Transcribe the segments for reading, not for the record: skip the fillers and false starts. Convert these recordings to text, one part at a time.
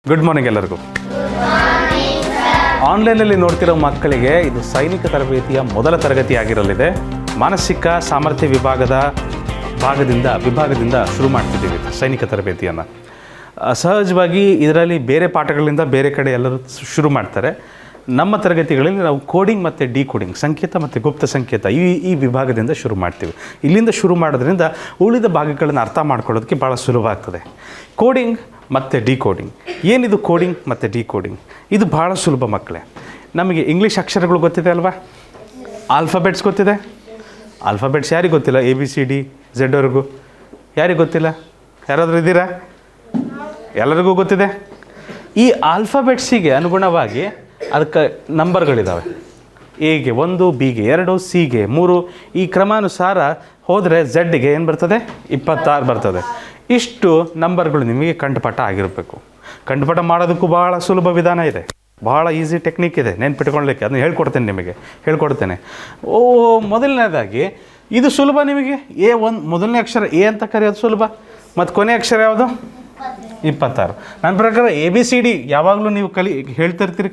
Good morning ಎಲ್ಲರಿಗೂ. ಆನ್ಲೈನಲ್ಲಿ ನೋಡ್ತಿರೋ ಮಕ್ಕಳಿಗೆ ಇದು ಸೈನಿಕ ತರಬೇತಿಯ ಮೊದಲ ತರಗತಿ ಆಗಿರಲಿದೆ. ಮಾನಸಿಕ ಸಾಮರ್ಥ್ಯ ವಿಭಾಗದಿಂದ ಶುರು ಮಾಡ್ತಿದ್ದೀವಿ ಸೈನಿಕ ತರಬೇತಿಯನ್ನು. ಸಹಜವಾಗಿ ಇದರಲ್ಲಿ ಬೇರೆ ಪಾಠಗಳಿಂದ ಬೇರೆ ಕಡೆ ಎಲ್ಲರೂ ಶುರು ಮಾಡ್ತಾರೆ. ನಮ್ಮ ತರಗತಿಗಳಲ್ಲಿ ನಾವು ಕೋಡಿಂಗ್ ಮತ್ತು ಡಿಕೋಡಿಂಗ್, ಸಂಕೇತ ಮತ್ತು ಗುಪ್ತ ಸಂಕೇತ ಈ ವಿಭಾಗದಿಂದ ಶುರು ಮಾಡ್ತೀವಿ. ಇಲ್ಲಿಂದ ಶುರು ಮಾಡೋದ್ರಿಂದ ಉಳಿದ ಭಾಗಗಳನ್ನು ಅರ್ಥ ಮಾಡ್ಕೊಳ್ಳೋದಕ್ಕೆ ಭಾಳ ಸುಲಭ ಆಗ್ತದೆ. ಕೋಡಿಂಗ್ ಮತ್ತು ಡಿಕೋಡಿಂಗ್, ಏನಿದು ಕೋಡಿಂಗ್ ಮತ್ತು ಡಿಕೋಡಿಂಗ್? ಇದು ಭಾಳ ಸುಲಭ ಮಕ್ಕಳೇ. ನಮಗೆ ಇಂಗ್ಲೀಷ್ ಅಕ್ಷರಗಳು ಗೊತ್ತಿದೆ ಅಲ್ವಾ? ಆಲ್ಫಾಬೆಟ್ಸ್ ಗೊತ್ತಿದೆ. ಆಲ್ಫಾಬೆಟ್ಸ್ ಯಾರಿಗೆ ಗೊತ್ತಿಲ್ಲ? ABCD Z ವರೆಗೂ ಯಾರಿಗೆ ಗೊತ್ತಿಲ್ಲ? ಯಾರಾದರೂ ಇದ್ದೀರಾ? ಎಲ್ಲರಿಗೂ ಗೊತ್ತಿದೆ. ಈ ಆಲ್ಫಾಬೆಟ್ಸಿಗೆ ಅನುಗುಣವಾಗಿ ಅದಕ್ಕೆ ನಂಬರ್ಗಳಿದ್ದಾವೆ. ಎಗೆ 1, ಬಿಗೆ 2, ಸಿಗೆ 3, ಈ ಕ್ರಮಾನುಸಾರ ಹೋದರೆ ಝಡ್ಗೆ ಏನು ಬರ್ತದೆ? 26 ಬರ್ತದೆ. ಇಷ್ಟು ನಂಬರ್ಗಳು ನಿಮಗೆ ಕಂಠಪಾಠ ಆಗಿರಬೇಕು. ಕಂಠಪಾಠ ಮಾಡೋದಕ್ಕೂ ಭಾಳ ಸುಲಭ ವಿಧಾನ ಇದೆ, ಭಾಳ ಈಸಿ ಟೆಕ್ನಿಕ್ ಇದೆ ನೆನ್ಪಿಟ್ಕೊಳ್ಳಲಿಕ್ಕೆ. ಅದನ್ನ ಹೇಳ್ಕೊಡ್ತೇನೆ. ಮೊದಲನೇದಾಗಿ ಇದು ಸುಲಭ ನಿಮಗೆ. ಮೊದಲನೇ ಅಕ್ಷರ ಎ ಅಂತ ಕರೆಯೋದು ಸುಲಭ. ಮತ್ತು ಕೊನೆ ಅಕ್ಷರ ಯಾವುದು? 26. ನನ್ನ ಪ್ರಕಾರ ABCD ಯಾವಾಗಲೂ ನೀವು ಹೇಳ್ತಿರ್ತೀರಿ.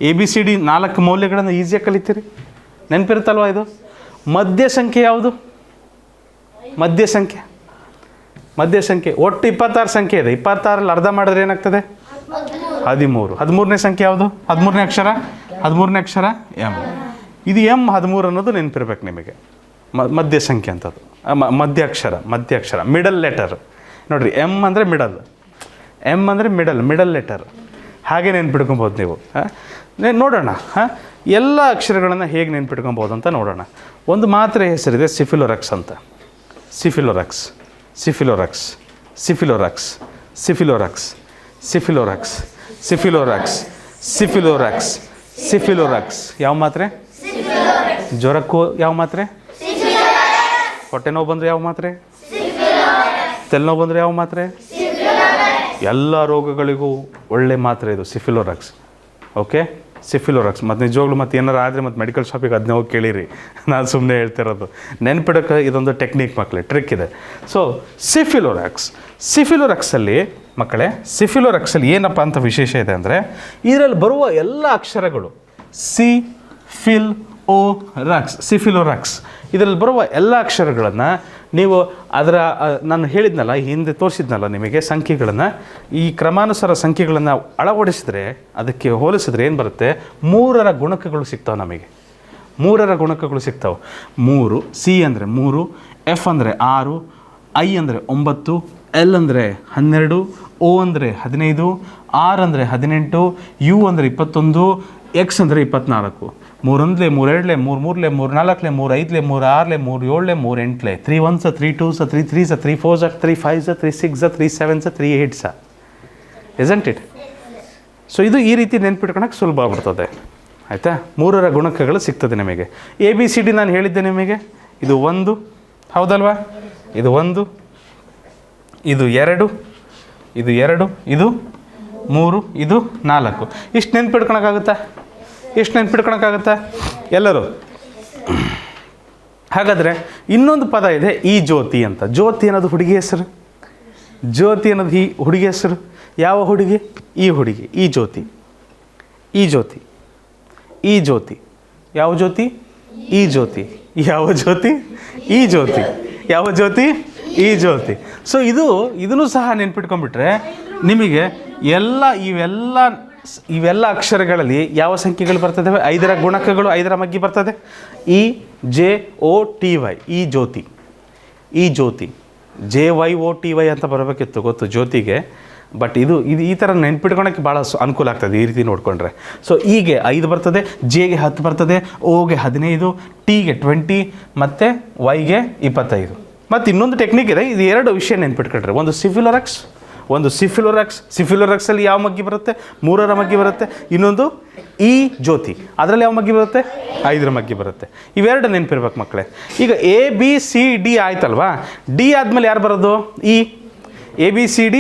ABCD 4 ಮೌಲ್ಯಗಳನ್ನು ಈಸಿಯಾಗಿ ಕಲಿತೀರಿ, ನೆನಪಿರುತ್ತಲ್ವ? ಇದು ಮಧ್ಯ ಸಂಖ್ಯೆ ಯಾವುದು? ಮಧ್ಯ ಸಂಖ್ಯೆ ಒಟ್ಟು 26 ಸಂಖ್ಯೆ ಇದೆ. 26ರಲ್ಲಿ ಅರ್ಧ ಮಾಡಿದ್ರೆ ಏನಾಗ್ತದೆ? 13. 13ನೇ ಸಂಖ್ಯೆ ಯಾವುದು? 13ನೇ ಅಕ್ಷರ M. ಇದು M13 ಅನ್ನೋದು ನೆನಪಿರ್ಬೇಕು ನಿಮಗೆ. ಮಧ್ಯ ಸಂಖ್ಯೆ ಅಂತದ್ದು, ಮಧ್ಯ ಅಕ್ಷರ ಮಿಡಲ್ ಲೆಟರ್. ನೋಡಿರಿ, M ಅಂದರೆ ಮಿಡಲ್ ಲೆಟರ್. ಹಾಗೆ ನೆನ್ಪಿಟ್ಕೊಬೋದು ನೀವು. ನೋಡೋಣ ಎಲ್ಲ ಅಕ್ಷರಗಳನ್ನು ಹೇಗೆ ನೆನ್ಪಿಟ್ಕೊಬೋದು ಅಂತ ನೋಡೋಣ. ಒಂದು ಮಾತ್ರೆ ಹೆಸರಿದೆ ಸಿಫಿಲೋರಕ್ಸ್ ಅಂತ. ಸಿಫಿಲೋರಕ್ಸ್ ಯಾವ ಮಾತ್ರೆ? ಜ್ವರಕ್ಕೂ ಯಾವ ಮಾತ್ರೆ? ಹೊಟ್ಟೆ ನೋವು ಬಂದರೆ ಯಾವ ಮಾತ್ರೆ? ತಲೆನೋವು ಬಂದರೆ ಯಾವ ಮಾತ್ರೆ? ಎಲ್ಲ ರೋಗಗಳಿಗೂ ಒಳ್ಳೆ ಮಾತ್ರೆ ಇದು ಸಿಫಿಲೋರಕ್ಸ್. ಓಕೆ, ಸಿಫಿಲೋರಕ್ಸ್. ಮತ್ತು ನಿಜವಾಗ್ಲೂ ಮತ್ತೆ ಏನಾರು ಆದರೆ ಮತ್ತೆ ಮೆಡಿಕಲ್ ಶಾಪಿಗೆ ಅದನ್ನ ಹೋಗಿ ಕೇಳಿರಿ, ನಾನು ಸುಮ್ಮನೆ ಹೇಳ್ತಿರೋದು. ನೆನ್ಪಿಡೋಕ್ಕೆ ಇದೊಂದು ಟೆಕ್ನಿಕ್ ಮಕ್ಕಳೇ, ಟ್ರಿಕ್ ಇದೆ. ಸೊ ಸಿಫಿಲೋರಕ್ಸಲ್ಲಿ ಏನಪ್ಪ ಅಂತ ವಿಶೇಷ ಇದೆ ಅಂದರೆ, ಇದರಲ್ಲಿ ಬರುವ ಎಲ್ಲ ಅಕ್ಷರಗಳು ಸಿಫಿಲೋರಕ್ಸ್. ಇದರಲ್ಲಿ ಬರುವ ಎಲ್ಲ ಅಕ್ಷರಗಳನ್ನು ನೀವು ನಾನು ಹೇಳಿದ್ನಲ್ಲ, ಹಿಂದೆ ತೋರಿಸಿದ್ನಲ್ಲ ನಿಮಗೆ ಸಂಖ್ಯೆಗಳನ್ನು, ಈ ಕ್ರಮಾನುಸಾರ ಸಂಖ್ಯೆಗಳನ್ನು ಅಳವಡಿಸಿದ್ರೆ, ಅದಕ್ಕೆ ಹೋಲಿಸಿದ್ರೆ ಏನು ಬರುತ್ತೆ? 3ರ ಗುಣಕಗಳು ಸಿಗ್ತಾವೆ ನಮಗೆ. 3 C ಅಂದರೆ 3, F ಅಂದರೆ 6, I ಅಂದರೆ 9, L ಅಂದರೆ 12, O ಅಂದರೆ 15, R ಅಂದರೆ 18, U ಅಂದರೆ 21, X ಅಂದರೆ 24. 3 1 3 2 3 3 3 4 3 5 3 6 3 7 3 8 3 1 3 2 3 3 3 4 3 5 3 6 3 7 3 8 isn't it? ಸೊ ಇದು ಈ ರೀತಿ ನೆನ್ಪಿಟ್ಕೊಳಕ್ಕೆ ಸುಲಭ ಆಗ್ಬಿಡ್ತದೆ. ಆಯಿತಾ? 3ರ ಗುಣಕಗಳು ಸಿಗ್ತದೆ ನಿಮಗೆ. ABCD ನಾನು ಹೇಳಿದ್ದೆ ನಿಮಗೆ. ಇದು 1, ಹೌದಲ್ವಾ? ಇದು 1, ಇದು 2, ಇದು 3, ಇದು 4. ಇಷ್ಟು ನೆನ್ಪಿಟ್ಕೊಳಕ್ಕಾಗುತ್ತಾ ಎಲ್ಲರೂ? ಹಾಗಾದರೆ ಇನ್ನೊಂದು ಪದ ಇದೆ, ಈ ಜ್ಯೋತಿ ಅಂತ. ಜ್ಯೋತಿ ಅನ್ನೋದು ಹುಡುಗಿ ಹೆಸರು. ಯಾವ ಹುಡುಗಿ? ಈ ಹುಡುಗಿ. ಈ ಜ್ಯೋತಿ. ಯಾವ ಜ್ಯೋತಿ? ಈ ಜ್ಯೋತಿ. ಈ ಜ್ಯೋತಿ. ಸೊ ಇದನ್ನು ಸಹ ನೆನ್ಪಿಟ್ಕೊಂಡ್ಬಿಟ್ರೆ ನಿಮಗೆ ಇವೆಲ್ಲ ಅಕ್ಷರಗಳಲ್ಲಿ ಯಾವ ಸಂಖ್ಯೆಗಳು ಬರ್ತದೆ? 5ರ ಗುಣಕಗಳು, 5ರ ಮಗ್ಗಿ ಬರ್ತದೆ. EJOTY, ಈ ಜ್ಯೋತಿ. JYOTY ಅಂತ ಬರಬೇಕಿತ್ತು, ಗೊತ್ತು ಜ್ಯೋತಿಗೆ. ಬಟ್ ಇದು ಈ ಥರ ನೆನ್ಪಿಟ್ಕೊಳಕ್ಕೆ ಭಾಳ ಅನುಕೂಲ ಆಗ್ತದೆ ಈ ರೀತಿ ನೋಡಿಕೊಂಡ್ರೆ. ಸೊ Eಗೆ 5 ಬರ್ತದೆ, Jಗೆ 10 ಬರ್ತದೆ, Oಗೆ 15, Tಗೆ 20 ಮತ್ತು Yಗೆ 25. ಮತ್ತು ಇನ್ನೊಂದು ಟೆಕ್ನಿಕ್ ಇದೆ. ಇದು 2 ವಿಷಯ ನೆನ್ಪಿಟ್ಕೊಂಡ್ರೆ, ಒಂದು ಸಿಫಿಲೋರಕ್ಸಲ್ಲಿ ಯಾವ ಮಗ್ಗಿ ಬರುತ್ತೆ? 3ರ ಮಗ್ಗಿ ಬರುತ್ತೆ. ಇನ್ನೊಂದು ಈ ಜ್ಯೋತಿ, ಅದರಲ್ಲಿ ಯಾವ ಮಗ್ಗಿ ಬರುತ್ತೆ? 5ರ ಮಗ್ಗಿ ಬರುತ್ತೆ. ಇವೆರಡು ನೆನಪಿರ್ಬೇಕು ಮಕ್ಕಳೇ. ಈಗ ABCD ಆಯ್ತಲ್ವಾ? D ಆದಮೇಲೆ ಯಾರು ಬರೋದು? ABCD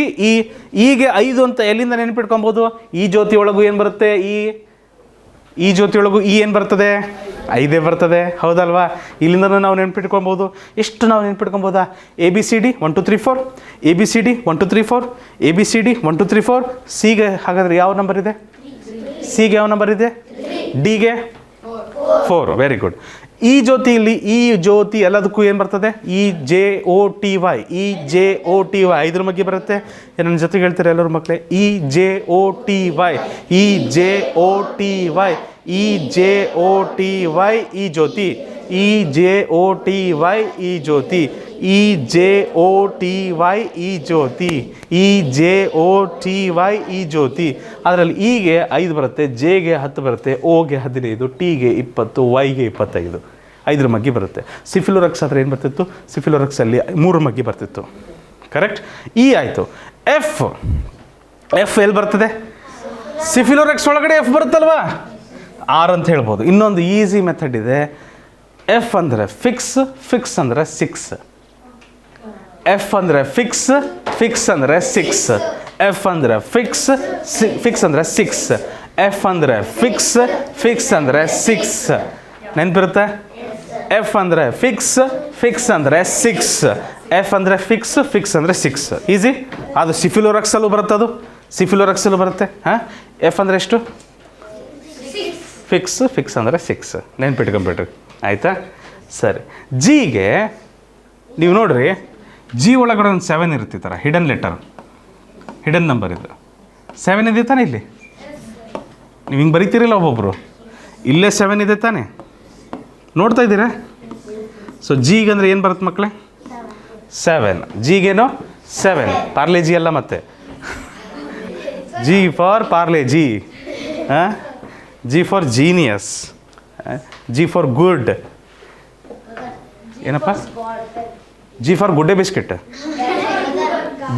ಈಗೆ 5 ಅಂತ ಎಲ್ಲಿಂದ ನೆನ್ಪಿಟ್ಕೊಬೋದು? ಈ ಜ್ಯೋತಿ ಒಳಗೂ ಏನು ಬರುತ್ತೆ? ಈ ಜ್ಯೋತಿಯೊಳಗೂ ಈ ಏನು ಬರ್ತದೆ, 5 ಬರ್ತದೆ, ಹೌದಲ್ವಾ? ಇಲ್ಲಿಂದ ನಾವು ನೆನ್ಪಿಟ್ಕೊಬೋದು. ಎಷ್ಟು ನಾವು ನೆನ್ಪಿಟ್ಕೊಬೋದಾ? ABCD 1 2 3 4, ABCD 1 2 3 4, ABCD 1 2 3 4. ಸಿಗೆ ಹಾಗಾದರೆ ಯಾವ ನಂಬರ್ ಇದೆ? ಸಿಗೆ ಯಾವ ನಂಬರ್ ಇದೆ? ಡಿಗೆ 4. Very good. ಈ ಜ್ಯೋತಿಯಲ್ಲಿ ಈ ಜ್ಯೋತಿ ಎಲ್ಲದಕ್ಕೂ ಏನು ಬರ್ತದೆ? EJOTY, EJOTY 5 ಬಗ್ಗೆ ಬರುತ್ತೆ. ನನ್ನ ಜೊತೆಗೆ ಹೇಳ್ತಾರೆ ಎಲ್ಲರೂ ಮಕ್ಕಳೇ, EJOTY, EJOTY, EJOTY ಈ ಜ್ಯೋತಿ, EJOTY ಈ ಜ್ಯೋತಿ, EJOTY ಈ ಜ್ಯೋತಿ, EJOTY ಈ ಜ್ಯೋತಿ. ಅದರಲ್ಲಿ ಇಗೆ 5 ಬರುತ್ತೆ, ಜೆಗೆ 10 ಬರುತ್ತೆ, ಓಗೆ 15, ಟಿಗೆ 20, ವೈಗೆ 25. 5 ಮಗ್ಗಿ ಬರುತ್ತೆ. ಸಿಫಿಲೋರಕ್ಸ್ ಆದರೆ ಏನು ಬರ್ತಿತ್ತು? ಸಿಫಿಲೋರಕ್ಸಲ್ಲಿ 3 ಮಗ್ಗಿ ಬರ್ತಿತ್ತು. ಕರೆಕ್ಟ್? ಇ ಆಯಿತು. ಎಫ್ ಎಲ್ಲಿ ಬರ್ತದೆ? ಸಿಫಿಲೋರಕ್ಸ್ ಒಳಗಡೆ ಎಫ್ ಬರುತ್ತಲ್ವಾ? 6 ಅಂತ ಹೇಳ್ಬೋದು. ಇನ್ನೊಂದು ಈಸಿ ಮೆಥಡ್ ಇದೆ. ಎಫ್ ಅಂದರೆ ಫಿಕ್ಸ್ ಅಂದರೆ 6. ಎಫ್ ಅಂದರೆ ಫಿಕ್ಸ್ ಅಂದರೆ 6. ಎಫ್ ಅಂದರೆ ಫಿಕ್ಸ್ ಅಂದರೆ 6. ಎಫ್ ಅಂದರೆ ಫಿಕ್ಸ್ ಅಂದರೆ 6. ನೆನಪಿರುತ್ತೆ? ಎಫ್ ಅಂದರೆ ಫಿಕ್ಸ್ ಅಂದರೆ 6. ಎಫ್ ಅಂದರೆ ಫಿಕ್ಸ್ ಅಂದರೆ 6. ಈಸಿ. ಅದು ಸಿಫಿಲೋರಕ್ಸಲ್ಲೂ ಬರುತ್ತೆ, ಅದು ಸಿಫಿಲೋರಕ್ಸಲ್ಲೂ ಬರುತ್ತೆ. ಹಾಂ, ಎಫ್ ಅಂದರೆ ಎಷ್ಟು? ಫಿಕ್ಸ್ ಅಂದರೆ 6. ನೆನ್ಪಿಟ್ಕೊಂಬಿಟ್ರಿ, ಆಯಿತಾ? ಸರಿ. ಜಿಗೆ ನೀವು ನೋಡ್ರಿ, ಜಿ ಒಳಗಡೆ ಒಂದು 7 ಇರುತ್ತೆ, ಥರ ಹಿಡನ್ ಲೆಟರ್, ಹಿಡನ್ ನಂಬರ್ ಇದು 7 ಇದೆ ತಾನೆ? ಇಲ್ಲಿ ನೀವು ಹಿಂಗೆ ಬರೀತೀರಿಲ್ಲ ಒಬ್ಬೊಬ್ಬರು, ಇಲ್ಲೇ 7 ಇದೆ ತಾನೆ? ನೋಡ್ತಾ ಇದ್ದೀರಾ? ಸೊ ಜಿಗೆ ಅಂದರೆ ಏನು ಬರುತ್ತೆ ಮಕ್ಕಳೇ? 7. ಜಿಗೇನು 7, ಪಾರ್ಲೆ ಜಿ ಅಲ್ಲ ಮತ್ತೆ. G for Parle G, G for genius, G for good. ಏನಪ್ಪ? ಜಿ ಫಾರ್ ಗುಡ್ಡೆ biscuit,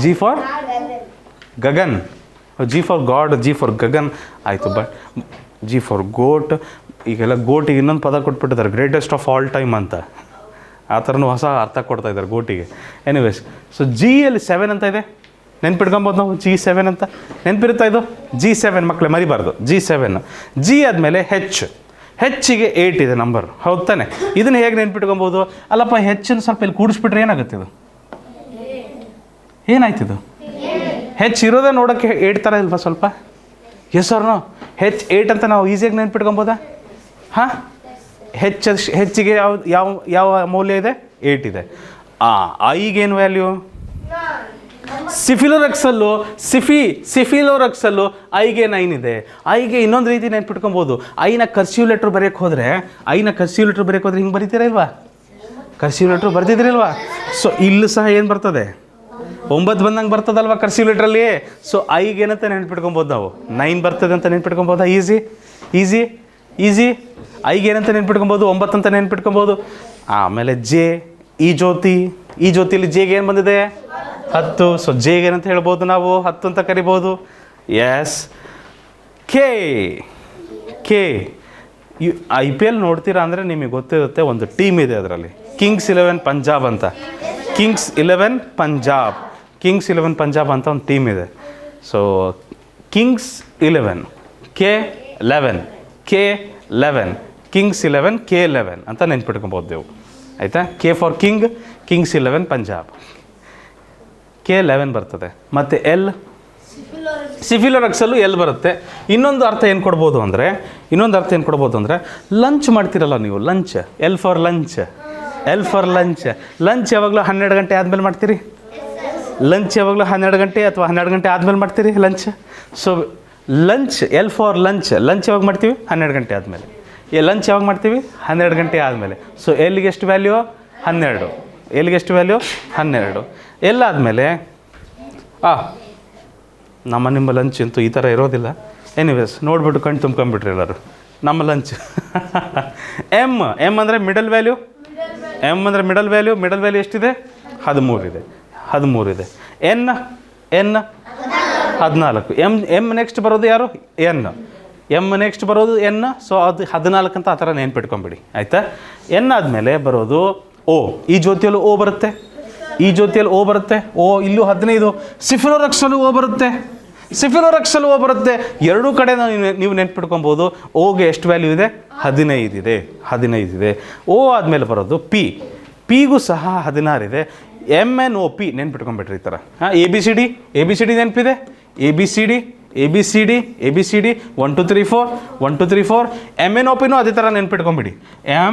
G for Gagan, G for god, G for Gagan ಆಯಿತು. ಬಟ್ ಜಿ ಫಾರ್ ಗೋಟ್, ಈಗೆಲ್ಲ ಗೋಟಿಗೆ ಇನ್ನೊಂದು ಪದ ಕೊಟ್ಬಿಟ್ಟಿದ್ದಾರೆ, ಗ್ರೇಟೆಸ್ಟ್ ಆಫ್ ಆಲ್ ಟೈಮ್ ಅಂತ. ಆ ಥರನೂ ಹೊಸ ಅರ್ಥ ಕೊಡ್ತಾ ಇದ್ದಾರೆ ಗೋಟಿಗೆ. ಎನಿವೇಸ್, ಸೊ ಜಿಯಲ್ಲಿ 7 ಅಂತ ಇದೆ, ನೆನ್ಪಿಟ್ಕೊಬೋದು ನಾವು. G7 ಅಂತ ನೆನಪಿರುತ್ತಾ? ಇದು G7 ಮಕ್ಕಳೇ ಮರಿಬಾರ್ದು. G7. ಜಿ ಆದಮೇಲೆ ಹೆಚ್ಚಿಗೆ 8 ಇದೆ ನಂಬರ್, ಹೌದು ತಾನೆ? ಇದನ್ನು ಹೇಗೆ ನೆನ್ಪಿಟ್ಕೊಬೋದು? ಅಲ್ಲಪ್ಪ, ಹೆಚ್ಚನ್ನು ಸ್ವಲ್ಪ ಇಲ್ಲಿ ಕೂಡಿಸ್ಬಿಟ್ರೆ ಏನಾಗುತ್ತೆ? ಇದು ಏನಾಯ್ತಿದು? ಹೆಚ್ಚು ಇರೋದೇ ನೋಡೋಕ್ಕೆ 8 ಥರ ಇಲ್ವಾ ಸ್ವಲ್ಪ? S R no? 8 ಅಂತ ನಾವು ಈಸಿಯಾಗಿ ನೆನ್ಪಿಟ್ಕೊಬೋದಾ? ಹಾಂ, ಹೆಚ್ಚಿಗೆ ಯಾವ ಮೌಲ್ಯ ಇದೆ? 8 ಇದೆ. ಐಗೇನು ವ್ಯಾಲ್ಯೂ? ಸಿಫಿಲೋರಕ್ಸಲ್ಲೂ ಐಗೆ 9 ಇದೆ. ಐಗೆ ಇನ್ನೊಂದು ರೀತಿ ನೆನ್ಪಿಟ್ಕೊಬೋದು. ಐನ ಕರ್ಸಿವ್ ಲೆಟ್ರ್ ಬರೆಯೋಕ್ಕೆ ಹೋದರೆ ಹಿಂಗೆ ಬರೀತೀರಾ ಇಲ್ವಾ? Cursive letter ಬರ್ತಿದ್ದೀರಿಲ್ವಾ? ಸೊ ಇಲ್ಲೂ ಸಹ ಏನು ಬರ್ತದೆ? 9 ಬಂದಂಗೆ ಬರ್ತದಲ್ವಾ ಕರ್ಸಿವ್ ಲೆಟ್ರಲ್ಲಿ? ಸೊ ಐಗೆ ಏನಂತ ನೆನ್ಪಿಟ್ಕೊಬೋದು ನಾವು? 9 ಬರ್ತದೆ ಅಂತ ನೆನ್ಪಿಟ್ಕೊಬೋದಾ? ಈಸಿ. ಐಗೆ ಏನಂತ ನೆನ್ಪಿಟ್ಕೊಬೋದು? 9 ಅಂತ ನೆನ್ಪಿಟ್ಕೊಬೋದು. ಆಮೇಲೆ ಜೆ, ಈ ಜ್ಯೋತಿಯಲ್ಲಿ ಜೆಗೆ ಏನು ಬಂದಿದೆ? 10. ಸೊ ಜೆಗೆ ಏನಂತ ಹೇಳ್ಬೋದು ನಾವು? 10 ಅಂತ ಕರಿಬೋದು. ಎಸ್. ಕೆ IPL ನೋಡ್ತೀರಾ ಅಂದರೆ ನಿಮಗೆ ಗೊತ್ತಿರುತ್ತೆ, ಒಂದು ಟೀಮ್ ಇದೆ ಅದರಲ್ಲಿ, ಕಿಂಗ್ಸ್ 11 ಪಂಜಾಬ್ ಅಂತ. ಕಿಂಗ್ಸ್ 11 ಪಂಜಾಬ್ ಅಂತ ಒಂದು ಟೀಮ್ ಇದೆ. So Kings 11 K11 Kings 11 K11 ಅಂತ ನೆನ್ಪಿಟ್ಕೊಬೋದು ನೀವು, ಆಯಿತಾ? K for Kings 11 Punjab, K11 ಬರ್ತದೆ. ಮತ್ತು ಸಿಫಿಲೋರಕ್ಸಲ್ಲೂ ಎಲ್ ಬರುತ್ತೆ. ಇನ್ನೊಂದು ಅರ್ಥ ಏನು ಕೊಡ್ಬೋದು ಅಂದರೆ ಲಂಚ್ ಮಾಡ್ತೀರಲ್ಲ ನೀವು, lunch, L for lunch. Lunch ಯಾವಾಗಲೂ 12 ಗಂಟೆ ಆದಮೇಲೆ ಮಾಡ್ತೀರಿ. ಲಂಚ್ ಯಾವಾಗಲೂ 12 ಗಂಟೆ ಅಥವಾ 12 ಗಂಟೆ ಆದಮೇಲೆ ಮಾಡ್ತೀರಿ lunch. So lunch, L for lunch ಯಾವಾಗ ಮಾಡ್ತೀವಿ? 12 ಗಂಟೆ ಆದಮೇಲೆ. ಲಂಚ್ ಯಾವಾಗ ಮಾಡ್ತೀವಿ? 12 ಗಂಟೆ ಆದಮೇಲೆ. ಸೊ ಎಲ್ಲಿಗೆ ಎಷ್ಟು ವ್ಯಾಲ್ಯೂ? 12. ಎಲ್ಲಾದಮೇಲೆ ನಿಮ್ಮ ಲಂಚ್ ಅಂತೂ ಈ ಥರ ಇರೋದಿಲ್ಲ. ಎನಿವೇಸ್, ನೋಡ್ಬಿಟ್ಟು ಕಣ್ಣು ತುಂಬ್ಕೊಂಬಿಟ್ರಿ ಎಲ್ಲರೂ. ನಮ್ಮ ಲಂಚ್ ಎಮ್ ಅಂದರೆ ಮಿಡಲ್ ವ್ಯಾಲ್ಯೂ. ಮಿಡಲ್ ವ್ಯಾಲ್ಯೂ ಎಷ್ಟಿದೆ? 13 ಇದೆ. ಎನ್ 14. ಎಮ್ ನೆಕ್ಸ್ಟ್ ಬರೋದು ಯಾರು? ನೆಕ್ಸ್ಟ್ ಬರೋದು ಎನ್. ಸೊ ಅದು 14 ಅಂತ ಆ ಥರ ನೆನ್ಪಿಟ್ಕೊಂಬಿಡಿ, ಆಯಿತಾ? ಎನ್ ಆದಮೇಲೆ ಬರೋದು ಓ. ಈ ಜ್ಯೋತಿಯಲ್ಲೂ ಓ ಬರುತ್ತೆ. ಓ ಇಲ್ಲೂ 15. ಸಿಫಿಲೋರಕ್ಸಲ್ಲೂ ಓ ಬರುತ್ತೆ. ಸಿಫಿಲೋರಕ್ಸಲ್ಲಿ ಓ ಬರುತ್ತೆ. ಎರಡೂ ಕಡೆ ನೀವು ನೆನ್ಪಿಟ್ಕೊಬೋದು. ಓಗೆ ಎಷ್ಟು ವ್ಯಾಲ್ಯೂ ಇದೆ? 15 ಇದೆ. 15 ಇದೆ. ಓ ಆದಮೇಲೆ ಬರೋದು ಪಿ. ಪಿಗೂ ಸಹ 16 ಇದೆ. MNOP ನೆನ್ಪಿಟ್ಕೊಂಡ್ಬಿಟ್ರಿ ಈ ಥರ. ಎ ಬಿ ಸಿ ಡಿ ನೆನಪಿದೆ. ABCD 1 2 3 4 1 2 3 4. MNOPನೂ ಅದೇ ಥರ ನೆನ್ಪಿಟ್ಕೊಂಬಿಡಿ.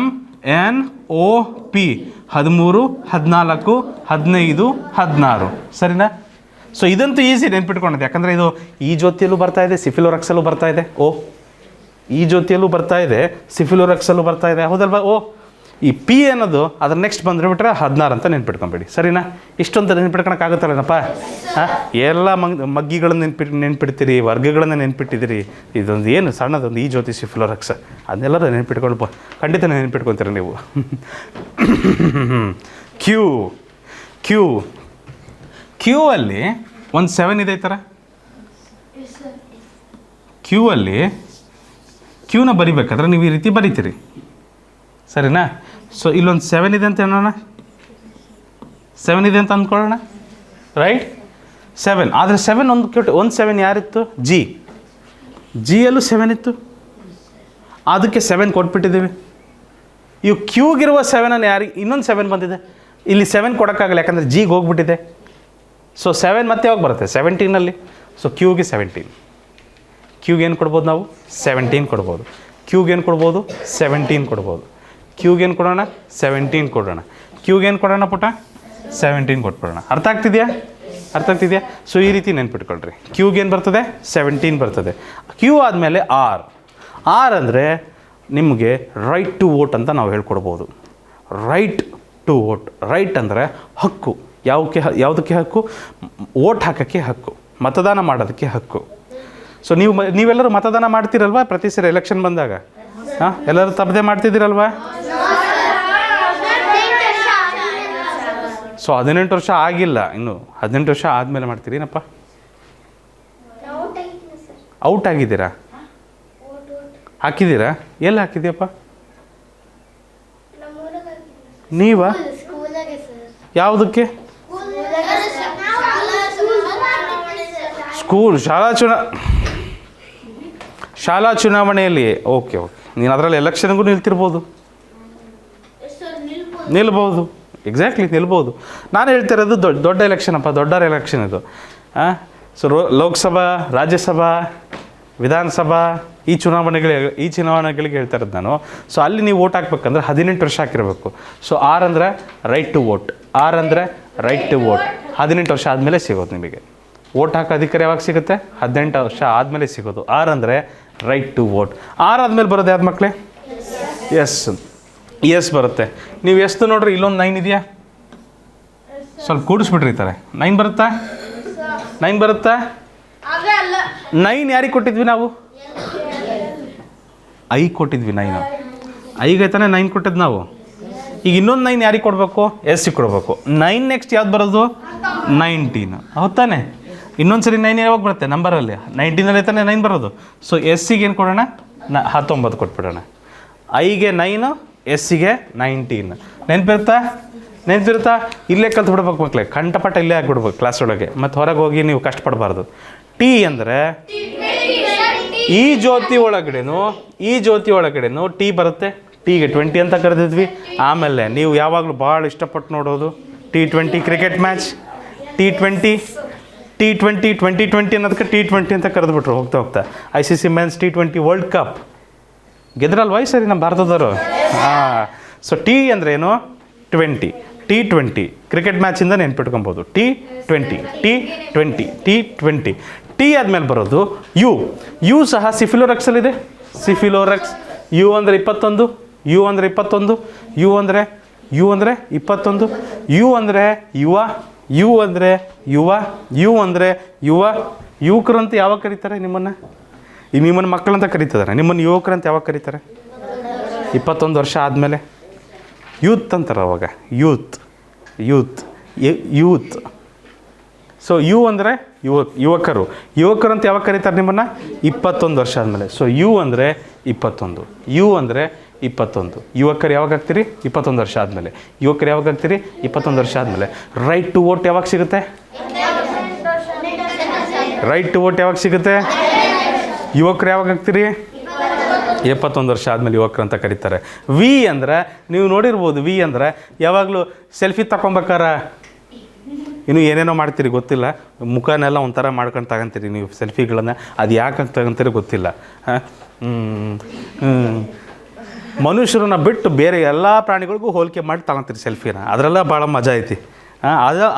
MNOP 13 14 15 16. ಸರಿನಾ? ಸೊ ಇದಂತೂ ಈಸಿ ನೆನ್ಪಿಟ್ಕೊಂಡಿದೆ, ಯಾಕಂದರೆ ಇದು ಈ ಜೊತೆಯಲ್ಲೂ ಬರ್ತಾ ಇದೆ, ಸಿಫಿಲೋರಕ್ಸಲ್ಲೂ ಬರ್ತಾ ಇದೆ. ಓ ಈ ಜೊತೆಯಲ್ಲೂ ಬರ್ತಾ ಇದೆ, ಸಿಫಿಲೋರಕ್ಸಲ್ಲೂ ಬರ್ತಾ ಇದೆ, ಹೌದಲ್ವಾ? ಓ ಈ ಪಿ ಅನ್ನೋದು ಅದ್ರ ನೆಕ್ಸ್ಟ್ ಬಂದುಬಿಟ್ರೆ 16 ಅಂತ ನೆನ್ಪಿಟ್ಕೊಂಬೇಡಿ. ಸರಿನಾ? ಇಷ್ಟೊಂದು ನೆನ್ಪಿಟ್ಕೊಳಕ್ಕಾಗುತ್ತಲ್ಲೇನಪ್ಪ? ಎಲ್ಲ ಮಗ್ಗಿಗಳನ್ನು ನೆನ್ಪಿಡ್ತೀರಿ, ವರ್ಗಗಳನ್ನು ನೆನ್ಪಿಟ್ಟಿದ್ದೀರಿ. ಇದೊಂದು ಏನು ಸಣ್ಣದೊಂದು ಈ ಜ್ಯೋತಿ ಸಿಫಿಲೋರಕ್ಸ್, ಅದನ್ನೆಲ್ಲರೂ ನೆನ್ಪಿಟ್ಕೊಂಡು ಖಂಡಿತ ನೆನ್ಪಿಟ್ಕೊತೀರಿ ನೀವು. ಕ್ಯೂ ಅಲ್ಲಿ ಒಂದು 7 ಇದೆ ಈ ಥರ. ಕ್ಯೂನ ಬರಿಬೇಕಾದ್ರೆ ನೀವು ಈ ರೀತಿ ಬರಿತೀರಿ. ಸರಿನಾ? ಸೊ ಇಲ್ಲೊಂದು 7 ಇದೆ ಅಂತ ಹೇಳೋಣ. 7 ಇದೆ ಅಂತ ಅಂದ್ಕೊಳ್ಳೋಣ, ರೈಟ್? 7 ಆದರೆ 7 ಒಂದು 7 ಯಾರಿತ್ತು? ಜಿಯಲ್ಲೂ 7 ಇತ್ತು, ಅದಕ್ಕೆ 7 ಕೊಟ್ಬಿಟ್ಟಿದ್ದೀವಿ. ಇವು ಕ್ಯೂಗಿರುವ 7 ಯಾರಿಗೆ ಇನ್ನೊಂದು 7 ಬಂದಿದೆ, ಇಲ್ಲಿ 7 ಕೊಡೋಕ್ಕಾಗಲ್ಲ, ಯಾಕಂದರೆ ಜಿಗೆ ಹೋಗ್ಬಿಟ್ಟಿದೆ. ಸೊ 7 ಮತ್ತೆ ಯಾವಾಗ ಬರುತ್ತೆ? 17ನಲ್ಲಿ. ಸೊ ಕ್ಯೂಗೆ 17. ಕ್ಯೂಗೆ ಏನು ಕೊಡ್ಬೋದು ನಾವು? 17 ಕೊಡ್ಬೋದು. ಕ್ಯೂಗೆ ಏನು ಕೊಡ್ಬೋದು? 17 ಕೊಡ್ಬೋದು. ಕ್ಯೂಗೆ ಏನು ಕೊಡೋಣ? 17 ಕೊಡೋಣ. ಕ್ಯೂಗೆ ಏನು ಕೊಡೋಣ ಪುಟ? 17 ಕೊಟ್ಬಿಡೋಣ. ಅರ್ಥ ಆಗ್ತಿದೆಯಾ? ಸೊ ಈ ರೀತಿ ನೆನ್ಪಿಟ್ಕೊಳ್ರಿ. ಕ್ಯೂಗೆ ಏನು ಬರ್ತದೆ? 17 ಬರ್ತದೆ. ಕ್ಯೂ ಆದಮೇಲೆ ಆರ್ ಅಂದರೆ ನಿಮಗೆ ರೈಟ್ ಟು ವೋಟ್ ಅಂತ ನಾವು ಹೇಳ್ಕೊಡ್ಬೋದು. Right to vote. ರೈಟ್ ಅಂದರೆ ಹಕ್ಕು. ಯಾವುದಕ್ಕೆ ಹಕ್ಕು? ವೋಟ್ ಹಾಕೋಕ್ಕೆ ಹಕ್ಕು, ಮತದಾನ ಮಾಡೋದಕ್ಕೆ ಹಕ್ಕು. ಸೊ ನೀವೆಲ್ಲರೂ ಮತದಾನ ಮಾಡ್ತೀರಲ್ವಾ ಪ್ರತಿ ಸರಿ ಎಲೆಕ್ಷನ್ ಬಂದಾಗ? ಎಲ್ಲರೂ ತಪ್ಪದೆ ಮಾಡ್ತಿದ್ದೀರಲ್ವಾ? ಸೊ 18 ವರ್ಷ ಆಗಿಲ್ಲ ಇನ್ನು, 18 ವರ್ಷ ಆದಮೇಲೆ ಮಾಡ್ತೀರಿ. ಏನಪ್ಪ ಔಟ್ ಆಗಿದ್ದೀರಾ? ಹಾಕಿದ್ದೀರಾ? ಎಲ್ಲಿ ಹಾಕಿದ್ಯಪ್ಪ? ನೀವಾ? ಯಾವುದಕ್ಕೆ? ಶಾಲಾ ಚುನಾವಣೆಯಲ್ಲಿ. ಓಕೆ. ನೀನು ಅದರಲ್ಲಿ ಎಲೆಕ್ಷನ್ಗೂ ನಿಲ್ತಿರ್ಬೋದು, ನಿಲ್ಬೋದು. ಎಕ್ಸಾಕ್ಟ್ಲಿ ನಿಲ್ಬೋದು. ನಾನು ಹೇಳ್ತಿರೋದು ದೊಡ್ಡ ಎಲೆಕ್ಷನ್ ಅಪ್ಪ, ದೊಡ್ಡ ಎಲೆಕ್ಷನ್ ಇದು. ಸೊ ಲೋಕಸಭಾ, ರಾಜ್ಯಸಭಾ, ವಿಧಾನಸಭಾ ಈ ಚುನಾವಣೆಗಳಿಗೆ ಹೇಳ್ತಾ ಇರೋದು ನಾನು. ಸೊ ಅಲ್ಲಿ ನೀವು ವೋಟ್ ಹಾಕ್ಬೇಕಂದ್ರೆ 18 ವರ್ಷ ಹಾಕಿರಬೇಕು. ಸೊ ಆರ್ ಅಂದರೆ ರೈಟ್ ಟು ವೋಟ್. 18 ವರ್ಷ ಆದಮೇಲೆ ಸಿಗೋದು ನಿಮಗೆ. ವೋಟ್ ಹಾಕೋ ಅಧಿಕಾರ ಯಾವಾಗ ಸಿಗುತ್ತೆ? 18 ವರ್ಷ ಆದಮೇಲೆ ಸಿಗೋದು. ಆರ್ ಅಂದರೆ ರೈಟ್ ಟು ವೋಟ್. ಆರ್ ಆದಮೇಲೆ ಬರೋದು ಯಾವ್ದು ಮಕ್ಕಳೇ? ಎಸ್ ಬರುತ್ತೆ. ನೀವು ಎಷ್ಟು ನೋಡ್ರಿ, ಇಲ್ಲೊಂದು 9 ಇದೆಯಾ? ಸ್ವಲ್ಪ ಕೂಡಿಸ್ಬಿಟ್ಟಿರ್ತಾರೆ. 9 ಬರುತ್ತಾ? 9 ಯಾರಿಗೆ ಕೊಟ್ಟಿದ್ವಿ ನಾವು? ಐ ಕೊಟ್ಟಿದ್ವಿ. 9 ಐಗೆ ತಾನೇ 9 ಕೊಟ್ಟಿದ್ದು ನಾವು. ಈಗ ಇನ್ನೊಂದು 9 ಯಾರಿಗೆ ಕೊಡಬೇಕು? ಎಸ್ಸಿಗೆ ಕೊಡಬೇಕು. 9 ನೆಕ್ಸ್ಟ್ ಯಾವ್ದು ಬರೋದು? 19. ಹೌದು ತಾನೆ? ಇನ್ನೊಂದು ಸರಿ 9 ಯಾವಾಗ ಬರುತ್ತೆ ನಂಬರಲ್ಲಿ? 19ನಲ್ಲಿ ತಾನೇ 9 ಬರೋದು. ಸೊ ಎಸ್ಸಿಗೆ ಏನು ಕೊಡೋಣ? 19 ಕೊಟ್ಬಿಡೋಣ. ಐಗೆ 9, ಎಸ್ಸಿಗೆ 19. ನೆನಪಿರುತ್ತಾ? ಇಲ್ಲೇ ಕಲ್ತು ಬಿಡ್ಬೇಕು ಮಕ್ಕಳೇ, ಕಂಠಪಟ್ಟ ಇಲ್ಲೇ ಆಗಿಬಿಡ್ಬೇಕು ಕ್ಲಾಸ್ ಒಳಗೆ. ಮತ್ತು ಹೊರಗೆ ಹೋಗಿ ನೀವು ಕಷ್ಟಪಡಬಾರ್ದು. ಟಿ ಅಂದರೆ ಈ ಜ್ಯೋತಿ ಒಳಗಡೆನೂ ಟಿ ಬರುತ್ತೆ. ಟಿಗೆ 20 ಅಂತ ಕರೆದಿದ್ವಿ. ಆಮೇಲೆ ನೀವು ಯಾವಾಗಲೂ ಭಾಳ ಇಷ್ಟಪಟ್ಟು ನೋಡೋದು T20 ಕ್ರಿಕೆಟ್ ಮ್ಯಾಚ್. T20 2020 ಅನ್ನೋದಕ್ಕೆ T20 ಅಂತ ಕರೆದುಬಿಟ್ರು ಹೋಗ್ತಾ. ICC men's T20 world cup ಗೆದ್ರಲ್ವಾ ಈ ಸರಿ ನಮ್ಮ ಭಾರತದವರು? ಸೊ ಟಿ ಅಂದರೆ ಏನು? 20. T20 cricket ಮ್ಯಾಚಿಂದ ನೆನ್ಪಿಟ್ಕೊಬೋದು. T20. ಟಿ ಆದಮೇಲೆ ಬರೋದು ಯು ಸಹ ಸಿಫಿಲೋರಕ್ಸಲ್ಲಿದೆ. ಯು ಅಂದರೆ 21. ಯು ಅಂದರೆ 21. ಯು ಅಂದರೆ 21. ಯುವಕರು ಅಂತ ಯಾವಾಗ ಕರೀತಾರೆ ನಿಮ್ಮನ್ನು? ನಿಮ್ಮನ್ನು ಮಕ್ಕಳಂತ ಕರೀತಿದ್ದಾರೆ. ನಿಮ್ಮನ್ನು ಯುವಕರು ಅಂತ ಯಾವಾಗ ಕರೀತಾರೆ? 21 ವರ್ಷ ಆದಮೇಲೆ ಯೂತ್ ಅಂತಾರೆ ಅವಾಗ. ಯೂತ್. ಸೊ ಯು ಅಂದರೆ ಯುವಕರು ಅಂತ ಯಾವಾಗ ಕರೀತಾರೆ ನಿಮ್ಮನ್ನು? 21 ವರ್ಷ ಆದಮೇಲೆ. ಸೊ ಯು ಅಂದರೆ 21. ಯುವಕರು ಯಾವಾಗ ಆಗ್ತೀರಿ? 21 ವರ್ಷ ಆದಮೇಲೆ. 21 ವರ್ಷ ಆದಮೇಲೆ. ರೈಟ್ ಟು ವೋಟ್ ಯಾವಾಗ ಸಿಗುತ್ತೆ? ರೈಟ್ ಟು ವೋಟ್ ಯಾವಾಗ ಸಿಗುತ್ತೆ? ಯುವಕರು ಯಾವಾಗ ಆಗ್ತೀರಿ? 71 ವರ್ಷ ಆದಮೇಲೆ ಯುವಕರು ಅಂತ ಕರೀತಾರೆ. ವಿ ಅಂದರೆ ನೀವು ನೋಡಿರ್ಬೋದು, ವಿ ಅಂದರೆ ಯಾವಾಗಲೂ ಸೆಲ್ಫಿ ತಗೊಬೇಕಾರ ಇನ್ನು ಏನೇನೋ ಮಾಡ್ತೀರಿ ಗೊತ್ತಿಲ್ಲ, ಮುಖನೆಲ್ಲ ಒಂಥರ ಮಾಡ್ಕೊಂಡು ತಗೊಂತೀರಿ ನೀವು ಸೆಲ್ಫಿಗಳನ್ನು. ಅದು ಯಾಕೆ ತಗೊಂತೀರಿ ಗೊತ್ತಿಲ್ಲ. ಮನುಷ್ಯರನ್ನ ಬಿಟ್ಟು ಬೇರೆ ಎಲ್ಲ ಪ್ರಾಣಿಗಳಿಗೂ ಹೋಲಿಕೆ ಮಾಡಿ ತಗೊತೀರಿ ಸೆಲ್ಫಿನ. ಅದರೆಲ್ಲ ಭಾಳ ಮಜಾ ಐತಿ.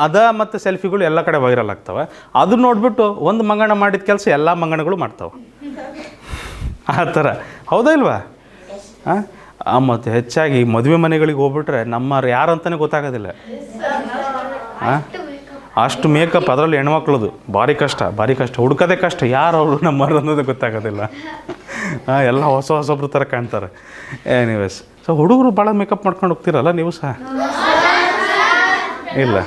ಅದ ಮತ್ತು ಸೆಲ್ಫಿಗಳು ಎಲ್ಲ ಕಡೆ ವೈರಲ್ ಆಗ್ತವೆ. ಅದು ನೋಡಿಬಿಟ್ಟು ಒಂದು ಮಂಗನ ಮಾಡಿದ ಕೆಲಸ ಎಲ್ಲ ಮಂಗನಗಳು ಮಾಡ್ತಾವೆ. ಆ ಥರ ಹೌದಾ ಇಲ್ವಾ? ಮತ್ತು ಹೆಚ್ಚಾಗಿ ಮದುವೆ ಮನೆಗಳಿಗೆ ಹೋಗ್ಬಿಟ್ರೆ ನಮ್ಮವ್ರು ಯಾರು ಅಂತಲೇ ಗೊತ್ತಾಗೋದಿಲ್ಲ. ಅಷ್ಟು ಮೇಕಪ್, ಅದರಲ್ಲಿ ಹೆಣ್ಮಕ್ಳದು ಭಾರಿ ಕಷ್ಟ, ಭಾರಿ ಕಷ್ಟ, ಹುಡ್ಕೋದೇ ಕಷ್ಟ. ಯಾರು ಅವರು ನಮ್ಮವ್ರು ಅನ್ನೋದು ಗೊತ್ತಾಗೋದಿಲ್ಲ. ಎಲ್ಲ ಹೊಸೊಬ್ರು ಥರ ಕಾಣ್ತಾರೆ. ಎನಿವೇಸ್, ಸೊ ಹುಡುಗರು ಭಾಳ ಮೇಕಪ್ ಮಾಡ್ಕೊಂಡು ಹೋಗ್ತೀರಲ್ಲ ನೀವು ಸಹ? ಇಲ್ಲ,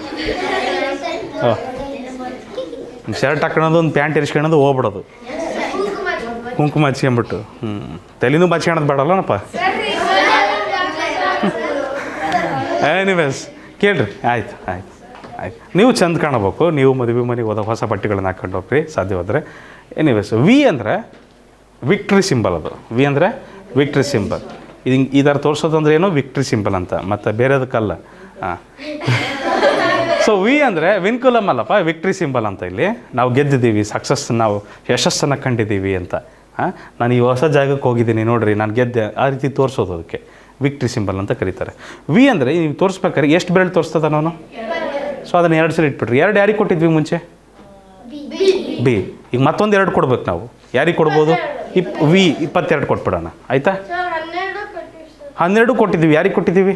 ಶರ್ಟ್ ಹಾಕೊಳ್ಳೋದು, ಒಂದು ಪ್ಯಾಂಟ್ ಇರಿಸ್ಕೊಳ್ಳೋದು, ಹೋಗ್ಬಿಡೋದು, ಕುಂಕುಮ ಹಚ್ಕೊಂಬಿಟ್ಟು. ತಲೆನೂ ಬಚ್ಕೊಳೋದು ಬೇಡಲ್ಲನಪ್ಪ. ಎನಿವೇಸ್ ಕೇಳ್ರಿ, ಆಯ್ತು ಆಯ್ತು ಆಯ್ತು. ನೀವು ಚಂದ ಕಾಣಬೇಕು, ನೀವು ಮದುವೆ ಮನೆಗೆ ಹೋದ ಹೊಸ ಬಟ್ಟೆಗಳನ್ನ ಹಾಕ್ಕೊಂಡು ಹೋಗ್ರಿ ಸಾಧ್ಯವಾದರೆ. ಎನಿವೇಸ್, ವಿ ಅಂದರೆ ವಿಕ್ಟ್ರಿ ಸಿಂಬಲ್. ಅದು ವಿ ಅಂದರೆ ವಿಕ್ಟ್ರಿ ಸಿಂಬಲ್. ಇದು ಈ ಥರ ತೋರಿಸೋದು ಅಂದರೆ ಏನೋ ವಿಕ್ಟ್ರಿ ಸಿಂಬಲ್ ಅಂತ, ಮತ್ತು ಬೇರೆದಕ್ಕಲ್ಲ. ಸೊ ವಿ ಅಂದರೆ ವಿನ್ಕುಲಮ್ ಅಲ್ಲಪ್ಪ, ವಿಕ್ಟ್ರಿ ಸಿಂಬಲ್ ಅಂತ. ಇಲ್ಲಿ ನಾವು ಗೆದ್ದಿದ್ದೀವಿ, ನಾವು ಯಶಸ್ಸನ್ನು ಕಂಡಿದ್ದೀವಿ ಅಂತ. ನಾನು ಈ ಹೊಸ ಜಾಗಕ್ಕೆ ಹೋಗಿದ್ದೀನಿ ನೋಡಿರಿ, ನಾನು ಗೆದ್ದೆ, ಆ ರೀತಿ ತೋರಿಸೋದು ಅದಕ್ಕೆ ವಿಕ್ಟ್ರಿ ಸಿಂಬಲ್ ಅಂತ ಕರೀತಾರೆ. ವಿ ಅಂದರೆ ನೀವು ತೋರಿಸ್ಬೇಕಾದ್ರೆ ಎಷ್ಟು ಬೆರಳು ತೋರಿಸ್ತದ ನಾನು? ಸೊ ಅದನ್ನು 2 ಸಲ ಇಟ್ಬಿಟ್ರಿ. 2 ಯಾರಿಗೆ ಕೊಟ್ಟಿದ್ವಿ ಮುಂಚೆ? ಬಿ. ಈಗ ಮತ್ತೊಂದು 2 ಕೊಡ್ಬೇಕು ನಾವು. ಯಾರಿಗೆ ಕೊಡ್ಬೋದು? ವಿ 22 ಕೊಟ್ಬಿಡೋಣ, ಆಯಿತಾ? 12 ಕೊಟ್ಟಿದ್ದೀವಿ. ಯಾರಿಗೆ ಕೊಟ್ಟಿದ್ದೀವಿ?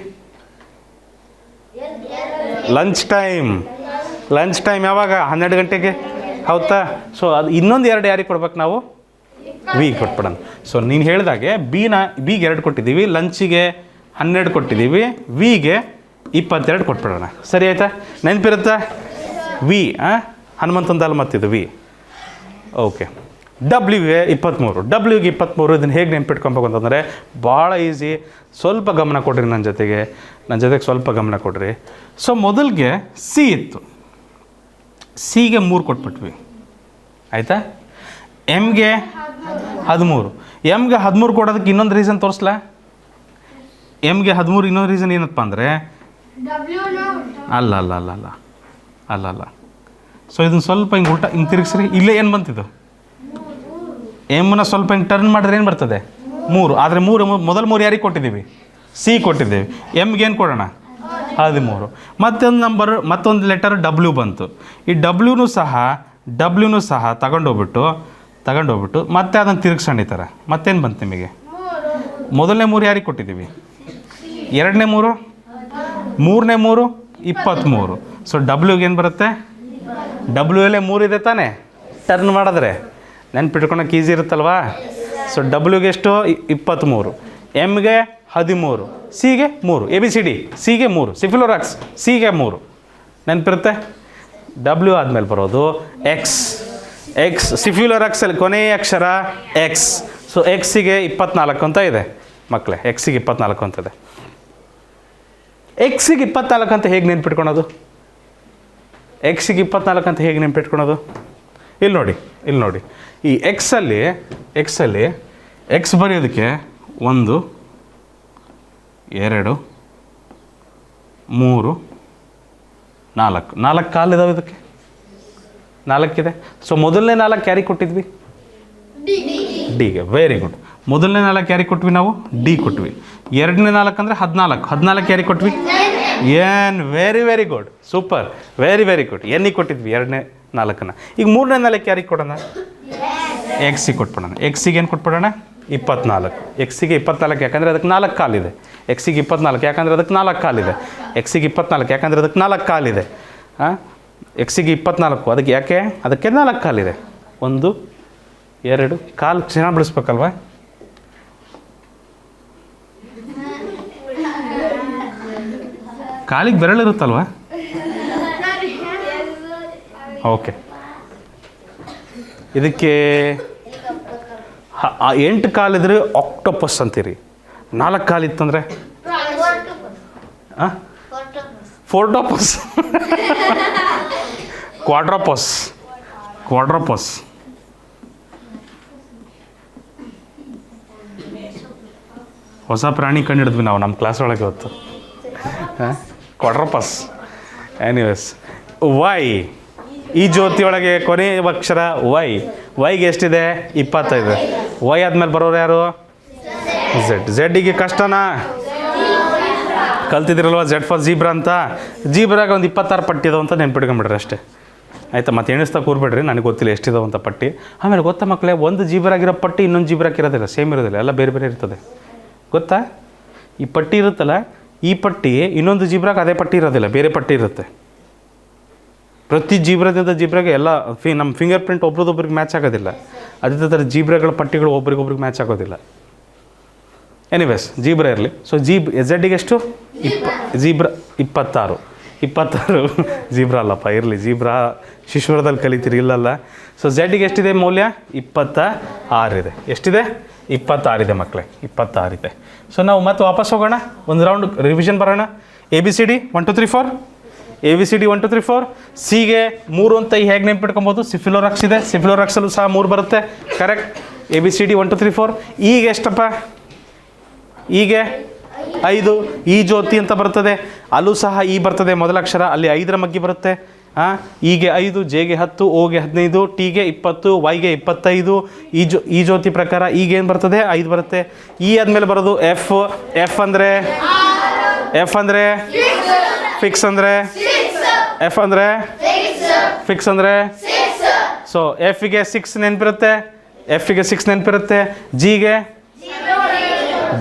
ಲಂಚ್ ಟೈಮ್ ಯಾವಾಗ? 12 ಗಂಟೆಗೆ, ಹೌದಾ? ಸೊ ಅದು ಇನ್ನೊಂದು 2 ಯಾರಿಗೆ ಕೊಡ್ಬೇಕು ನಾವು? ವಿ ಕೊಟ್ಬಿಡೋಣ. ಸೊ ನೀನು ಹೇಳಿದಾಗೆ ಬಿಗೆ 2 ಕೊಟ್ಟಿದ್ದೀವಿ, ಲಂಚಿಗೆ 12 ಕೊಟ್ಟಿದ್ದೀವಿ, ವಿಗೆ 22 ಕೊಟ್ಬಿಡೋಣ. ಸರಿ ಆಯಿತಾ? ನೆನಪಿರುತ್ತಾ? ವಿ ಹನುಮಂತಂದಲ್ಲ ಮತ್ತಿದು ವಿ. ಓಕೆ. ಡಬ್ಲ್ಯೂಗೆ 23. ಡಬ್ಲ್ಯೂಗೆ 23. ಇದನ್ನು ಹೇಗೆ ನೆನ್ಪಿಟ್ಕೊಬೇಕು ಅಂತಂದರೆ ಭಾಳ ಈಸಿ. ಸ್ವಲ್ಪ ಗಮನ ಕೊಡ್ರಿ ನನ್ನ ಜೊತೆಗೆ ಸ್ವಲ್ಪ ಗಮನ ಕೊಡ್ರಿ. ಸೊ ಮೊದಲಿಗೆ ಸಿ ಇತ್ತು, ಸಿಗೆ 3 ಕೊಟ್ಬಿಟ್ವಿ, ಆಯಿತಾ? ಎಮ್ಗೆ 13. ಎಮ್ಗೆ 13 ಕೊಡೋದಕ್ಕೆ ಇನ್ನೊಂದು ರೀಸನ್ ತೋರಿಸ್ಲಾ? ಎಮ್ಗೆ 13 ಇನ್ನೊಂದು ರೀಸನ್ ಏನಪ್ಪ ಅಂದರೆ ಅಲ್ಲ. ಸೊ ಇದನ್ನು ಸ್ವಲ್ಪ ಹಿಂಗೆ ಉಲ್ಟಾ ಹಿಂಗೆ ತಿರುಗಿಸ್ರಿ. ಇಲ್ಲೇ ಏನು ಬಂತಿದ್ದು? ಎಮ್ಮನ್ನ ಸ್ವಲ್ಪ ಹಿಂಗೆ ಟರ್ನ್ ಮಾಡಿದ್ರೆ ಏನು ಬರ್ತದೆ? 3. ಆದರೆ ಮೊದಲು 3 ಯಾರಿಗೆ ಕೊಟ್ಟಿದ್ದೀವಿ? ಸಿ ಕೊಟ್ಟಿದ್ದೀವಿ. ಎಮ್ಗೆ ಏನು ಕೊಡೋಣ? 13. ಮತ್ತೊಂದು ಲೆಟರ್ ಡಬ್ಲ್ಯೂ ಬಂತು. ಈ ಡಬ್ಲ್ಯೂನು ಸಹ ತಗೊಂಡೋಗ್ಬಿಟ್ಟು ಮತ್ತೆ ಅದನ್ನು ತಿರುಗಿಸ್ಕೊಂಡಿದ್ದಾರೆ. ಮತ್ತೇನು ಬಂತು ನಿಮಗೆ? ಮೊದಲನೇ 3 ಯಾರಿಗೆ ಕೊಟ್ಟಿದ್ದೀವಿ? 2ನೇ 3, 3ನೇ 3, 23. ಸೊ ಡಬ್ಲ್ಯೂಗೆ ಏನು ಬರುತ್ತೆ? ಡಬ್ಲ್ಯೂ ಅಲ್ಲೇ 3 ಇದೆ ತಾನೇ? ಟರ್ನ್ ಮಾಡಿದ್ರೆ ನೆನ್ಪಿಟ್ಕೊಳಕ್ಕೆ ಈಸಿ ಇರುತ್ತಲ್ವಾ? ಸೊ ಡಬ್ಲ್ಯೂಗೆ ಎಷ್ಟು? 23, ಎಮ್ಗೆ 13, ಸಿಗೆ 3. ABCD. ಸಿಗೆ 3, ಸಿಫಿಲೋರಾಕ್ಸ್ ಸಿಗೆ 3. ನೆನಪಿರುತ್ತೆ? ಡಬ್ಲ್ಯೂ ಆದಮೇಲೆ ಬರೋದು ಎಕ್ಸ್. ಸಿಫಿಲೋರಾಕ್ಸಲ್ಲಿ ಕೊನೆಯ ಅಕ್ಷರ ಎಕ್ಸ್. ಸೊ ಎಕ್ಸಿಗೆ 24 ಅಂತ ಇದೆ ಮಕ್ಕಳೇ. ಎಕ್ಸಿಗೆ 24 ಅಂತ ಇದೆ. ಎಕ್ಸಿಗೆ 24 ಅಂತ ಹೇಗೆ ನೆನ್ಪಿಟ್ಕೊಳೋದು? ಎಕ್ಸಿಗೆ 24 ಅಂತ ಹೇಗೆ ನೆನ್ಪಿಟ್ಕೊಳೋದು? ಇಲ್ಲಿ ನೋಡಿ. ಈ ಎಕ್ಸಲ್ಲಿ ಎಕ್ಸ್ ಬರೆಯೋದಕ್ಕೆ 1, 2, 3, 4 ಕಾಲಿದಾವೆ. ಇದಕ್ಕೆ 4 ಇದೆ. ಸೊ ಮೊದಲನೇ 4 ಯಾರಿಗೆ ಕೊಟ್ಟಿದ್ವಿ? ಡಿಗೆ. Very good. ಮೊದಲನೇ 4 ಯಾರಿಗೆ ಕೊಟ್ವಿ ನಾವು? ಡಿ ಕೊಟ್ವಿ. 2ನೇ 4 ಅಂದರೆ 14 ಯಾರಿಗೆ ಕೊಟ್ವಿ? N. Very good, super, very good. ಎನ್ನಿಗೆ ಕೊಟ್ಟಿದ್ವಿ 2ನೇ 4. ಈಗ 3ನೇ 4 ಯಾರಿಗೆ ಕೊಡೋಣ? ಎಕ್ಸಿಗೆ ಕೊಟ್ಬಿಡೋಣ. ಎಕ್ಸಿಗೆ ಏನು ಕೊಟ್ಬಿಡೋಣ? 24. ಎಕ್ಸಿಗೆ 24 ಯಾಕಂದರೆ ಅದಕ್ಕೆ 4 ಕಾಲಿದೆ. ಎಕ್ಸಿಗೆ 24 ಯಾಕಂದರೆ ಅದಕ್ಕೆ 4 ಕಾಲಿದೆ. ಎಕ್ಸಿಗೆ 24 ಯಾಕಂದರೆ ಅದಕ್ಕೆ 4 ಕಾಲಿದೆ. ಎಕ್ಸಿಗೆ 24 ಅದಕ್ಕೆ ಯಾಕೆ? ಅದಕ್ಕೆ 4 ಕಾಲಿದೆ. 1, 2 ಕಾಲು ಚೆನ್ನಾಗಿ ಬಿಡಿಸ್ಬೇಕಲ್ವ? ಕಾಲಿಗೆ ಬೆರಳಿರುತ್ತಲ್ವ? ಓಕೆ. ಇದಕ್ಕೆ 8 ಕಾಲಿದ್ರೆ ಆಕ್ಟೋಪಸ್ ಅಂತೀರಿ. 4 ಕಾಲಿತ್ತಂದರೆ ಫೋರ್ಟೋಪಸ್, ಕ್ವಾಡ್ರಪಸ್. ಹೊಸ ಪ್ರಾಣಿ ಕಂಡು ಹಿಡಿದ್ವಿ ನಾವು ನಮ್ಮ ಕ್ಲಾಸ್ ಒಳಗೆ ಇವತ್ತು. ಕ್ವಾಡ್ರಪಸ್. Anyways, why. ಈ ಜ್ಯೋತಿಯೊಳಗೆ ಕೊನೆಯ ಅಕ್ಷರ ವೈ. ವೈಗೆ ಎಷ್ಟಿದೆ? 25. ವೈ ಆದಮೇಲೆ ಬರೋರು ಯಾರು? ಝೆಡ್. ಝೆಡ್ಡಿಗೆ ಕಷ್ಟನಾ? ಕಲ್ತಿದ್ರಲ್ವ ಝೆಡ್ ಫಾರ್ ಜೀಬ್ರಾ ಅಂತ. ಜೀಬ್ರಾಗ ಒಂದು 26 ಪಟ್ಟಿ ಇದಾವೆ ಅಂತ ನೆನ್ಪಿಟ್ಕೊಂಬಿಡ್ರಿ ಅಷ್ಟೇ, ಆಯಿತಾ? ಮತ್ತೆ ಎಣಿಸ್ತಾ ಕೂರ್ಬೇಡ್ರಿ, ನನಗೆ ಗೊತ್ತಿಲ್ಲ ಎಷ್ಟಿದಾವೆ ಅಂತ ಪಟ್ಟಿ. ಆಮೇಲೆ ಗೊತ್ತಾ ಮಕ್ಕಳೇ, ಒಂದು ಜೀಬ್ರಾಗಿರೋ ಪಟ್ಟಿ ಇನ್ನೊಂದು ಜೀಬ್ರಾಕ್ ಇರೋದಿಲ್ಲ, ಸೇಮ್ ಇರೋದಿಲ್ಲ, ಎಲ್ಲ ಬೇರೆ ಬೇರೆ ಇರ್ತದೆ. ಗೊತ್ತಾ? ಈ ಪಟ್ಟಿ ಇರುತ್ತಲ್ಲ, ಈ ಪಟ್ಟಿ ಇನ್ನೊಂದು ಜೀಬ್ರಾಗ ಅದೇ ಪಟ್ಟಿ ಇರೋದಿಲ್ಲ, ಬೇರೆ ಪಟ್ಟಿ ಇರುತ್ತೆ. ಪ್ರತಿ ಜೀಬ್ರಾದಿಂದ ಜೀಬ್ರಾಗೆ ಎಲ್ಲ ನಮ್ಮ ಫಿಂಗರ್ ಪ್ರಿಂಟ್ ಒಬ್ರದೊಬ್ರಿಗೆ ಮ್ಯಾಚ್ ಆಗೋದಿಲ್ಲ. ಅದೇ ಥರ ಜೀಬ್ರಾಗಳ ಪಟ್ಟಿಗಳು ಒಬ್ರಿಗೊಬ್ರಿಗೆ ಮ್ಯಾಚ್ ಆಗೋದಿಲ್ಲ. ಎನಿವೇಸ್, ಜೀಬ್ರಾ ಇರಲಿ. ಸೊ ಝೆಡ್ಡಿಗೆ ಎಷ್ಟು? ಜೀಬ್ರಾ 26. ಜೀಬ್ರಾ ಅಲ್ಲಪ್ಪ, ಇರಲಿ, ಜೀಬ್ರಾ ಶಿಶುರದಲ್ಲಿ ಕಲಿತೀರಿ, ಇಲ್ಲಲ್ಲ. ಸೊ ಝೆಡ್ಡಿಗೆ ಎಷ್ಟಿದೆ ಮೌಲ್ಯ? 26 ಇದೆ. ಎಷ್ಟಿದೆ? 26 ಇದೆ ಮಕ್ಕಳೇ, 26 ಇದೆ. ಸೊ ನಾವು ಮತ್ತೆ ವಾಪಸ್ ಹೋಗೋಣ, ಒಂದು ರೌಂಡ್ ರಿವಿಷನ್ ಬರೋಣ. ABCD 1 2 3 4. ABCD 1 2 3 4. ಸಿಗೆ 3 ಅಂತ ಹೇಗೆ ನೆನ್ಪಿಟ್ಕೊಬೋದು? ಸಿಫಿಲೋರಾಕ್ಸ್ ಇದೆ, ಸಿಫಿಲೋರಾಕ್ಸಲ್ಲೂ ಸಹ 3 ಬರುತ್ತೆ. ಕರೆಕ್ಟ್. ABCD 1 2 3 4. ಈಗ ಎಷ್ಟಪ್ಪ? ಹೀಗೆ 5. ಈ ಜ್ಯೋತಿ ಅಂತ ಬರ್ತದೆ, ಅಲ್ಲೂ ಸಹ ಈ ಬರ್ತದೆ ಮೊದಲ ಅಕ್ಷರ, ಅಲ್ಲಿ 5ರ ಮಗ್ಗಿ ಬರುತ್ತೆ. ಈಗೆ 5, ಜೆಗೆ 10, ಓಗೆ 15, ಟಿಗೆ 20, ವೈಗೆ 25. ಈ ಜ್ಯೋತಿ ಪ್ರಕಾರ ಈಗೇನು ಬರ್ತದೆ? 5 ಬರುತ್ತೆ. ಈ ಆದಮೇಲೆ ಬರೋದು ಎಫ್. ಎಫ್ ಅಂದರೆ ಫಿಕ್ಸ್ ಅಂದರೆ ಎಫ್ ಅಂದರೆ ಫಿಕ್ಸ್ ಅಂದರೆ ಸೊ ಎಫ್ಗೆ 6 ನೆನಪಿರುತ್ತೆ, ಎಫ್ಗೆ 6 ನೆನಪಿರುತ್ತೆ. ಜಿಗೆ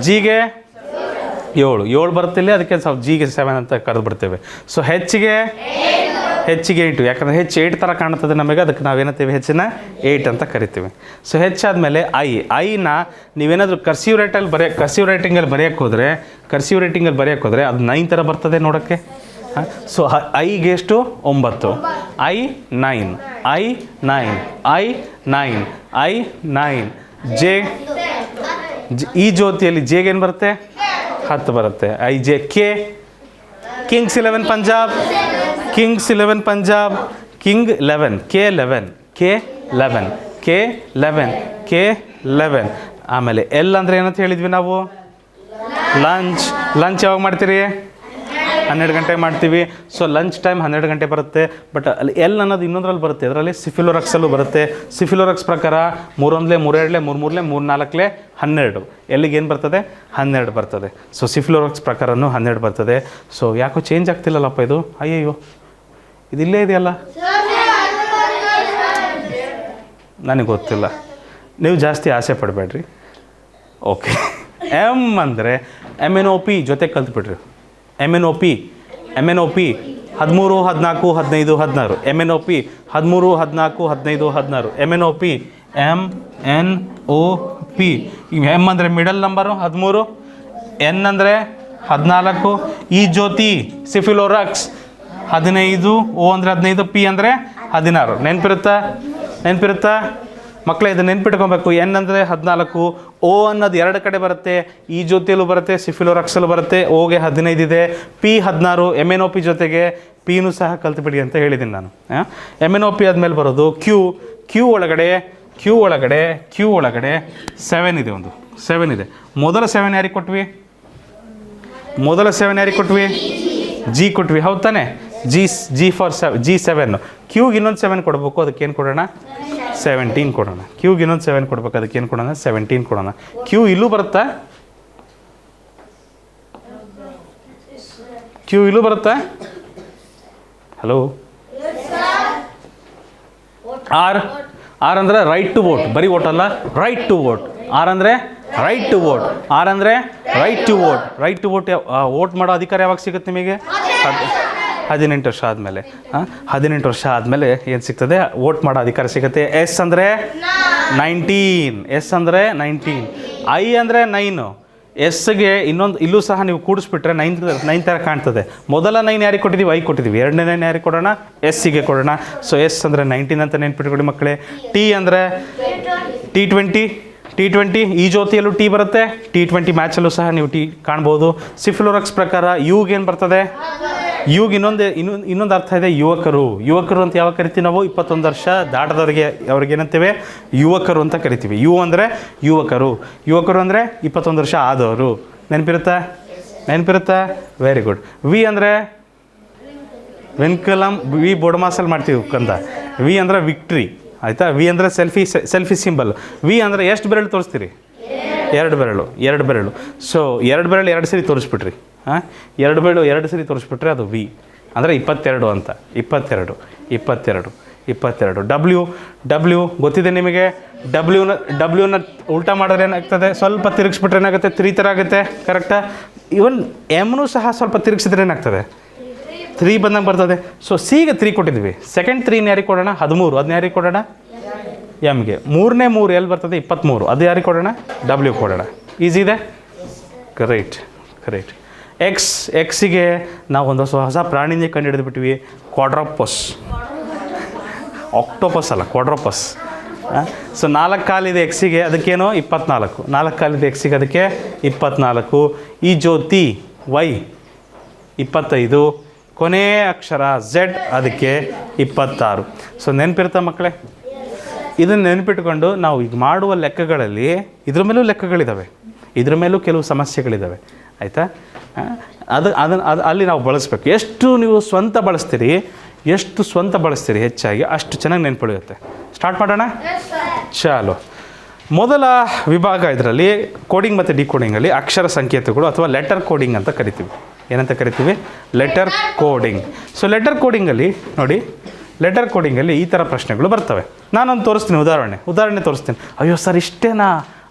7 ಬರುತ್ತಿಲ್ಲ, ಅದಕ್ಕೆ ಸ್ವಲ್ಪ ಜಿಗೆ 7 ಅಂತ ಕರೆದು ಬಿಡ್ತೇವೆ. ಸೊ ಹೆಚ್ಚಿಗೆ 8, ಯಾಕಂದರೆ ಹೆಚ್ಚು 8 ಥರ ಕಾಣ್ತದೆ ನಮಗೆ, ಅದಕ್ಕೆ ನಾವೇನಂತೀವಿ? ಹೆಚ್ಚಿನ 8 ಅಂತ ಕರಿತೀವಿ. ಸೊ ಹೆಚ್ಚಾದಮೇಲೆ ಐನ ನೀವೇನಾದರೂ ಕರ್ಸಿವ್ ರೈಟಿಂಗಲ್ಲಿ ಬರೆಯೋಕ್ಕೆ ಹೋದರೆ ಅದು 9 ಥರ ಬರ್ತದೆ ನೋಡೋಕ್ಕೆ. ಸೊ ಐಗೆ ಎಷ್ಟು? 9. ಐ 9. ಜೆ, ಈ ಜ್ಯೋತಿಯಲ್ಲಿ ಜೆಗೆ ಏನು ಬರುತ್ತೆ? 10 ಬರುತ್ತೆ. IJ. K, Kings 11 Punjab. King 11. ಆಮೇಲೆ ಎಲ್ ಅಂದರೆ ಏನಂತ ಹೇಳಿದ್ವಿ ನಾವು? ಲಂಚ್ ಯಾವಾಗ ಮಾಡ್ತೀರಿ? 12 ಗಂಟೆ ಮಾಡ್ತೀವಿ. ಸೊ ಲಂಚ್ ಟೈಮ್ 12 ಗಂಟೆ ಬರುತ್ತೆ. ಬಟ್ ಅಲ್ಲಿ ಎಲ್ ಅನ್ನೋದು ಇನ್ನೊಂದ್ರಲ್ಲಿ ಬರುತ್ತೆ, ಅದರಲ್ಲಿ ಸಿಫಿಲೋರಾಕ್ಸಲ್ಲೂ ಬರುತ್ತೆ. ಸಿಫಿಲೋರಾಕ್ಸ್ ಪ್ರಕಾರ 3 1 3 2 3 3 3 4 12. ಎಲ್ಲಿಗೆ ಏನು ಬರ್ತದೆ? 12 ಬರ್ತದೆ. ಸೊ ಸಿಫಿಲೋರಾಕ್ಸ್ ಪ್ರಕಾರನೂ 12 ಬರ್ತದೆ. ಸೊ ಯಾಕೋ ಚೇಂಜ್ ಆಗ್ತಿಲ್ಲಲ್ಲಪ್ಪ ಇದು? ಅಯ್ಯಯ್ಯೋ, ಇದಿಲ್ಲೇ ಇದೆಯಲ್ಲ, ನನಗೆ ಗೊತ್ತಿಲ್ಲ. ನೀವು ಜಾಸ್ತಿ ಆಸೆ ಪಡಬೇಡ್ರಿ. ಓಕೆ. ಎಮ್ ಅಂದರೆ MNOP ಜೊತೆ ಕಲ್ತ್ಬಿಡ್ರಿ. MNOP 13 14 15 16. MNOP 13 14 15 16. MNOP ಎಮ್ ಅಂದರೆ ಮಿಡಲ್ ನಂಬರು 13, ಎನ್ ಅಂದರೆ 14. ಈ ಜ್ಯೋತಿ ಸಿಫಿಲೋರಾಕ್ಸ್ 15, ಓ ಅಂದರೆ 15, ಪಿ ಅಂದರೆ 16. ನೆನಪಿರುತ್ತಾ ಮಕ್ಕಳೇ? ಇದು ನೆನ್ಪಿಟ್ಕೊಬೇಕು. ಎನ್ ಅಂದರೆ 14, ಓ ಅನ್ನೋದು 2 ಕಡೆ ಬರುತ್ತೆ. ಈ ಜ್ಯೋತಿಯಲ್ಲೂ ಬರುತ್ತೆ, ಸಿಫಿಲೋರಾಕ್ಸಲ್ಲೂ ಬರುತ್ತೆ. ಓಗೆ 15 ಇದೆ, ಪಿ 16. MNOP ಜೊತೆಗೆ ಪಿನೂ ಸಹ ಕಲ್ತ್ಬಿಡಿ ಅಂತ ಹೇಳಿದ್ದೀನಿ ನಾನು. MNOP ಆದಮೇಲೆ ಬರೋದು ಕ್ಯೂ ಒಳಗಡೆ 7 ಇದೆ, ಒಂದು 7 ಇದೆ. ಮೊದಲ 7 ಯಾರಿಗೆ ಕೊಟ್ವಿ? ಜಿ ಕೊಟ್ವಿ, ಹೌದು ತಾನೆ? G7. ಕ್ಯೂಗೆ ಇನ್ನೊಂದು 7 ಕೊಡಬೇಕು, ಅದಕ್ಕೇನು ಕೊಡೋಣ? 17 ಕೊಡೋಣ. ಕ್ಯೂಗೆ ಇನ್ನೊಂದು 7 ಕೊಡ್ಬೇಕು, ಅದಕ್ಕೇನು ಕೊಡೋಣ? 17 ಕೊಡೋಣ. ಕ್ಯೂ ಇಲ್ಲೂ ಬರುತ್ತಾ? ಹಲೋ. ಆರ್ ಅಂದರೆ ರೈಟ್ ಟು ವೋಟ್. ಬರೀ ವೋಟ್ ಅಲ್ಲ, ರೈಟ್ ಟು ವೋಟ್. ಆರ್ ಅಂದರೆ right to vote. Right to vote vote ಮಾಡೋ ಅಧಿಕಾರ ಯಾವಾಗ ಸಿಗುತ್ತೆ ನಿಮಗೆ? 18 ವರ್ಷ ಆದಮೇಲೆ. 18 ವರ್ಷ ಆದಮೇಲೆ ಏನು ಸಿಗ್ತದೆ? ವೋಟ್ ಮಾಡೋ ಅಧಿಕಾರ ಸಿಗುತ್ತೆ. ಎಸ್ ಅಂದರೆ 19. ಐ ಅಂದರೆ 9. ಎಸ್ಗೆ ಇಲ್ಲೂ ಸಹ ನೀವು ಕೂಡಿಸ್ಬಿಟ್ರೆ 9 ಥರ ಕಾಣ್ತದೆ. ಮೊದಲ 9 ಯಾರಿಗೆ ಕೊಟ್ಟಿದ್ದೀವಿ? ಐ ಕೊಟ್ಟಿದ್ದೀವಿ. ಎರಡನೇ 9 ಯಾರಿಗೆ ಕೊಡೋಣ? ಎಸ್ಸಿಗೆ ಕೊಡೋಣ. ಸೊ ಎಸ್ ಅಂದರೆ 19 ಅಂತ ನೆನ್ಪಿಟ್ಕೊಡಿ ಮಕ್ಕಳೇ. ಟಿ ಅಂದರೆ T20. ಈ ಜ್ಯೋತಿಯಲ್ಲೂ ಟಿ ಬರುತ್ತೆ. T20 ಮ್ಯಾಚಲ್ಲೂ ಸಹ ನೀವು ಟಿ ಕಾಣ್ಬೋದು. ಸಿಫಿಲೋರಾಕ್ಸ್ ಪ್ರಕಾರ ಯುಗೆ ಏನು ಬರ್ತದೆ? ಇವಾಗ ಇನ್ನೊಂದು ಅರ್ಥ ಇದೆ, ಯುವಕರು ಅಂತ ಯಾವಾಗ ಕರಿತೀವಿ ನಾವು? 21 ವರ್ಷ ದಾಟದವ್ರಿಗೆ ಅವ್ರಿಗೆ ಏನಂತೇವೆ? ಯುವಕರು ಅಂತ ಕರಿತೀವಿ. ಅಂದರೆ ಯುವಕರು ಅಂದರೆ 21 ವರ್ಷ ಆದವರು. ನೆನಪಿರುತ್ತಾ? Very good. ವಿ ಅಂದರೆ ವೆನ್ಕಲಂ, ವಿ ಬೋಡಮಾಸಲ್ಲಿ ಮಾಡ್ತೀವಿ ಕಂದ. ವಿ ಅಂದರೆ ವಿಕ್ಟ್ರಿ, ಆಯಿತಾ? ವಿ ಅಂದರೆ ಸೆಲ್ಫಿ ಸಿಂಬಲ್. ವಿ ಅಂದರೆ ಎಷ್ಟು ಬೆರಳು ತೋರಿಸ್ತೀರಿ? 2 ಬೆರಳು. ಸೊ 2 ಬೆರಳು 2 ಸರಿ ತೋರಿಸ್ಬಿಟ್ರಿ. 2 ಬೆರಳು 2 ಸರಿ ತೋರಿಸ್ಬಿಟ್ರೆ ಅದು ವಿ ಅಂದರೆ 22 ಅಂತ. 22. ಡಬ್ಲ್ಯೂ ಗೊತ್ತಿದೆ ನಿಮಗೆ? ಡಬ್ಲ್ಯೂನ ಉಲ್ಟಾ ಮಾಡಿದ್ರೆ ಏನಾಗ್ತದೆ? ಸ್ವಲ್ಪ ತಿರುಗಿಸ್ಬಿಟ್ರೆ ಏನಾಗುತ್ತೆ? 3 ಥರ ಆಗುತ್ತೆ, ಕರೆಕ್ಟಾ? ಇವನ್ ಎಮ್ನೂ ಸಹ ಸ್ವಲ್ಪ ತಿರುಗಿಸಿದ್ರೆ ಏನಾಗ್ತದೆ? 3 ಬಂದಂಗೆ ಬರ್ತದೆ. ಸೊ ಸಿಗೆ 3 ಕೊಟ್ಟಿದ್ವಿ. ಸೆಕೆಂಡ್ 3 ಯಾರಿಗೆ ಕೊಡೋಣ? 13. ಅದನ್ನ ಯಾರಿಗೆ ಕೊಡೋಣ? ಎಮ್ಗೆ. 3ನೇ 3 ಎಲ್ಲಿ ಬರ್ತದೆ? 23. ಅದು ಯಾರಿಗೆ ಕೊಡೋಣ? ಡಬ್ಲ್ಯೂ ಕೊಡೋಣ. ಈಸಿ ಇದೆ? ಕರೆಕ್ಟ್. ಎಕ್ಸಿಗೆ ನಾವು ಒಂದು ಹೊಸ ಪ್ರಾಣಿನೇ ಕಂಡು ಹಿಡಿದುಬಿಟ್ವಿ, ಕ್ವಾಡ್ರಾಪಸ್. ಆಕ್ಟೋಪಸ್ ಅಲ್ಲ, ಕ್ವಾಡ್ರಾಪಸ್. ಸೊ 4 ಕಾಲಿದೆ ಎಕ್ಸಿಗೆ, ಅದಕ್ಕೇನೋ 24. 4 ಕಾಲಿದೆ ಎಕ್ಸಿಗೆ, ಅದಕ್ಕೆ 24. ಈ ಜ್ಯೋತಿ ವೈ 25, ಕೊನೆಯ ಅಕ್ಷರ ಝೆಡ್, ಅದಕ್ಕೆ 26. ಸೊ ನೆನಪಿರ್ತಾ ಮಕ್ಕಳೇ? ಇದನ್ನು ನೆನಪಿಟ್ಕೊಂಡು ನಾವು ಈಗ ಮಾಡುವ ಲೆಕ್ಕಗಳಲ್ಲಿ ಇದ್ರ ಮೇಲೂ ಲೆಕ್ಕಗಳಿದ್ದಾವೆ, ಇದ್ರ ಮೇಲೂ ಕೆಲವು ಸಮಸ್ಯೆಗಳಿದ್ದಾವೆ, ಆಯಿತಾ? ಅದನ್ನು ಅಲ್ಲಿ ನಾವು ಬಳಸಬೇಕು. ಎಷ್ಟು ನೀವು ಸ್ವಂತ ಬಳಸ್ತೀರಿ ಹೆಚ್ಚಾಗಿ, ಅಷ್ಟು ಚೆನ್ನಾಗಿ ನೆನಪುಳಿಯುತ್ತೆ. ಸ್ಟಾರ್ಟ್ ಮಾಡೋಣ? ಚಾಲು. ಮೊದಲ ವಿಭಾಗ ಇದರಲ್ಲಿ ಕೋಡಿಂಗ್ ಮತ್ತು ಡಿಕೋಡಿಂಗಲ್ಲಿ ಅಕ್ಷರ ಸಂಕೇತಗಳು ಅಥವಾ ಲೆಟರ್ ಕೋಡಿಂಗ್ ಅಂತ ಕರಿತೀವಿ. ಏನಂತ ಕರಿತೀವಿ? Letter coding. ಸೊ ಲೆಟರ್ ಕೋಡಿಂಗಲ್ಲಿ ನೋಡಿ, ಲೆಟರ್ ಕೋಡಿಂಗಲ್ಲಿ ಈ ಥರ ಪ್ರಶ್ನೆಗಳು ಬರ್ತವೆ. ನಾನೊಂದು ತೋರಿಸ್ತೀನಿ, ಉದಾಹರಣೆ ತೋರಿಸ್ತೀನಿ. ಅಯ್ಯೋ ಸರ್ ಇಷ್ಟೇನಾ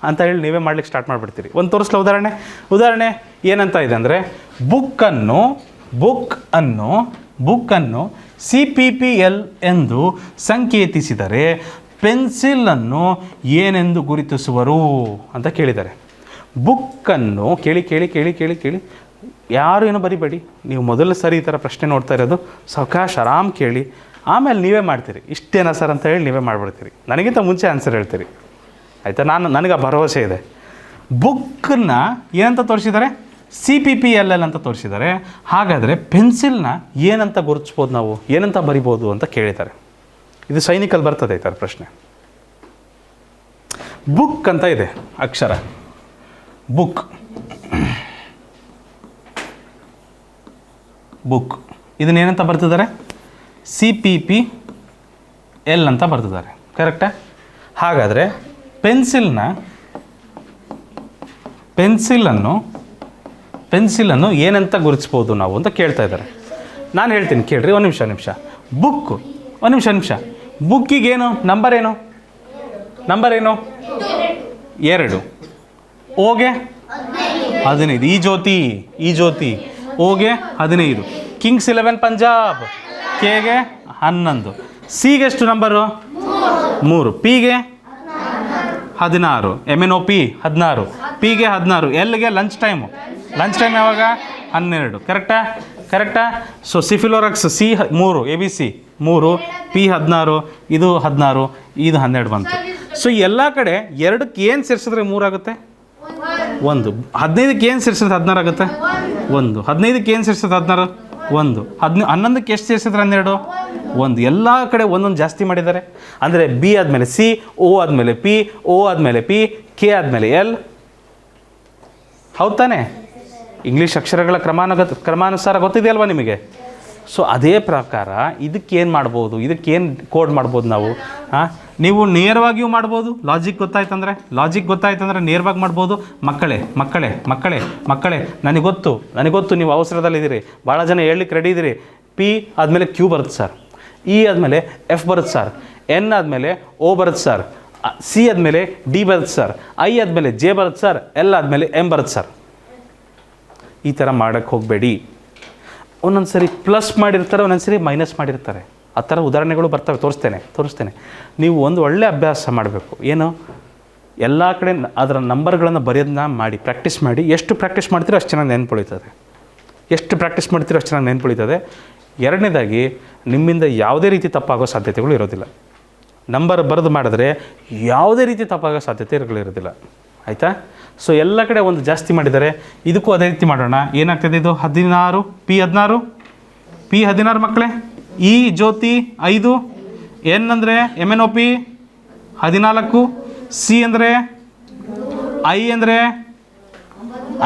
ಅಂತ ಹೇಳಿ ನೀವೇ ಮಾಡ್ಲಿಕ್ಕೆ ಸ್ಟಾರ್ಟ್ ಮಾಡಿಬಿಡ್ತೀರಿ. ಒಂದು ತೋರಿಸ್ಲ ಉದಾಹರಣೆ ಏನಂತ ಇದೆ ಅಂದರೆ, ಬುಕ್ಕನ್ನು CPPL ಎಂದು ಸಂಕೇತಿಸಿದರೆ ಪೆನ್ಸಿಲನ್ನು ಏನೆಂದು ಗುರುತಿಸುವರು ಅಂತ ಕೇಳಿದ್ದಾರೆ. ಬುಕ್ಕನ್ನು ಕೇಳಿ ಯಾರು ಏನೋ ಬರಿಬೇಡಿ. ನೀವು ಮೊದಲ ಸರಿ ಈ ಥರ ಪ್ರಶ್ನೆ ನೋಡ್ತಾ ಇರೋದು, ಸಾವಕಾಶ ಆರಾಮ್ ಕೇಳಿ, ಆಮೇಲೆ ನೀವೇ ಮಾಡ್ತೀರಿ. ಇಷ್ಟೇನಾ ಸರ್ ಅಂತ ಹೇಳಿ ನೀವೇ ಮಾಡಿಬಿಡ್ತೀರಿ. ನನಗಿಂತ ಮುಂಚೆ ಆನ್ಸರ್ ಹೇಳ್ತೀರಿ, ಆಯಿತಾ? ನನಗೆ ಆ ಭರವಸೆ ಇದೆ. ಬುಕ್ಕನ್ನ ಏನಂತ ತೋರಿಸಿದ್ದಾರೆ? CPPL ಅಂತ ತೋರಿಸಿದ್ದಾರೆ. ಹಾಗಾದರೆ ಪೆನ್ಸಿಲ್ನ ಏನಂತ ಗುರುತಿಸ್ಬೋದು, ನಾವು ಏನಂತ ಬರಿಬೋದು ಅಂತ ಕೇಳಿದ್ದಾರೆ. ಇದು ಸೈನಿಕಲ್ಲಿ ಬರ್ತದೆ ಈ ಥರ ಪ್ರಶ್ನೆ. ಬುಕ್ ಅಂತ ಇದೆ ಅಕ್ಷರ, ಬುಕ್ ಇದನ್ನೇನಂತ ಬರ್ತಿದ್ದಾರೆ? CPPL ಅಂತ ಬರ್ತಿದ್ದಾರೆ, ಕರೆಕ್ಟಾ? ಹಾಗಾದರೆ ಪೆನ್ಸಿಲನ್ನು ಏನಂತ ಗುರುತಿಸ್ಬೋದು ನಾವು ಅಂತ ಕೇಳ್ತಾ ಇದ್ದಾರೆ. ನಾನು ಹೇಳ್ತೀನಿ ಕೇಳ್ರಿ, ಒಂದು ನಿಮಿಷ. ಬುಕ್, ಒಂದು ನಿಮಿಷ. ಬುಕ್ಕಿಗೇನು ನಂಬರ್ ಏನು? 2. ಓಗೆ 15. ಈ ಜ್ಯೋತಿ ಓಗೆ 15. ಕಿಂಗ್ಸ್ 11 ಪಂಜಾಬ್ ಕೆಗೆ 11. ಸಿಗೆ ಎಷ್ಟು ನಂಬರು? 3. ಪಿಗೆ 16. MNOP 16. ಪಿಗೆ 16. ಎಲ್ಗೆ ಲಂಚ್ ಟೈಮ್ ಯಾವಾಗ? 12. ಕರೆಕ್ಟಾ? ಸೊ ಸಿಫಿಲೋರಕ್ಸ್ C 3, ABC 3, P 16, ಇದು 16, ಇದು 12 ಬಂತು. ಸೊ ಎಲ್ಲ ಕಡೆ 2ಕ್ಕೆ ಏನು ಸೇರಿಸಿದ್ರೆ 3 ಆಗುತ್ತೆ? 1. 15ಕ್ಕೆ ಏನು ಸೇರಿಸಿದ್ರೆ 16 ಆಗುತ್ತೆ? 1. 15ಕ್ಕೆ ಏನು ಸೇರಿಸಿದ್ರೆ 16? 1. 11ಕ್ಕೆ ಎಷ್ಟು ಸೇರಿಸಿದ್ರೆ 12? 1. ಎಲ್ಲ ಕಡೆ ಒಂದೊಂದು ಜಾಸ್ತಿ ಮಾಡಿದ್ದಾರೆ. ಅಂದರೆ B ಆದಮೇಲೆ C, O ಆದಮೇಲೆ P, O ಆದಮೇಲೆ P, K ಆದಮೇಲೆ L. ಹೌದು ತಾನೆ? ಇಂಗ್ಲೀಷ್ ಅಕ್ಷರಗಳ ಕ್ರಮಾನುಸಾರ ಗೊತ್ತಿದೆಯಲ್ವ ನಿಮಗೆ? ಸೊ ಅದೇ ಪ್ರಕಾರ ಇದಕ್ಕೇನು ಮಾಡ್ಬೋದು, ಇದಕ್ಕೇನು ಕೋಡ್ ಮಾಡ್ಬೋದು ನಾವು? ನೀವು ನೇರವಾಗಿಯೂ ಮಾಡ್ಬೋದು. ಲಾಜಿಕ್ ಗೊತ್ತಾಯ್ತಂದ್ರೆ ನೇರವಾಗಿ ಮಾಡ್ಬೋದು. ಮಕ್ಕಳೇ ನನಗೆ ಗೊತ್ತು ನೀವು ಅವಸರದಲ್ಲಿದ್ದೀರಿ. ಭಾಳ ಜನ ಹೇಳಲಿಕ್ಕೆ ರೆಡಿ ಇದ್ದೀರಿ. P ಆದಮೇಲೆ Q ಬರುತ್ತೆ ಸರ್, E ಆದಮೇಲೆ F ಬರುತ್ತೆ ಸರ್, N ಆದಮೇಲೆ O ಬರುತ್ತೆ ಸರ್, C ಆದಮೇಲೆ D ಬರುತ್ತೆ ಸರ್, I ಆದಮೇಲೆ J ಬರುತ್ತೆ ಸರ್, L ಆದಮೇಲೆ M ಬರುತ್ತೆ ಸರ್. ಈ ಥರ ಮಾಡೋಕ್ಕೆ ಹೋಗಬೇಡಿ. ಒಂದೊಂದು ಸರಿ ಪ್ಲಸ್ ಮಾಡಿರ್ತಾರೆ, ಒಂದೊಂದು ಸರಿ ಮೈನಸ್ ಮಾಡಿರ್ತಾರೆ. ಆ ಥರ ಉದಾಹರಣೆಗಳು ಬರ್ತವೆ. ತೋರಿಸ್ತೇನೆ. ನೀವು ಒಂದು ಒಳ್ಳೆ ಅಭ್ಯಾಸ ಮಾಡಬೇಕು. ಏನು? ಎಲ್ಲ ಕಡೆ ಅದರ ನಂಬರ್ಗಳನ್ನು ಬರೆಯೋದನ್ನ ಪ್ರಾಕ್ಟೀಸ್ ಮಾಡಿ. ಎಷ್ಟು ಪ್ರಾಕ್ಟೀಸ್ ಮಾಡ್ತೀರೋ ಅಷ್ಟು ಚೆನ್ನಾಗಿ ನೆನ್ಪುಳಿತದೆ. ಎರಡನೇದಾಗಿ, ನಿಮ್ಮಿಂದ ಯಾವುದೇ ರೀತಿ ತಪ್ಪಾಗೋ ಸಾಧ್ಯತೆಗಳು ಇರೋದಿಲ್ಲ. ನಂಬರ್ ಬರೆದು ಮಾಡಿದ್ರೆ ಯಾವುದೇ ರೀತಿ ತಪ್ಪಾಗೋ ಸಾಧ್ಯತೆಗಳಿರೋದಿಲ್ಲ, ಆಯಿತಾ? ಸೊ ಎಲ್ಲ ಕಡೆ ಒಂದು ಜಾಸ್ತಿ ಮಾಡಿದ್ದಾರೆ. ಇದಕ್ಕೂ ಅದೇ ರೀತಿ ಮಾಡೋಣ. ಏನಾಗ್ತದೆ? ಇದು 16, P 16, ಪಿ 16 ಮಕ್ಕಳೇ, ಇ ಜ್ಯೋತಿ 5, ಎನ್ ಅಂದರೆ MNOP 14, ಸಿ ಅಂದರೆ ಐ ಅಂದರೆ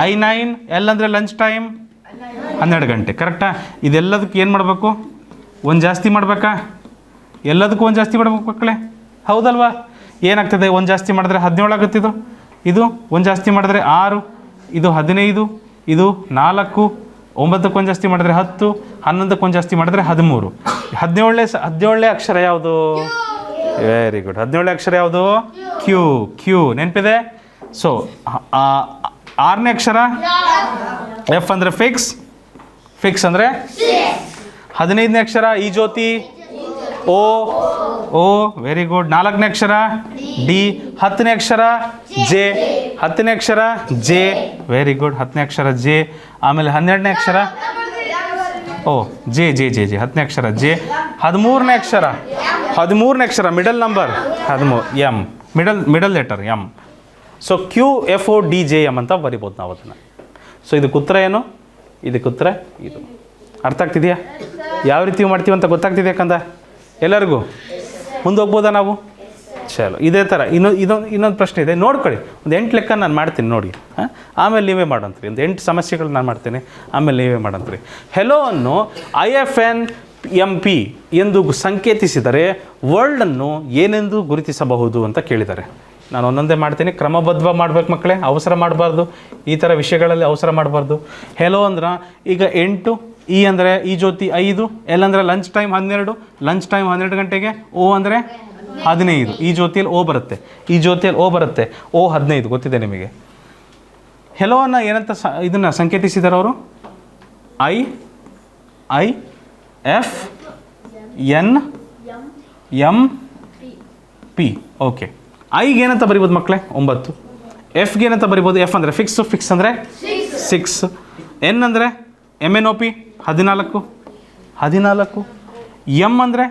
I9, ಎಲ್ ಅಂದರೆ ಲಂಚ್ ಟೈಮ್ 12 ಗಂಟೆ. ಕರೆಕ್ಟಾ? ಇದೆಲ್ಲದಕ್ಕೆ ಏನು ಮಾಡಬೇಕು? ಒಂದು ಜಾಸ್ತಿ ಮಾಡಬೇಕಾ? ಎಲ್ಲದಕ್ಕೂ ಒಂದು ಜಾಸ್ತಿ ಮಾಡ್ಬೇಕು ಮಕ್ಕಳೇ, ಹೌದಲ್ವಾ? ಏನಾಗ್ತದೆ? ಒಂದು ಜಾಸ್ತಿ ಮಾಡಿದ್ರೆ 17 ಆಗುತ್ತಿದ್ದು, ಇದು ಒಂದು ಜಾಸ್ತಿ ಮಾಡಿದ್ರೆ 6, ಇದು 15, ಇದು 4, 9ಕ್ಕೆ ಒಂದು ಜಾಸ್ತಿ ಮಾಡಿದ್ರೆ 10, 11ಕ್ಕೆ ಒಂದು ಜಾಸ್ತಿ ಮಾಡಿದ್ರೆ 13. 17ನೇ ಅಕ್ಷರ ಯಾವುದು? Very good. 17ನೇ ಅಕ್ಷರ ಯಾವುದು? ಕ್ಯೂ. ಕ್ಯೂ ನೆನಪಿದೆ? ಸೊ 6ನೇ ಅಕ್ಷರ ಎಫ್ ಅಂದರೆ ಫಿಕ್ಸ್. ಫಿಕ್ಸ್ ಅಂದರೆ 15ನೇ ಅಕ್ಷರ ಈ ಜ್ಯೋತಿ ಓ. ಓ ವೆರಿ ಗುಡ್. 4ನೇ ಅಕ್ಷರ ಡಿ. 10ನೇ ಅಕ್ಷರ ಜೆ. 10ನೇ ಅಕ್ಷರ ಜೆ. Very good. 10ನೇ ಅಕ್ಷರ ಜೆ. ಆಮೇಲೆ 12ನೇ ಅಕ್ಷರ O J J J J. 10ನೇ ಅಕ್ಷರ ಜೆ. 13ನೇ ಅಕ್ಷರ 13ನೇ ಅಕ್ಷರ middle number 13 M. Middle letter M. So Q F O D J M ಅಂತ ಬರಿಬೋದು ನಾವು ಅದನ್ನು. ಸೊ ಇದಕ್ಕೆ ಉತ್ತರ ಏನು? ಇದಕ್ಕೆ ಉತ್ತರ ಇದು. ಅರ್ಥ ಆಗ್ತಿದೆಯಾ? ಯಾವ ರೀತಿ ಮಾಡ್ತೀವಿ ಅಂತ ಗೊತ್ತಾಗ್ತಿದೆಯಾ ಕಂದ ಎಲ್ಲರಿಗೂ? ಮುಂದೆ ಹೋಗ್ಬೋದಾ ನಾವು? ಚಲೋ, ಇದೇ ಥರ ಇನ್ನೊಂದು ಪ್ರಶ್ನೆ ಇದೆ, ನೋಡ್ಕೊಳ್ಳಿ. ಒಂದು 8 ಲೆಕ್ಕ ನಾನು ಮಾಡ್ತೀನಿ ನೋಡಿ, ಆಮೇಲೆ ನೀವೇ ಮಾಡೋಂತ್ರಿ. ಒಂದು 8 ಸಮಸ್ಯೆಗಳು ನಾನು ಮಾಡ್ತೀನಿ, ಆಮೇಲೆ ನೀವೇ ಮಾಡೋಂತ್ರಿ. ಹೆಲೋ ಅನ್ನು IFNMP ಎಂದು ಸಂಕೇತಿಸಿದರೆ ವರ್ಲ್ಡನ್ನು ಏನೆಂದು ಗುರುತಿಸಬಹುದು ಅಂತ ಕೇಳಿದ್ದಾರೆ. ನಾನು ಒಂದೊಂದೇ ಮಾಡ್ತೀನಿ, ಕ್ರಮಬದ್ಧ ಮಾಡ್ಬೇಕು ಮಕ್ಕಳೇ, ಅವಸರ ಮಾಡಬಾರ್ದು. ಈ ಥರ ವಿಷಯಗಳಲ್ಲಿ ಅವಸರ ಮಾಡಬಾರ್ದು. ಹೆಲೋ ಅಂದ್ರೆ ಈಗ 8, ಇ ಅಂದರೆ ಈ ಜ್ಯೋತಿ 5, ಎಲ್ ಅಂದರೆ ಲಂಚ್ ಟೈಮ್ 12, ಲಂಚ್ ಟೈಮ್ 12 ಗಂಟೆಗೆ. ಓ ಅಂದರೆ 15, ಈ ಜ್ಯೋತಿಯಲ್ಲಿ ಓ ಬರುತ್ತೆ, ಈ ಜ್ಯೋತಿಯಲ್ಲಿ ಓ ಬರುತ್ತೆ. ಓ 15 ಗೊತ್ತಿದೆ ನಿಮಗೆ. ಹೆಲೋವನ್ನು ಏನಂತ ಇದನ್ನು ಸಂಕೇತಿಸಿದ್ದಾರೆ ಅವರು? IFNMP. ಓಕೆ. ಐಗೆ ಏನಂತ ಬರಿಬೋದು ಮಕ್ಕಳೇ? 9. ಎಫ್ಗೆ ಏನಂತ ಬರಿಬೋದು? ಎಫ್ ಅಂದರೆ ಫಿಕ್ಸು. ಫಿಕ್ಸ್ ಅಂದರೆ 6. ಎನ್ ಅಂದರೆ MNOP 14. ಎಮ್ ಅಂದರೆ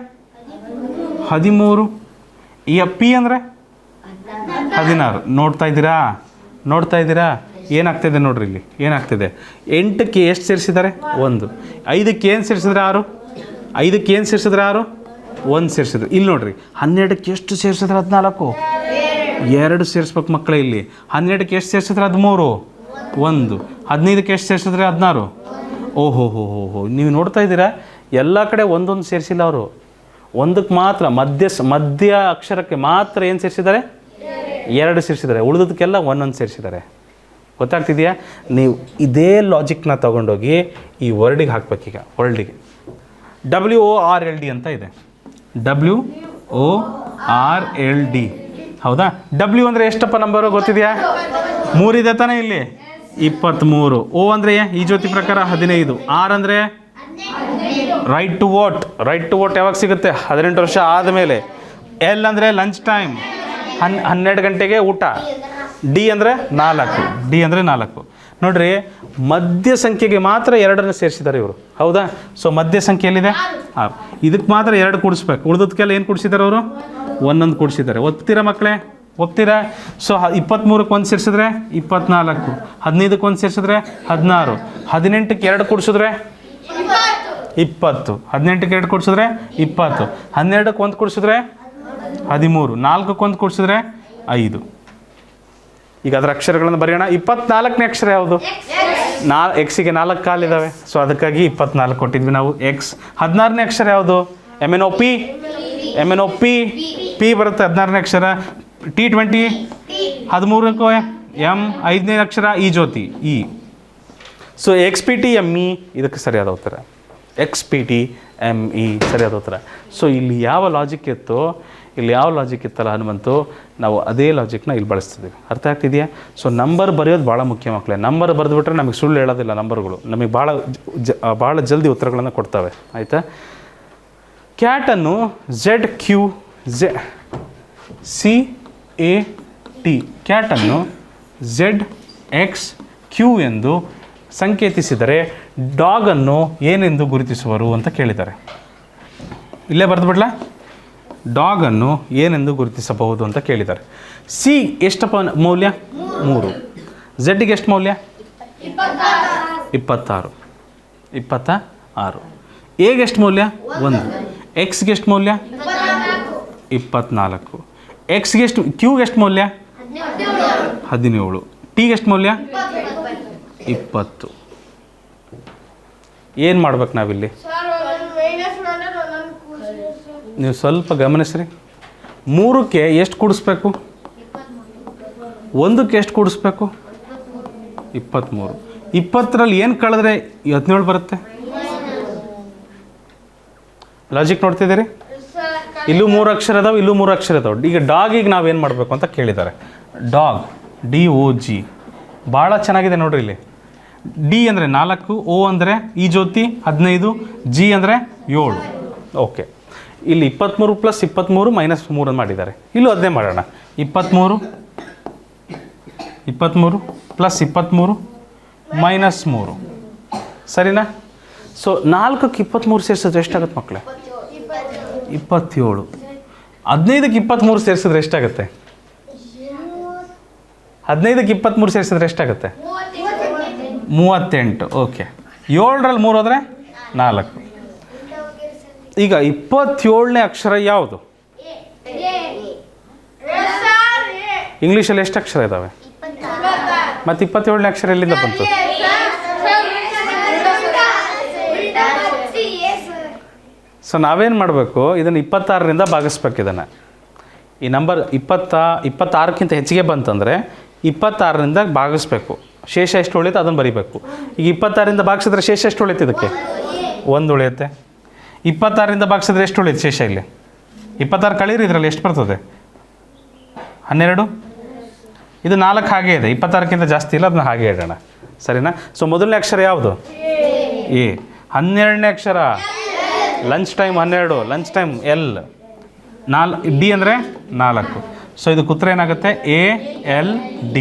13. ಪಿ ಅಂದರೆ 16. ನೋಡ್ತಾ ಇದ್ದೀರಾ ಏನಾಗ್ತಿದೆ ನೋಡ್ರಿ ಇಲ್ಲಿ ಏನಾಗ್ತಿದೆ. 8ಕ್ಕೆ ಎಷ್ಟು ಸೇರಿಸಿದ್ದಾರೆ? 1. 5ಕ್ಕೆ ಏನು ಸೇರಿಸಿದ್ರೆ 6. 5ಕ್ಕೆ ಏನು ಸೇರಿಸಿದ್ರೆ 6. 1 ಸೇರಿಸಿದ್ರು. ಇಲ್ಲಿ ನೋಡ್ರಿ 12ಕ್ಕೆ ಎಷ್ಟು ಸೇರಿಸಿದ್ರೆ 14. 2 ಸೇರಿಸ್ಬೇಕು ಮಕ್ಕಳೇ ಇಲ್ಲಿ. 12ಕ್ಕೆ ಎಷ್ಟು ಸೇರಿಸಿದ್ರೆ 13. 1. 15ಕ್ಕೆ ಎಷ್ಟು ಸೇರಿಸಿದ್ರೆ 16. ಓಹೋ ಹೋ ಹೋ ಹೋ. ನೀವು ನೋಡ್ತಾ ಇದ್ದೀರಾ ಎಲ್ಲ ಕಡೆ ಒಂದೊಂದು ಸೇರಿಸಿಲ್ಲ ಅವರು. ಒಂದಕ್ಕೆ ಮಾತ್ರ ಮಧ್ಯ ಅಕ್ಷರಕ್ಕೆ ಮಾತ್ರ ಏನು ಸೇರಿಸಿದ್ದಾರೆ? 2 ಸೇರಿಸಿದ್ದಾರೆ. ಉಳಿದದಕ್ಕೆಲ್ಲ ಒಂದೊಂದು ಸೇರಿಸಿದ್ದಾರೆ. ಗೊತ್ತಾಗ್ತಿದೆಯಾ? ನೀವು ಇದೇ ಲಾಜಿಕ್ನ ತೊಗೊಂಡೋಗಿ ಈ ವರ್ಡಿಗೆ ಹಾಕ್ಬೇಕೀಗ. ವರ್ಲ್ಡಿಗೆ WORLD ಅಂತ ಇದೆ. WORLD ಹೌದಾ? W ಅಂದರೆ ಎಷ್ಟಪ್ಪ ನಂಬರು ಗೊತ್ತಿದೆಯಾ? 3 ಇದೆ ತಾನೇ ಇಲ್ಲಿ? 23. ಓ ಅಂದರೆ ಈ ಜ್ಯೋತಿ ಪ್ರಕಾರ 15. ಆರ್ ಅಂದರೆ right to vote. Right to vote ಯಾವಾಗ ಸಿಗುತ್ತೆ? 18 ವರ್ಷ ಆದಮೇಲೆ. ಎಲ್ ಅಂದರೆ ಲಂಚ್ ಟೈಮ್ 12 ಗಂಟೆಗೆ ಊಟ. ಡಿ ಅಂದರೆ 4. ನೋಡ್ರಿ, ಮಧ್ಯ ಸಂಖ್ಯೆಗೆ ಮಾತ್ರ 2 ಸೇರಿಸಿದ್ದಾರೆ ಇವರು, ಹೌದಾ? ಸೊ ಮಧ್ಯ ಸಂಖ್ಯೆಯಲ್ಲಿದೆ 6. ಇದಕ್ಕೆ ಮಾತ್ರ 2 ಕೂಡಿಸ್ಬೇಕು. ಉಳಿದದಕ್ಕೆಲ್ಲ ಏನು ಕೂಡಿಸಿದ್ದಾರೆ ಅವರು? 1 ಕೂಡಿಸಿದ್ದಾರೆ. ಒಪ್ತೀರಾ ಮಕ್ಕಳೇ? ಒಪ್ತೀರಾ? ಸೊ 23ಕ್ಕೆ 1 ಸೇರಿಸಿದ್ರೆ 24. 15ಕ್ಕೆ 1 ಸೇರಿಸಿದ್ರೆ 16. 18ಕ್ಕೆ 2 ಕೂಡಿಸಿದ್ರೆ 20. 18ಕ್ಕೆ 2 ಕೂಡಿಸಿದ್ರೆ 20. 12ಕ್ಕೆ 1 ಕೂಡಿಸಿದ್ರೆ 13. 4ಕ್ಕೆ 1 ಕೂಡಿಸಿದ್ರೆ 5. ಈಗ ಅದರ ಅಕ್ಷರಗಳನ್ನು ಬರೆಯೋಣ. 24ನೇ ಅಕ್ಷರ ಯಾವುದು? ಎಕ್ಸಿಗೆ 4 ಕಾಲಿದ್ದಾವೆ, ಸೊ ಅದಕ್ಕಾಗಿ 24 ಕೊಟ್ಟಿದ್ವಿ ನಾವು. ಎಕ್ಸ್. 16ನೇ ಅಕ್ಷರ ಯಾವುದು? MNOP. ಪಿ ಬರುತ್ತೆ 16ನೇ ಅಕ್ಷರ. T20. 13ಕ್ಕೆ ಎಮ್. 5ನೇ ಅಕ್ಷರ ಈ ಜ್ಯೋತಿ ಇ. ಸೊ XPTME ಇದಕ್ಕೆ ಸರಿಯಾದ ಉತ್ತರ. XPTME ಸರಿಯಾದ ಉತ್ತರ. ಸೊ ಇಲ್ಲಿ ಯಾವ ಲಾಜಿಕ್ ಇತ್ತಲ್ಲ ಹನುಮಂತು, ನಾವು ಅದೇ ಲಾಜಿಕ್ನ ಇಲ್ಲಿ ಬಳಸ್ತಿದ್ದೀವಿ. ಅರ್ಥ ಆಗ್ತಿದೆಯಾ? ಸೊ ನಂಬರ್ ಬರೆಯೋದು ಭಾಳ ಮುಖ್ಯ ಮಕ್ಕಳೇ. ನಂಬರ್ ಬರೆದುಬಿಟ್ರೆ ನಮಗೆ ಸುಳ್ಳು ಹೇಳೋದಿಲ್ಲ. ನಂಬರ್ಗಳು ನಮಗೆ ಭಾಳ ಜಲ್ದಿ ಉತ್ತರಗಳನ್ನು ಕೊಡ್ತವೆ, ಆಯಿತಾ? ಕ್ಯಾಟನ್ನು ZQCAT ಕ್ಯಾಟನ್ನು ZXQ ಎಂದು ಸಂಕೇತಿಸಿದರೆ ಡಾಗನ್ನು ಏನೆಂದು ಗುರುತಿಸುವರು ಅಂತ ಕೇಳಿದ್ದಾರೆ. ಇಲ್ಲೇ ಬರೆದುಬಿಡ್ಲಾ? ಡಾಗನ್ನು ಏನೆಂದು ಗುರುತಿಸಬಹುದು ಅಂತ ಕೇಳಿದ್ದಾರೆ. ಸಿ ಎಷ್ಟಪ್ಪ ಮೌಲ್ಯ? 3. ಝಡ್ಗೆ ಎಷ್ಟು ಮೌಲ್ಯ? 26. ಎಗೆ ಎಷ್ಟು ಮೌಲ್ಯ 1, ಎಕ್ಸ್ಗೆ ಎಷ್ಟು ಮೌಲ್ಯ 24, ಎಕ್ಸ್ಗೆ ಎಷ್ಟು, ಕ್ಯೂಗೆ ಎಷ್ಟು ಮೌಲ್ಯ 17, ಟಿಗೆ ಎಷ್ಟು ಮೌಲ್ಯ 20. ಏನು ಮಾಡ್ಬೇಕು ನಾವಿಲ್ಲಿ? ನೀವು ಸ್ವಲ್ಪ ಗಮನಿಸ್ರಿ. 3ಕ್ಕೆ ಎಷ್ಟು ಕೂಡಿಸ್ಬೇಕು? 1ಕ್ಕೆ ಎಷ್ಟು ಕೂಡಿಸ್ಬೇಕು? 23. 20ರಲ್ಲಿ ಏನು ಕಳೆದ್ರೆ 17 ಬರುತ್ತೆ? ಲಾಜಿಕ್ ನೋಡ್ತಿದ್ದೀರಿ? ಇಲ್ಲೂ 3 ಅಕ್ಷರ ಅದಾವೆ, ಇಲ್ಲೂ 3 ಅಕ್ಷರ ಅದಾವೆ. ಈಗ ಡಾಗಿಗೆ ನಾವೇನು ಮಾಡಬೇಕು ಅಂತ ಕೇಳಿದ್ದಾರೆ. ಡಾಗ್, DOG, ಭಾಳ ಚೆನ್ನಾಗಿದೆ ನೋಡ್ರಿ. ಇಲ್ಲಿ ಡಿ ಅಂದರೆ 4, O ಅಂದರೆ ಈ ಜ್ಯೋತಿ 15, G ಅಂದರೆ 7. ಓಕೆ, ಇಲ್ಲಿ 23 + 23 - 3 ಮಾಡಿದ್ದಾರೆ. ಇಲ್ಲೂ ಅದನ್ನೇ ಮಾಡೋಣ. 23 + 23 - 3, ಸರಿನಾ? ಸೊ 4ಕ್ಕೆ 23 ಸೇರಿಸಿದ್ರೆ ಎಷ್ಟಾಗುತ್ತೆ ಮಕ್ಕಳೇ? 27. 15ಕ್ಕೆ 23 ಸೇರಿಸಿದ್ರೆ ಎಷ್ಟಾಗುತ್ತೆ? 15ಕ್ಕೆ 23 ಸೇರಿಸಿದ್ರೆ ಎಷ್ಟಾಗುತ್ತೆ? 38. ಓಕೆ, 7ರಲ್ಲಿ 3 ಹೋದರೆ 4. ಈಗ 27ನೇ ಅಕ್ಷರ ಯಾವುದು? ಇಂಗ್ಲೀಷಲ್ಲಿ ಎಷ್ಟು ಅಕ್ಷರ ಇದ್ದಾವೆ? ಮತ್ತು 27ನೇ ಅಕ್ಷರ ಎಲ್ಲಿಂದ ಬಂತು? ಸೊ ನಾವೇನು ಮಾಡಬೇಕು? ಇದನ್ನು 26ರಿಂದ ಭಾಗಿಸ್ಬೇಕು. ಇದನ್ನು ಈ ನಂಬರ್ 26ಕ್ಕಿಂತ ಹೆಚ್ಚಿಗೆ ಬಂತಂದರೆ 26ರಿಂದ ಭಾಗಿಸ್ಬೇಕು. ಶೇಷ ಎಷ್ಟು ಉಳಿಯುತ್ತೆ ಅದನ್ನು ಬರೀಬೇಕು. ಈಗ 26ರಿಂದ ಭಾಗಿಸಿದ್ರೆ ಶೇಷ ಎಷ್ಟು ಉಳಿಯುತ್ತೆ? ಇದಕ್ಕೆ 1 ಉಳಿಯುತ್ತೆ. 26ರಿಂದ ಭಾಗಿಸಿದ್ರೆ ಎಷ್ಟು ಉಳಿಯುತ್ತೆ ಶೇಷ? ಇಲ್ಲಿ 26 ಕಳೀರಿ, ಇದರಲ್ಲಿ ಎಷ್ಟು ಬರ್ತದೆ? 12. ಇದು 4 ಹಾಗೆ ಇದೆ, 26ಕ್ಕಿಂತ ಜಾಸ್ತಿ ಇಲ್ಲ, ಅದನ್ನ ಹಾಗೆ ಇಡೋಣ, ಸರಿನಾ? ಸೊ ಮೊದಲನೇ ಅಕ್ಷರ ಯಾವುದು? ಎ. 12ನೇ ಅಕ್ಷರ lunch time 12, lunch time L. D ಅಂದರೆ 4. ಸೊ ಇದು ಉತ್ತರ ಏನಾಗುತ್ತೆ? ALD.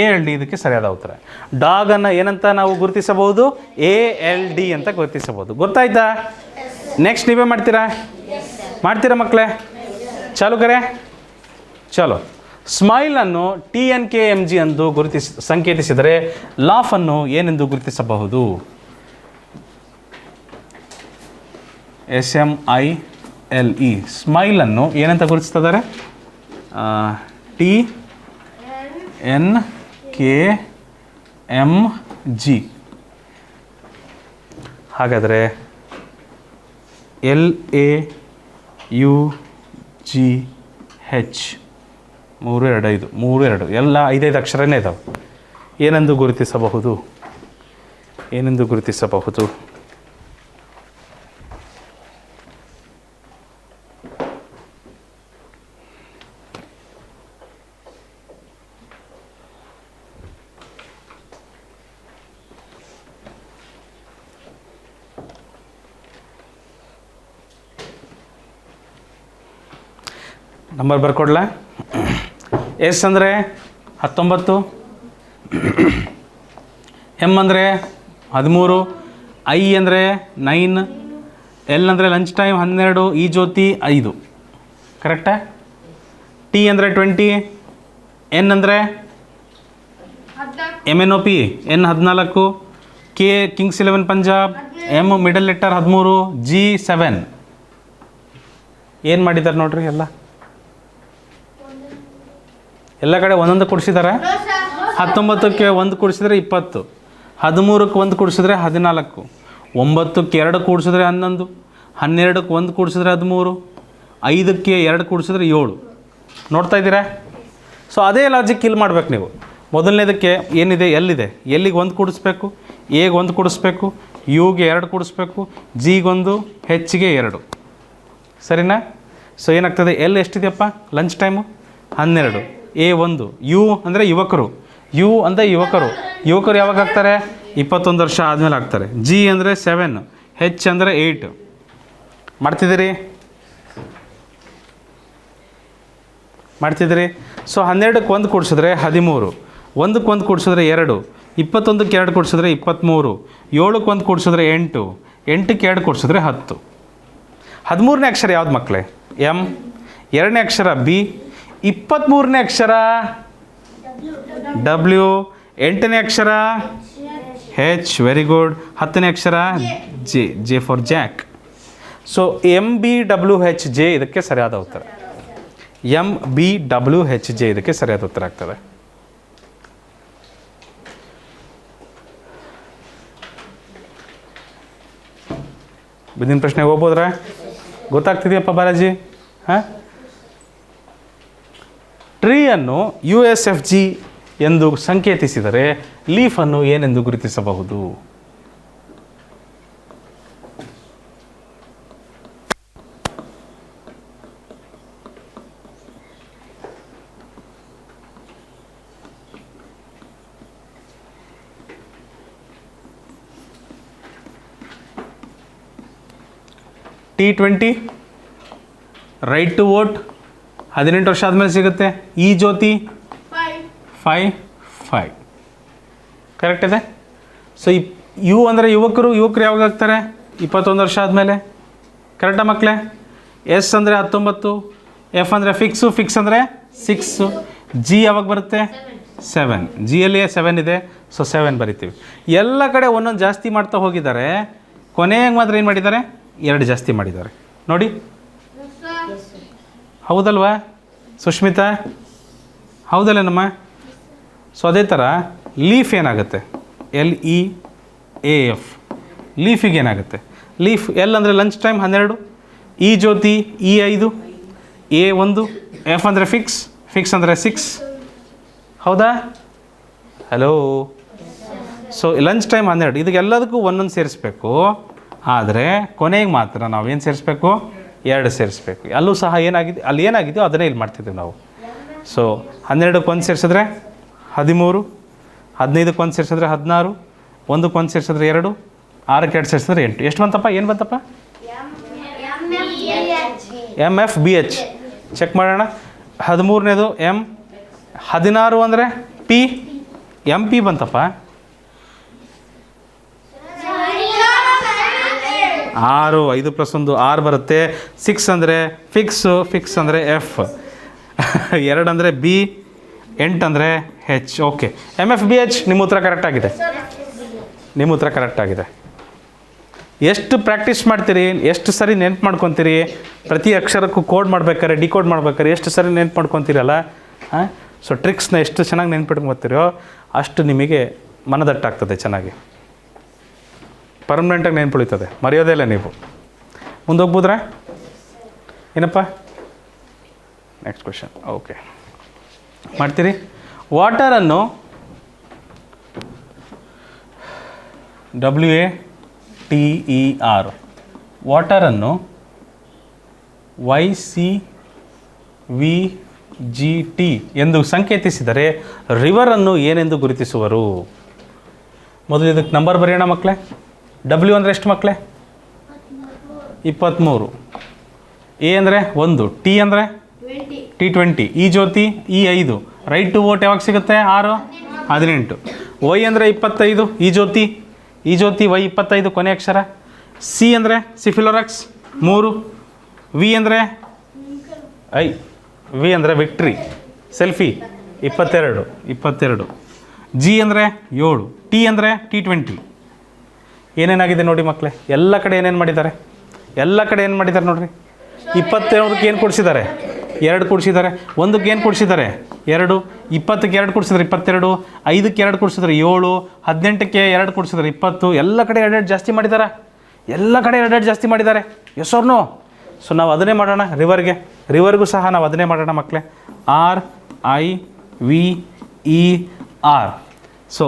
ALD ಇದಕ್ಕೆ ಸರಿಯಾದ ಉತ್ತರ. ಡಾಗನ್ನು ಏನಂತ ನಾವು ಗುರುತಿಸಬಹುದು? ALD ಅಂತ ಗುರುತಿಸಬಹುದು. ಗೊತ್ತಾಯ್ತಾ? ನೆಕ್ಸ್ಟ್ ನೀವೇ ಮಾಡ್ತೀರಾ ಮಕ್ಕಳೇ? ಚಾಲು ಕರೆ, ಚಲೋ. ಸ್ಮೈಲನ್ನು TNKMG ಎಂದು ಸಂಕೇತಿಸಿದರೆ ಲಾಫನ್ನು ಏನೆಂದು ಗುರುತಿಸಬಹುದು? SMILE. ಸ್ಮೈಲನ್ನು ಏನಂತ ಗುರುತಿಸ್ತಿದ್ದಾರೆ? TNKMG. ಹಾಗಾದರೆ LAUGH 325 ಎಲ್ಲ 5 ಅಕ್ಷರನೇ ಇದ್ದಾವೆ. ಏನೆಂದು ಗುರುತಿಸಬಹುದು? ನಂಬರ್ ಬರ್ಕೊಡ್ಲಾ? ಎಸ್ ಅಂದರೆ 19, M ಅಂದರೆ 13, I ಅಂದರೆ 9, L ಅಂದರೆ ಲಂಚ್ ಟೈಮ್ 12, ಈ ಜ್ಯೋತಿ 5. ಕರೆಕ್ಟಾ? T ಅಂದರೆ 20, N ಅಂದರೆ MNOP, N 14, K Kings 11 Punjab, M middle letter 13, G 7. ಏನು ಮಾಡಿದ್ದಾರೆ ನೋಡ್ರಿ? ಎಲ್ಲ ಕಡೆ ಒಂದೊಂದು ಕೊಡಿಸಿದ್ದಾರೆ. 19ಕ್ಕೆ 1 ಕೂಡಿಸಿದ್ರೆ 20, 13ಕ್ಕೆ 1 ಕೂಡಿಸಿದ್ರೆ 14, 9ಕ್ಕೆ 2 ಕೂಡಿಸಿದ್ರೆ 11, 12ಕ್ಕೆ 1 ಕೂಡಿಸಿದ್ರೆ 13, 5ಕ್ಕೆ 2 ಕೂಡಿಸಿದ್ರೆ 7. ನೋಡ್ತಾ ಇದ್ದೀರಾ? ಸೊ ಅದೇ ಲಾಜಿಕ್ ಇಲ್ಲಿ ಮಾಡ್ಬೇಕು ನೀವು. ಮೊದಲನೇದಕ್ಕೆ ಏನಿದೆ? ಎಲ್ಲಿದೆ? ಎಲ್ಲಿಗೆ 1 ಕೂಡಿಸ್ಬೇಕು, ಎಗೆ 1 ಕೂಡಿಸ್ಬೇಕು, ಯುಗೆ 2 ಕೂಡಿಸ್ಬೇಕು, ಜಿಗೆ 1, ಹೆಚ್ಚಿಗೆ 2, ಸರಿನಾ? ಸೊ ಏನಾಗ್ತದೆ? ಎಲ್ ಎಷ್ಟಿದೆಯಪ್ಪ? Lunch time 12, A 1. ಯು ಅಂದರೆ ಯುವಕರು, ಯು ಅಂದರೆ ಯುವಕರು ಯಾವಾಗ ಆಗ್ತಾರೆ? 21 ವರ್ಷ ಆದಮೇಲೆ ಆಗ್ತಾರೆ. ಜಿ ಅಂದರೆ 7, ಹೆಚ್ ಅಂದರೆ 8. ಮಾಡ್ತಿದ್ದೀರಿ? ಸೊ 12ಕ್ಕೆ 1 ಕೂಡಿಸಿದ್ರೆ 13, 1ಕ್ಕೆ 1 ಕೂಡಿಸಿದ್ರೆ 2, 21ಕ್ಕೆ 2 ಕೂಡಿಸಿದ್ರೆ 23, 7ಕ್ಕೆ 1 ಕೂಡಿಸಿದ್ರೆ 8, 8ಕ್ಕೆ 2 ಕೂಡಿಸಿದ್ರೆ 10. 13ನೇ ಅಕ್ಷರ ಯಾವ್ದು ಮಕ್ಕಳೇ? M. 2ನೇ ಅಕ್ಷರ B. 23ನೇ ಅಕ್ಷರ W. 8ನೇ ಅಕ್ಷರ H. Very good. 10ನೇ ಅಕ್ಷರ J, J for jack. So MBWHJ ಇದಕ್ಕೆ ಸರಿಯಾದ ಉತ್ತರ. MBWHJ ಇದಕ್ಕೆ ಸರಿಯಾದ ಉತ್ತರ ಆಗ್ತದೆ. ಮುಂದಿನ ಪ್ರಶ್ನೆಗೆ ಹೋಗ್ಬೋದ್ರಾ? ಗೊತ್ತಾಗ್ತಿದೆಯಪ್ಪ ಬಾಲಾಜಿ? ಹಾಂ, ಟ್ರೀಯನ್ನು USFG ಎಂದು ಸಂಕೇತಿಸಿದರೆ ಲೀಫನ್ನು ಏನೆಂದು ಗುರುತಿಸಬಹುದು? T20 ರೈಟ್ ಟು ವೋಟ್ 18 ವರ್ಷ ಆದಮೇಲೆ ಸಿಗುತ್ತೆ. ಈ ಜ್ಯೋತಿ 5 ಕರೆಕ್ಟ್ ಇದೆ. ಸೊ ಯು ಅಂದರೆ ಯುವಕರು ಯಾವಾಗ ಆಗ್ತಾರೆ? 21 ವರ್ಷ ಆದಮೇಲೆ. ಕರೆಕ್ಟಾ ಮಕ್ಕಳೇ? ಎಸ್ ಅಂದರೆ 19, ಎಫ್ ಅಂದರೆ ಫಿಕ್ಸ್ ಅಂದರೆ 6, ಜಿ ಯಾವಾಗ ಬರುತ್ತೆ? 7. ಜಿಯಲ್ಲಿ 7 ಇದೆ, ಸೊ 7 ಬರಿತೀವಿ. ಎಲ್ಲ ಕಡೆ ಒಂದೊಂದು ಜಾಸ್ತಿ ಮಾಡ್ತಾ ಹೋಗಿದ್ದಾರೆ, ಕೊನೆಗೆ ಮಾತ್ರ ಏನು ಮಾಡಿದ್ದಾರೆ? 2 ಜಾಸ್ತಿ ಮಾಡಿದ್ದಾರೆ ನೋಡಿ. ಹೌದಲ್ವಾ ಸುಷ್ಮಿತಾ? ಹೌದಲ್ಲೇನಮ್ಮ? ಸೊ ಅದೇ ಥರ ಲೀಫ್ ಏನಾಗುತ್ತೆ? LEAF. ಲೀಫಿಗೆ ಏನಾಗುತ್ತೆ? ಲೀಫ್ ಎಲ್ ಅಂದರೆ ಲಂಚ್ ಟೈಮ್ 12, ಈ ಜ್ಯೋತಿ E5, A1, ಎಫ್ ಅಂದರೆ ಫಿಕ್ಸ್ ಅಂದರೆ 6. ಹೌದಾ? ಹಲೋ. ಸೊ ಲಂಚ್ ಟೈಮ್ 12, ಇದಕ್ಕೆಲ್ಲದಕ್ಕೂ ಒಂದೊಂದು ಸೇರಿಸ್ಬೇಕು. ಆದರೆ ಕೊನೆಗೆ ಮಾತ್ರ ನಾವೇನು ಸೇರಿಸ್ಬೇಕು? 2 ಸೇರಿಸ್ಬೇಕು. ಅಲ್ಲೂ ಸಹ ಅಲ್ಲಿ ಏನಾಗಿದೆಯೋ ಅದನ್ನೇ ಇಲ್ಲಿ ಮಾಡ್ತಿದ್ದೀವಿ ನಾವು. ಸೊ 12ಕ್ಕೆ 1 ಸೇರಿಸಿದ್ರೆ 13, 15ಕ್ಕೆ 1 ಸೇರಿಸಿದ್ರೆ 16, 1ಕ್ಕೆ 1 ಸೇರಿಸಿದ್ರೆ 2, 6ಕ್ಕೆ 2 ಸೇರಿಸಿದ್ರೆ 8. ಎಷ್ಟು ಬಂತಪ್ಪ? ಏನು ಬಂತಪ್ಪ? MFBH. ಚೆಕ್ ಮಾಡೋಣ. 13ನೇದು M, 16 ಅಂದರೆ P, MP ಬಂತಪ್ಪ. 6, 5 + 1 6 ಬರುತ್ತೆ. 6 ಅಂದರೆ ಫಿಕ್ಸ್ ಅಂದರೆ F, 2 ಅಂದರೆ B, 8 ಅಂದರೆ H. Okay, MFBH. ನಿಮ್ಮ ಉತ್ತರ ಕರೆಕ್ಟ್ ಆಗಿದೆ. ಎಷ್ಟು ಪ್ರಾಕ್ಟೀಸ್ ಮಾಡ್ತೀರಿ, ಎಷ್ಟು ಸರಿ ನೆನ್ಪು ಮಾಡ್ಕೊತೀರಿ, ಪ್ರತಿ ಅಕ್ಷರಕ್ಕೂ ಕೋಡ್ ಮಾಡ್ಬೇಕಾರೆ, ಡಿಕೋಡ್ ಮಾಡ್ಬೇಕಾರೆ ಎಷ್ಟು ಸರಿ ನೆನ್ಪು ಮಾಡ್ಕೊತೀರಲ್ಲ. ಹಾಂ, ಸೊ ಟ್ರಿಕ್ಸ್ನ ಎಷ್ಟು ಚೆನ್ನಾಗಿ ನೆನ್ಪಿಟ್ಕೊತೀರೋ ಅಷ್ಟು ನಿಮಗೆ ಮನದಟ್ಟಾಗ್ತದೆ, ಚೆನ್ನಾಗಿ ಪರ್ಮನೆಂಟಾಗಿ ನೆನ್ಪುಳಿತದೆ, ಮರೆಯೋದೇ ಇಲ್ಲ ನೀವು. ಮುಂದೆ ಹೋಗ್ಬೋದ್ರಾ? ಏನಪ್ಪ ನೆಕ್ಸ್ಟ್ ಕ್ವೆಶನ್? ಓಕೆ, ಮಾಡ್ತೀರಿ. ವಾಟರನ್ನು WATER ವಾಟರನ್ನು YCVGT ಎಂದು ಸಂಕೇತಿಸಿದರೆ ರಿವರನ್ನು ಏನೆಂದು ಗುರುತಿಸುವರು? ಮೊದಲು ಇದಕ್ಕೆ ನಂಬರ್ ಬರೆಯೋಣ ಮಕ್ಕಳೇ. W ಅಂದರೆ ಎಷ್ಟು ಮಕ್ಕಳೇ? 23. A ಅಂದರೆ 1, T ಅಂದರೆ T20, ಈ ಜ್ಯೋತಿ E5, ರೈಟ್ ಟು ವೋಟ್ ಯಾವಾಗ ಸಿಗುತ್ತೆ? 6, 18. Y ಅಂದರೆ 25, ಈ ಜ್ಯೋತಿ Y 25 ಕೊನೆ ಅಕ್ಷರ. C ಅಂದರೆ ಸಿಫಿಲೋರಕ್ಸ್ 3, V ಅಂದರೆ ವಿಕ್ಟ್ರಿ ಸೆಲ್ಫಿ 22, G ಅಂದರೆ 7, T ಅಂದರೆ T20. ಏನೇನಾಗಿದೆ ನೋಡಿ ಮಕ್ಕಳೇ, ಎಲ್ಲ ಕಡೆ ಏನೇನು ಮಾಡಿದ್ದಾರೆ ನೋಡಿರಿ. 22ಕ್ಕೆ ಏನು ಕೊಡಿಸಿದ್ದಾರೆ? 2 ಕೊಡಿಸಿದ್ದಾರೆ. 1ಕ್ಕೆ ಏನು ಕೊಡಿಸಿದ್ದಾರೆ? 2. 20ಕ್ಕೆ 2 ಕೊಡಿಸಿದ್ರೆ 22, 5ಕ್ಕೆ 2 ಕೊಡಿಸಿದ್ರೆ 7, 18ಕ್ಕೆ 2 ಕೊಡಿಸಿದ್ರೆ 20. ಎಲ್ಲ ಕಡೆ 2 ಜಾಸ್ತಿ ಮಾಡಿದ್ದಾರೆ. S R no? ಸೊ ನಾವು ಅದನ್ನೇ ಮಾಡೋಣ. ರಿವರ್ಗೂ ಸಹ ನಾವು ಅದನ್ನೇ ಮಾಡೋಣ ಮಕ್ಕಳೇ. RIVER. ಸೊ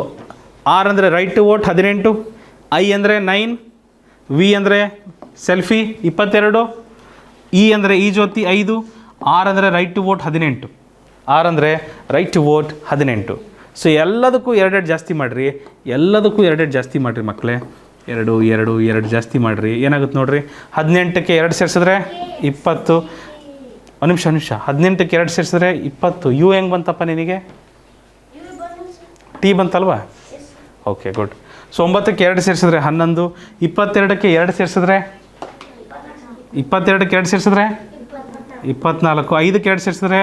R ಅಂದರೆ ರೈಟ್ ಟು ವೋಟ್ 18, I ಅಂದರೆ 9, V ಅಂದರೆ ಸೆಲ್ಫಿ 22, E ಅಂದರೆ ಈ ಜ್ಯೋತಿ 5, R ಅಂದರೆ ರೈಟ್ ಟು ವೋಟ್ 18. ಸೊ ಎಲ್ಲದಕ್ಕೂ 2 ಜಾಸ್ತಿ ಮಾಡಿರಿ ಮಕ್ಕಳೇ. 2 ಜಾಸ್ತಿ ಮಾಡಿರಿ. ಏನಾಗುತ್ತೆ ನೋಡಿರಿ. 18ಕ್ಕೆ 2 ಸೇರಿಸಿದ್ರೆ 20. ಒಂದು ನಿಮಿಷ. 18ಕ್ಕೆ 2 ಸೇರಿಸಿದ್ರೆ 20. ಯು ಹೆಂಗೆ ಬಂತಪ್ಪ ನಿನಗೆ? ಟಿ ಬಂತಲ್ವಾ? Okay, good. ಸೊ 9ಕ್ಕೆ 2 ಸೇರಿಸಿದ್ರೆ 11, 22ಕ್ಕೆ 2 ಸೇರಿಸಿದ್ರೆ 24, 5ಕ್ಕೆ 2 ಸೇರಿಸಿದ್ರೆ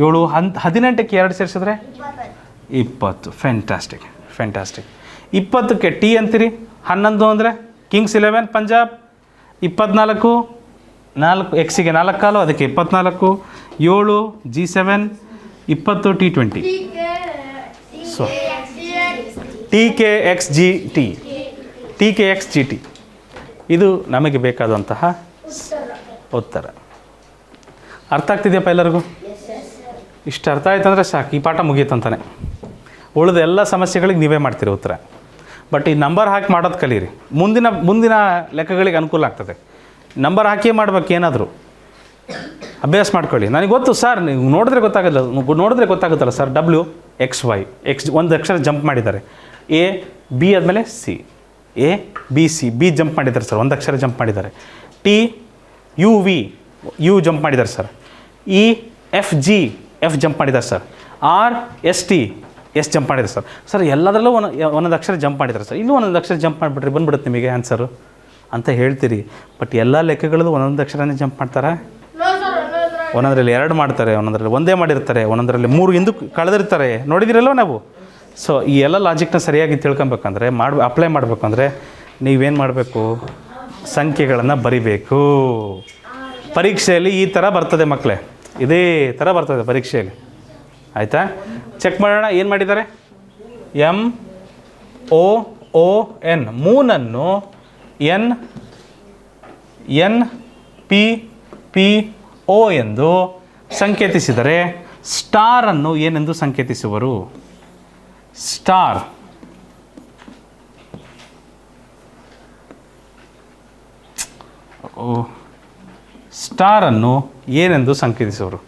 7, 18ಕ್ಕೆ 2 ಸೇರಿಸಿದ್ರೆ 20. ಫ್ಯಾಂಟಾಸ್ಟಿಕ್. 20ಕ್ಕೆ ಟಿ ಅಂತೀರಿ, 11 ಅಂದರೆ ಕಿಂಗ್ಸ್ 11 ಪಂಜಾಬ್ 24, 4 ಎಕ್ಸಿಗೆ 4 ಕಾಲು, ಅದಕ್ಕೆ 24, 7 G7, 20 T20. ಸೊ TKXGT ಇದು ನಮಗೆ ಬೇಕಾದಂತಹ ಉತ್ತರ. ಅರ್ಥ ಆಗ್ತಿದೆಯಪ್ಪ ಎಲ್ಲರಿಗೂ? ಇಷ್ಟು ಅರ್ಥ ಆಯ್ತು ಅಂದರೆ ಸಾಕು, ಈ ಪಾಠ ಮುಗೀತಂತಾನೆ. ಉಳಿದ ಎಲ್ಲ ಸಮಸ್ಯೆಗಳಿಗೆ ನೀವೇ ಮಾಡ್ತೀರಿ ಉತ್ತರ. ಬಟ್ ಈ ನಂಬರ್ ಹಾಕಿ ಮಾಡೋದು ಕಲೀರಿ, ಮುಂದಿನ ಲೆಕ್ಕಗಳಿಗೆ ಅನುಕೂಲ ಆಗ್ತದೆ. ನಂಬರ್ ಹಾಕಿ ಮಾಡ್ಬೇಕು, ಏನಾದರೂ ಅಭ್ಯಾಸ ಮಾಡ್ಕೊಳ್ಳಿ. ನನಗೆ ಗೊತ್ತು ಸರ್, ನೀವು ನೋಡಿದ್ರೆ ಗೊತ್ತಾಗುತ್ತಲ್ಲ ಸರ್, WXY ಒಂದು ಅಕ್ಷರ ಜಂಪ್ ಮಾಡಿದ್ದಾರೆ, AB ಆದಮೇಲೆ C, ABC, B ಜಂಪ್ ಮಾಡಿದ್ದಾರೆ ಸರ್, ಒಂದು ಅಕ್ಷರ ಜಂಪ್ ಮಾಡಿದ್ದಾರೆ. TUV ಜಂಪ್ ಮಾಡಿದ್ದಾರೆ ಸರ್. EFG ಜಂಪ್ ಮಾಡಿದ್ದಾರೆ ಸರ್. RST ಜಂಪ್ ಮಾಡಿದ್ದಾರೆ ಸರ್. ಎಲ್ಲದರಲ್ಲೂ ಒಂದೊಂದು ಅಕ್ಷರ ಜಂಪ್ ಮಾಡಿದ್ದಾರೆ ಸರ್. ಇನ್ನೂ ಒಂದೊಂದು ಅಕ್ಷರ ಜಂಪ್ ಮಾಡಿಬಿಟ್ರಿ ಬಂದ್ಬಿಡುತ್ತೆ ನಿಮಗೆ ಆನ್ಸರು ಅಂತ ಹೇಳ್ತೀರಿ. ಬಟ್ ಎಲ್ಲ ಲೆಕ್ಕಗಳಲ್ಲೂ ಒಂದೊಂದು ಅಕ್ಷರನೇ ಜಂಪ್ ಮಾಡ್ತಾರೆ. ಒಂದೊಂದರಲ್ಲಿ 2 ಮಾಡ್ತಾರೆ, ಒಂದೊಂದರಲ್ಲಿ 1 ಮಾಡಿರ್ತಾರೆ, ಒಂದೊಂದರಲ್ಲಿ 3 ಹಿಂದಕ್ಕೆ ಕಳೆದಿರ್ತಾರೆ. ನೋಡಿದಿರಲ್ವ ನಾವು? ಸೊ ಈ ಎಲ್ಲ ಲಾಜಿಕ್ನ ಸರಿಯಾಗಿ ತಿಳ್ಕೊಬೇಕಂದ್ರೆ ಅಪ್ಲೈ ಮಾಡಬೇಕಂದ್ರೆ ನೀವೇನು ಮಾಡಬೇಕು? ಸಂಖ್ಯೆಗಳನ್ನು ಬರಿಬೇಕು. ಪರೀಕ್ಷೆಯಲ್ಲಿ ಈ ಥರ ಬರ್ತದೆ ಮಕ್ಕಳೇ, ಇದೇ ಥರ ಬರ್ತದೆ ಪರೀಕ್ಷೆಯಲ್ಲಿ. ಆಯಿತಾ? ಚೆಕ್ ಮಾಡೋಣ. ಏನು ಮಾಡಿದ್ದಾರೆ? MOON ಮೂನನ್ನು NPPO ಎಂದು ಸಂಕೇತಿಸಿದರೆ ಸ್ಟಾರನ್ನು ಏನೆಂದು ಸಂಕೇತಿಸುವರು? ಸ್ಟಾರನ್ನು ಏನೆಂದು ಸಂಕೇತಿಸುವರು?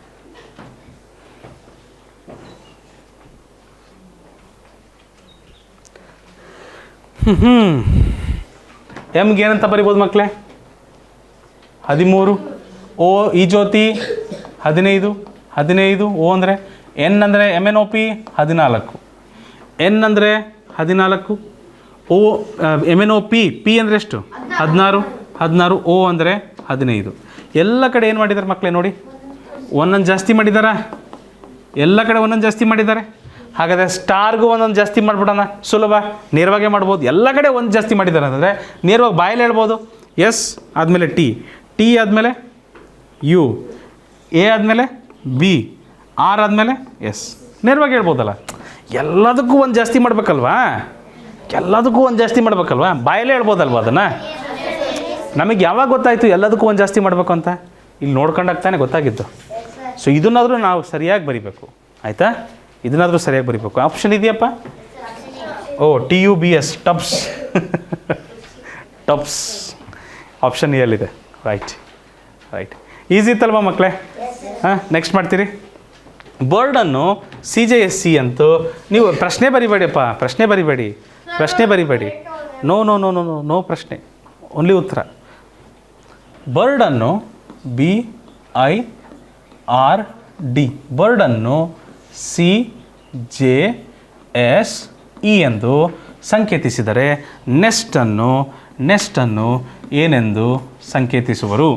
ಎಮ್ಗೆ ಏನಂತ ಬರಿಬೋದು ಮಕ್ಕಳೇ? 13, O ಈ ಜ್ಯೋತಿ 15, O ಅಂದರೆ N ಅಂದರೆ MNOP 14, N ಅಂದರೆ 14, O MNOP P ಅಂದರೆ ಎಷ್ಟು? 16, O ಅಂದರೆ 15. ಎಲ್ಲ ಕಡೆ ಏನು ಮಾಡಿದ್ದಾರೆ ಮಕ್ಕಳೇ ನೋಡಿ? ಒಂದೊಂದು ಜಾಸ್ತಿ ಮಾಡಿದ್ದಾರಾ? ಎಲ್ಲ ಕಡೆ ಒಂದೊಂದು ಜಾಸ್ತಿ ಮಾಡಿದ್ದಾರೆ. ಹಾಗಾದರೆ ಸ್ಟಾರ್ಗೂ ಒಂದೊಂದು ಜಾಸ್ತಿ ಮಾಡಿಬಿಡೋಣ, ಸುಲಭ, ನೇರವಾಗೇ ಮಾಡ್ಬೋದು. ಎಲ್ಲ ಕಡೆ ಒಂದು ಜಾಸ್ತಿ ಮಾಡಿದ್ದಾರೆ ಅಂತಂದರೆ ನೇರವಾಗಿ ಬಾಯಲ್ಲಿ ಹೇಳ್ಬೋದು. S ಆದಮೇಲೆ T ಆದಮೇಲೆ U, A ಆದಮೇಲೆ B, R ಆದಮೇಲೆ S. ನೇರವಾಗಿ ಹೇಳ್ಬೋದಲ್ಲ. ಎಲ್ಲದಕ್ಕೂ ಒಂದು ಜಾಸ್ತಿ ಮಾಡಬೇಕಲ್ವಾ? ಬಾಯಲ್ಲೇ ಹೇಳ್ಬೋದಲ್ವ ಅದನ್ನು? ನಮಗೆ ಯಾವಾಗ ಗೊತ್ತಾಯಿತು ಎಲ್ಲದಕ್ಕೂ ಒಂದು ಜಾಸ್ತಿ ಮಾಡಬೇಕು ಅಂತ? ಇಲ್ಲಿ ನೋಡ್ಕೊಂಡಾಗ ತಾನೇ ಗೊತ್ತಾಗಿದ್ದು. ಸೊ ಇದನ್ನಾದರೂ ನಾವು ಸರಿಯಾಗಿ ಬರಿಬೇಕು. ಆಯಿತಾ? ಇದನ್ನಾದರೂ ಸರಿಯಾಗಿ ಬರಿಬೇಕು. ಆಪ್ಷನ್ ಇದೆಯಪ್ಪ? TUBS ಟಬ್ಸ್ ಆಪ್ಷನ್ ಎಲ್ಲಿದೆ? ರೈಟ್. ಈಸಿ ಇತ್ತಲ್ವ ಮಕ್ಕಳೇ? ನೆಕ್ಸ್ಟ್ ಮಾಡ್ತೀರಿ. ಬರ್ಡನ್ನು CJSC ಅಂತೂ ನೀವು ಪ್ರಶ್ನೆ ಬರಿಬೇಡಿ. ನೋ ಪ್ರಶ್ನೆ, ಓನ್ಲಿ ಉತ್ತರ. ಬರ್ಡನ್ನು BIRD ಬರ್ಡನ್ನು CJSE ಎಂದು ಸಂಕೇತಿಸಿದರೆ ನೆಸ್ಟನ್ನು ಏನೆಂದು ಸಂಕೇತಿಸುವರು?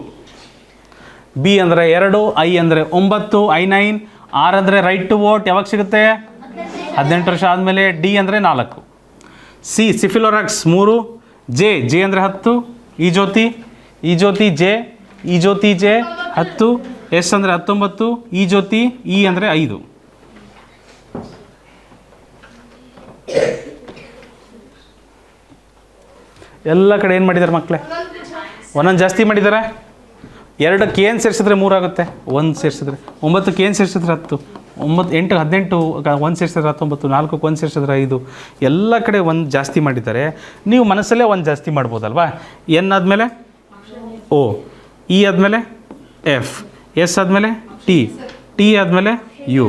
B ಅಂದರೆ 2, I ಅಂದರೆ 9, I9, R ಅಂದರೆ ರೈಟ್ ಟು ವೋಟ್ ಯಾವಾಗ ಸಿಗುತ್ತೆ? 18 ವರ್ಷ ಆದಮೇಲೆ. D ಅಂದರೆ 4, C ಸಿಫಿಲೋರಾಕ್ಸ್ 3, J ಅಂದರೆ 10, ಈ ಜ್ಯೋತಿ J 10, S ಅಂದರೆ 19, ಈ ಜ್ಯೋತಿ E ಅಂದರೆ 5. ಎಲ್ಲ ಕಡೆ ಏನು ಮಾಡಿದ್ದಾರೆ ಮಕ್ಕಳೇ? ಒಂದೊಂದು ಜಾಸ್ತಿ ಮಾಡಿದ್ದಾರೆ. 2ಕ್ಕೆ ಏನು ಸೇರಿಸಿದ್ರೆ 3 ಆಗುತ್ತೆ, 1 ಸೇರಿಸಿದ್ರೆ. 9ಕ್ಕೆ ಏನು ಸೇರಿಸಿದ್ರೆ 10, 9, 8, 18, 1 ಸೇರಿಸಿದ್ರೆ 19, 4ಕ್ಕೆ 1 ಸೇರಿಸಿದ್ರೆ 5. ಎಲ್ಲ ಕಡೆ 1 ಜಾಸ್ತಿ ಮಾಡಿದ್ದಾರೆ. ನೀವು ಮನಸ್ಸಲ್ಲೇ 1 ಜಾಸ್ತಿ ಮಾಡ್ಬೋದಲ್ವಾ? N ಆದಮೇಲೆ O, E ಆದಮೇಲೆ F, S ಆದಮೇಲೆ T ಆದಮೇಲೆ U.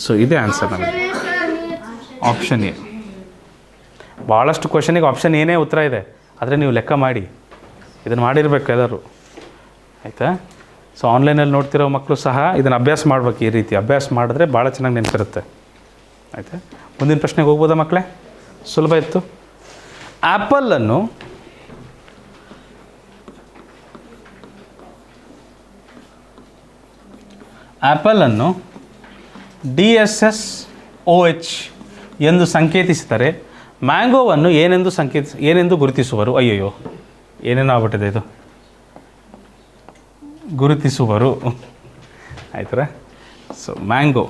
ಸೊ ಇದೇ ಆನ್ಸರ್ ನಮಗೆ, ಆಪ್ಷನ್ ಎ. ಭಾಳಷ್ಟು ಕ್ವಶನಿಗೆ ಆಪ್ಷನ್ ಏನೇ ಉತ್ತರ ಇದೆ, ಆದರೆ ನೀವು ಲೆಕ್ಕ ಮಾಡಿ ಇದನ್ನು ಮಾಡಿರ್ಬೇಕು ಎಲ್ಲರೂ. ಆಯಿತಾ? ಸೊ ಆನ್ಲೈನಲ್ಲಿ ನೋಡ್ತಿರೋ ಮಕ್ಕಳು ಸಹ ಇದನ್ನು ಅಭ್ಯಾಸ ಮಾಡ್ಬೇಕು. ಈ ರೀತಿ ಅಭ್ಯಾಸ ಮಾಡಿದ್ರೆ ಭಾಳ ಚೆನ್ನಾಗಿ ನೆನಪಿರುತ್ತೆ. ಆಯಿತಾ? ಮುಂದಿನ ಪ್ರಶ್ನೆಗೆ ಹೋಗ್ಬೋದಾ ಮಕ್ಕಳೇ? ಸುಲಭ ಇತ್ತು. ಆ್ಯಪಲನ್ನು DSSOH ಎಂದು ಸಂಕೇತಿಸಿದರೆ ಮ್ಯಾಂಗೋವನ್ನು ಏನೆಂದು ಗುರುತಿಸುವರು? ಅಯ್ಯಯ್ಯೋ, ಏನೇನೋ ಆಗ್ಬಿಟ್ಟಿದೆ ಇದು, ಗುರುತಿಸುವರು ಆಯ್ತರ. So mango.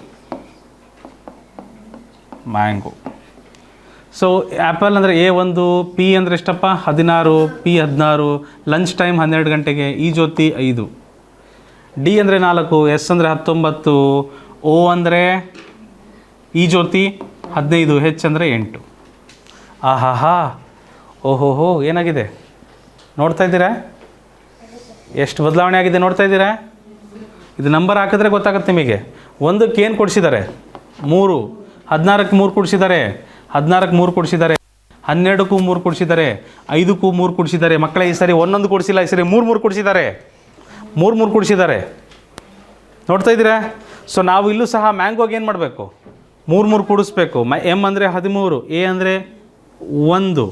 ಸೊ ಆ್ಯಪಲ್ ಅಂದರೆ A1, P ಅಂದರೆ ಎಷ್ಟಪ್ಪ 16, P 16, ಲಂಚ್ ಟೈಮ್ 12 ಗಂಟೆಗೆ, ಈ ಜ್ಯೋತಿ 5, D ಅಂದರೆ 4, S ಅಂದರೆ 19, O ಅಂದರೆ ಈ ಜ್ಯೋತಿ 15, H ಅಂದರೆ 8. ಆಹಾ, ಓಹೋಹೋ, ಏನಾಗಿದೆ ನೋಡ್ತಾ ಇದ್ದೀರಾ? ಎಷ್ಟು ಬದಲಾವಣೆ ಆಗಿದೆ ನೋಡ್ತಾ ಇದ್ದೀರಾ? ಇದು ನಂಬರ್ ಹಾಕಿದ್ರೆ ಗೊತ್ತಾಗುತ್ತೆ ನಿಮಗೆ. ಒಂದಕ್ಕೆ ಏನು ಕೊಡಿಸಿದ್ದಾರೆ? 3, 16ಕ್ಕೆ 3 ಕೊಡಿಸಿದ್ದಾರೆ, 14ಕ್ಕೆ 3 ಕೊಡಿಸಿದ್ದಾರೆ, 12ಕ್ಕೂ 3 ಕೊಡಿಸಿದ್ದಾರೆ, 5ಕ್ಕೂ 3 ಕೊಡಿಸಿದ್ದಾರೆ. ಮಕ್ಕಳೇ ಈ ಸರಿ ಒಂದೊಂದು ಕೊಡಿಸಿಲ್ಲ, ಈ ಸರಿ 3 ಕೊಡಿಸಿದ್ದಾರೆ, 3 ಕೊಡಿಸಿದ್ದಾರೆ. ನೋಡ್ತಾ ಇದ್ದೀರಾ? ಸೊ ನಾವು ಇಲ್ಲೂ ಸಹ ಮ್ಯಾಂಗೋಗೆ ಏನು ಮಾಡಬೇಕು? 3 ಕೂಡಿಸ್ಬೇಕು. M ಅಂದರೆ 13, A ಅಂದರೆ 1,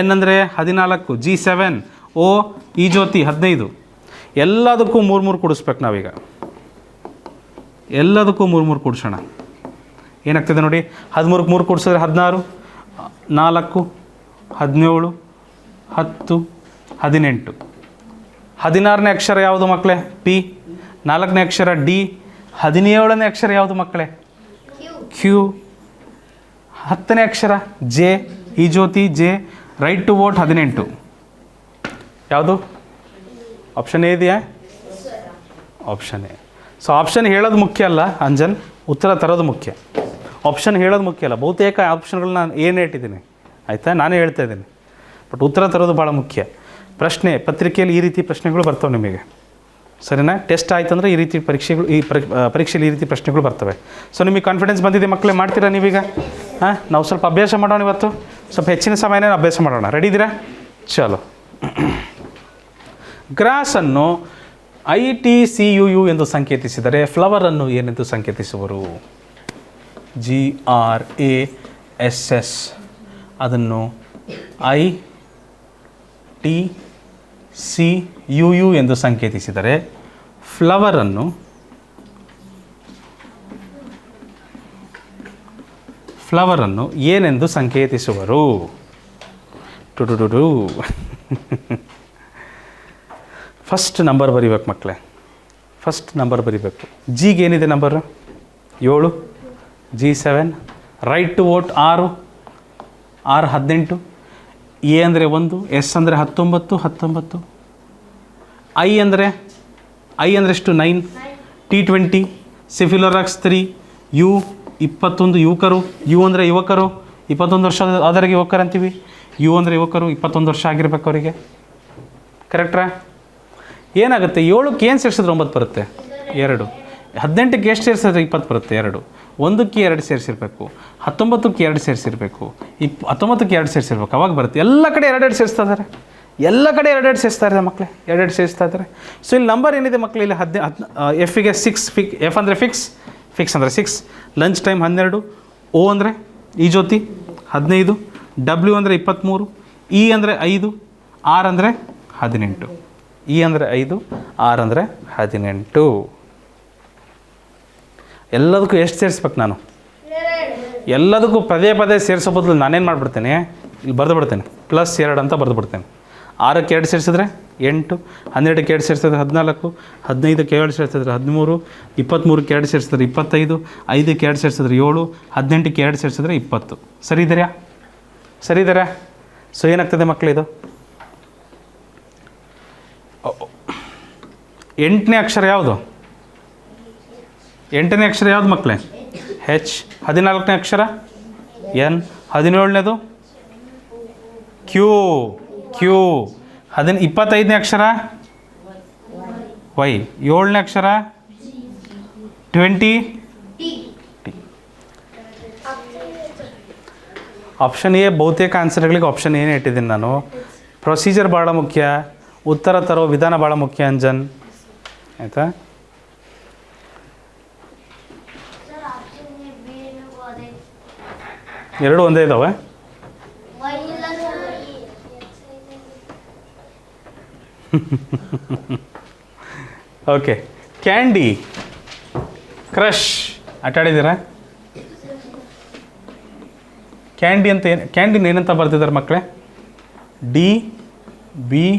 N ಅಂದರೆ 14, G 7, O ಈ ಜ್ಯೋತಿ 15. ಎಲ್ಲದಕ್ಕೂ 3 ಕೂಡಿಸ್ಬೇಕು ನಾವೀಗ. ಎಲ್ಲದಕ್ಕೂ 3 ಕೂಡಿಸೋಣ. ಏನಾಗ್ತದೆ ನೋಡಿ, 13ಕ್ಕೆ 3 ಕೂಡಿಸಿದ್ರೆ 16, 4, 17, 10, 18. 16ನೇ ಅಕ್ಷರ ಯಾವುದು ಮಕ್ಕಳೇ? P. 4ನೇ ಅಕ್ಷರ D. 17ನೇ ಅಕ್ಷರ ಯಾವುದು ಮಕ್ಕಳೇ? Q. 10ನೇ ಅಕ್ಷರ J, ಈ Jyoti J. Right to vote 18. ಯಾವುದು? ಆಪ್ಷನ್ ಎ ಇದೆಯಾ? Option A. ಸೊ ಆಪ್ಷನ್ ಹೇಳೋದು ಮುಖ್ಯ ಅಲ್ಲ ಅಂಜನ್, ಉತ್ತರ ತರೋದು ಮುಖ್ಯ. ಆಪ್ಷನ್ ಹೇಳೋದು ಮುಖ್ಯ ಅಲ್ಲ. ಬಹುತೇಕ ಆಪ್ಷನ್ಗಳು ನಾನು ಏನೇ ಇಟ್ಟಿದ್ದೀನಿ, ಆಯಿತಾ, ನಾನೇ ಹೇಳ್ತಾ ಇದ್ದೀನಿ. ಬಟ್ ಉತ್ತರ ತರೋದು ಭಾಳ ಮುಖ್ಯ. ಪ್ರಶ್ನೆ ಪತ್ರಿಕೆಯಲ್ಲಿ ಈ ರೀತಿ ಪ್ರಶ್ನೆಗಳು ಬರ್ತವೆ ನಿಮಗೆ, ಸರಿನಾ? ಟೆಸ್ಟ್ ಆಯ್ತು ಅಂದರೆ ಈ ರೀತಿ ಪರೀಕ್ಷೆಗಳು, ಈ ಪರೀಕ್ಷೆಯಲ್ಲಿ ಈ ರೀತಿ ಪ್ರಶ್ನೆಗಳು ಬರ್ತವೆ. ಸೊ ನಿಮಗೆ ಕಾನ್ಫಿಡೆನ್ಸ್ ಬಂದಿದೆ ಮಕ್ಕಳೇ? ಮಾಡ್ತೀರಾ ನೀವೀಗ? ಹಾಂ, ನಾವು ಸ್ವಲ್ಪ ಅಭ್ಯಾಸ ಮಾಡೋಣ ಇವತ್ತು, ಸ್ವಲ್ಪ ಹೆಚ್ಚಿನ ಸಮಯನೇ ಅಭ್ಯಾಸ ಮಾಡೋಣ. ರೆಡಿ ಇದ್ದೀರಾ? ಚಲೋ. ಗ್ರಾಸನ್ನು ITCUU ಎಂದು ಸಂಕೇತಿಸಿದರೆ ಫ್ಲವರನ್ನು ಏನೆಂದು ಸಂಕೇತಿಸುವರು? GRASS. ಅದನ್ನು ITCUU ಎಂದು ಸಂಕೇತಿಸಿದರೆ ಫ್ಲವರನ್ನು ಏನೆಂದು ಸಂಕೇತಿಸುವರು? ಫಸ್ಟ್ ನಂಬರ್ ಬರಿಬೇಕು ಮಕ್ಕಳೇ, ಫಸ್ಟ್ ನಂಬರ್ ಬರಿಬೇಕು. ಜಿಗೆ ಏನಿದೆ number? 7, G 7, right to vote 6, R 18, A ಅಂದರೆ 1, S ಅಂದರೆ 19, I ಅಂದರೆ ಎಷ್ಟು? 9, T 20, ಸಿಫಿಲೋರಾಕ್ಸ್ 3, U 21, ಯುವಕರು. U ಅಂದರೆ ಯುವಕರು, 21 ವರ್ಷ ಆದವರಿಗೆ ಯುವಕರು ಅಂತೀವಿ. U ಅಂದರೆ ಯುವಕರು, 21 ವರ್ಷ ಆಗಿರ್ಬೇಕು ಅವರಿಗೆ. ಕರೆಕ್ಟ್ರಾ? ಏನಾಗುತ್ತೆ? 7ಕ್ಕೆ ಏನು ಸೇರಿಸಿದ್ರೆ 9 ಬರುತ್ತೆ? 2. 18ಕ್ಕೆ ಎಷ್ಟು ಸೇರಿಸಿದ್ರೆ 20 ಬರುತ್ತೆ? 2. 1ಕ್ಕೆ 2 ಸೇರಿಸಿರ್ಬೇಕು, 19ಕ್ಕೆ 2 ಸೇರಿಸಿರ್ಬೇಕು, 19ಕ್ಕೆ 2 ಸೇರಿಸಿರ್ಬೇಕು, ಅವಾಗ ಬರುತ್ತೆ. ಎಲ್ಲ ಕಡೆ 2 ಸೇರಿಸ್ತಾ ಇದ್ದಾರೆ, ಎಲ್ಲ ಕಡೆ 2 ಸೇರಿಸ್ತಾ ಇದ್ದಾರೆ ಮಕ್ಕಳೇ, 2 ಸೇರಿಸ್ತಾ ಇದ್ದಾರೆ. ಸೊ ಇಲ್ಲಿ ನಂಬರ್ ಏನಿದೆ ಮಕ್ಕಳು? ಇಲ್ಲಿ Fಗೆ 6, F ಅಂದರೆ ಫಿಕ್ಸ್ ಅಂದರೆ 6, ಲಂಚ್ ಟೈಮ್ 12, O ಅಂದರೆ ಈ ಜ್ಯೋತಿ 15, W ಅಂದರೆ 23, E ಅಂದರೆ 5, R ಅಂದರೆ 18. E ಅಂದರೆ 5, R ಅಂದರೆ 18. ಎಲ್ಲದಕ್ಕೂ ಎಷ್ಟು ಸೇರಿಸ್ಬೇಕು ನಾನು? ಎಲ್ಲದಕ್ಕೂ ಪದೇ ಸೇರಿಸೋ ಬದಲು ನಾನೇನು ಮಾಡಿಬಿಡ್ತೇನೆ, ಇಲ್ಲಿ ಬರೆದು ಬಿಡ್ತೇನೆ, +2 ಅಂತ ಬರೆದು ಬಿಡ್ತೇನೆ. 6ಕ್ಕೆ 2 ಸೇರಿಸಿದ್ರೆ 8, 12ಕ್ಕೆ 2 ಸೇರಿಸಿದ್ರೆ 14, 15ಕ್ಕೆ 2 ಸೇರಿಸಿದ್ರೆ 13, 23ಕ್ಕೆ 2 ಸೇರಿಸಿದ್ರೆ 25, 5ಕ್ಕೆ 2 ಸೇರಿಸಿದ್ರೆ 7, 18ಕ್ಕೆ 2 ಸೇರಿಸಿದ್ರೆ 20. ಸರಿ ಇದ್ದೀರಾ? ಸೊ ಏನಾಗ್ತದೆ ಮಕ್ಕಳಿದು? 8ನೇ ಅಕ್ಷರ ಯಾವುದು? 8ನೇ ಅಕ್ಷರ ಯಾವುದು ಮಕ್ಕಳೇ? H. 14ನೇ ಅಕ್ಷರ N. 17ನೇದು Q. 25ನೇ ಅಕ್ಷರ Y. 7ನೇ ಅಕ್ಷರ 20 T. Option A. ಬಹುತೇಕ ಆನ್ಸರ್ಗಳಿಗೆ ಆಪ್ಷನ್ ಏನೇ ಇಟ್ಟಿದ್ದೀನಿ ನಾನು. ಪ್ರೊಸೀಜರ್ ಭಾಳ ಮುಖ್ಯ, ಉತ್ತರ ತರೋ ವಿಧಾನ ಭಾಳ ಮುಖ್ಯ ಅಂಜನ್, ಆಯಿತಾ? ಎರಡು ಒಂದೇ ಇದ್ದಾವೆ. ಓಕೆ. ಕ್ಯಾಂಡಿ ಕ್ರಷ್ ಆಟ ಆಡಿದ್ದೀರಾ? ಕ್ಯಾಂಡಿನ ಏನಂತ ಬರ್ತಿದ್ದಾರೆ ಮಕ್ಕಳೇ? DBOEZ,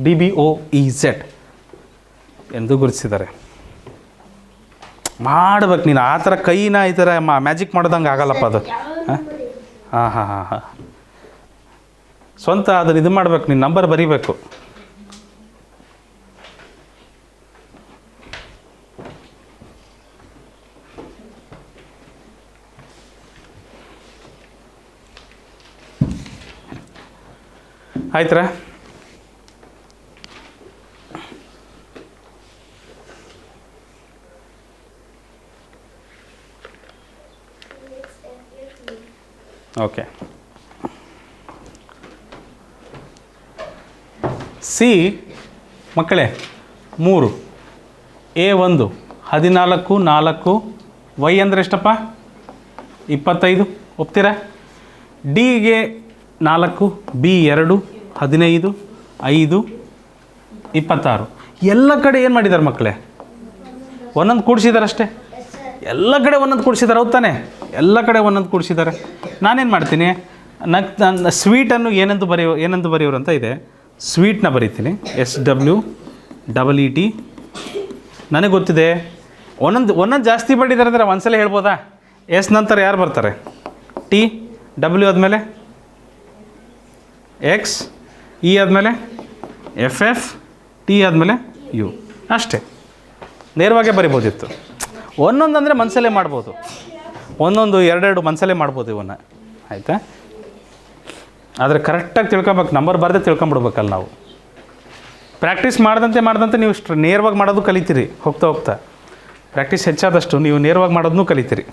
DBOEZ ಎಂದು ಗುರುತಿಸಿದ್ದಾರೆ. ಮಾಡ್ಬೇಕು ನೀನು ಆ ಥರ ಕೈನ ಈ ಥರ ಮ್ಯಾಜಿಕ್ ಮಾಡೋದಂಗೆ ಆಗಲ್ಲಪ್ಪ ಅದು. ಹಾಂ ಹಾಂ ಹಾಂ ಹಾಂ ಸ್ವಂತ ಅದನ್ನು ಇದು ಮಾಡ್ಬೇಕು, ನೀನು ನಂಬರ್ ಬರೀಬೇಕು. ಆಯ್ತರ ಓಕೆ. ಸಿ ಮಕ್ಕಳೇ 3, A1 14, 4, Y ಅಂದರೆ ಎಷ್ಟಪ್ಪ 25, ಒಪ್ತೀರಾ? ಡಿಗೆ 4, B2 15, 5, 26. ಎಲ್ಲ ಕಡೆ ಏನು ಮಾಡಿದ್ದಾರೆ ಮಕ್ಕಳೇ? ಒಂದೊಂದು ಕೂಡಿಸಿದ್ದಾರೆ ಅಷ್ಟೇ. ಎಲ್ಲ ಕಡೆ ಒಂದೊಂದು ಕೂಡಿಸಿದ್ದಾರೆ, ಹೌದು ತಾನೆ? ಎಲ್ಲ ಕಡೆ ಒಂದೊಂದು ಕೂಡಿಸಿದ್ದಾರೆ. ನಾನೇನು ಮಾಡ್ತೀನಿ, ನನ್ನ ಸ್ವೀಟನ್ನು ಏನಂತ ಬರೆಯೋರು ಅಂತ ಇದೆ, ಸ್ವೀಟ್ನ ಬರೀತೀನಿ, SWEET. ನನಗೆ ಗೊತ್ತಿದೆ ಒಂದೊಂದು ಜಾಸ್ತಿ ಮಾಡಿದ್ದಾರೆ ಅಂದರೆ ಒಂದ್ಸಲ ಹೇಳ್ಬೋದಾ? ಎಸ್ ನಂತರ ಯಾರು ಬರ್ತಾರೆ? T, W ಆದಮೇಲೆ X, E ಆದಮೇಲೆ FF, T ಆದಮೇಲೆ U. ಅಷ್ಟೇ, ನೇರವಾಗೇ ಬರಿಬೋದಿತ್ತು. ಒಂದೊಂದು ಅಂದರೆ ಮನಸ್ಸಲ್ಲೇ ಮಾಡ್ಬೋದು, ಒಂದೊಂದು ಎರಡೆರಡು ಮನಸ್ಸಲ್ಲೇ ಮಾಡ್ಬೋದು ಇವನ್ನ, ಆಯಿತಾ? ಆದರೆ ಕರೆಕ್ಟಾಗಿ ತಿಳ್ಕೊಬೇಕು, ನಂಬರ್ ಬರದೆ ತಿಳ್ಕೊಂಬಿಡ್ಬೇಕಲ್ಲ ನಾವು. ಪ್ರಾಕ್ಟೀಸ್ ಮಾಡ್ದಂತೆ ನೀವು ನೇರವಾಗಿ ಮಾಡೋದು ಕಲಿತೀರಿ. ಹೋಗ್ತಾ ಪ್ರಾಕ್ಟೀಸ್ ಹೆಚ್ಚಾದಷ್ಟು ನೀವು ನೇರವಾಗಿ ಮಾಡೋದನ್ನೂ ಕಲಿತೀರಿ.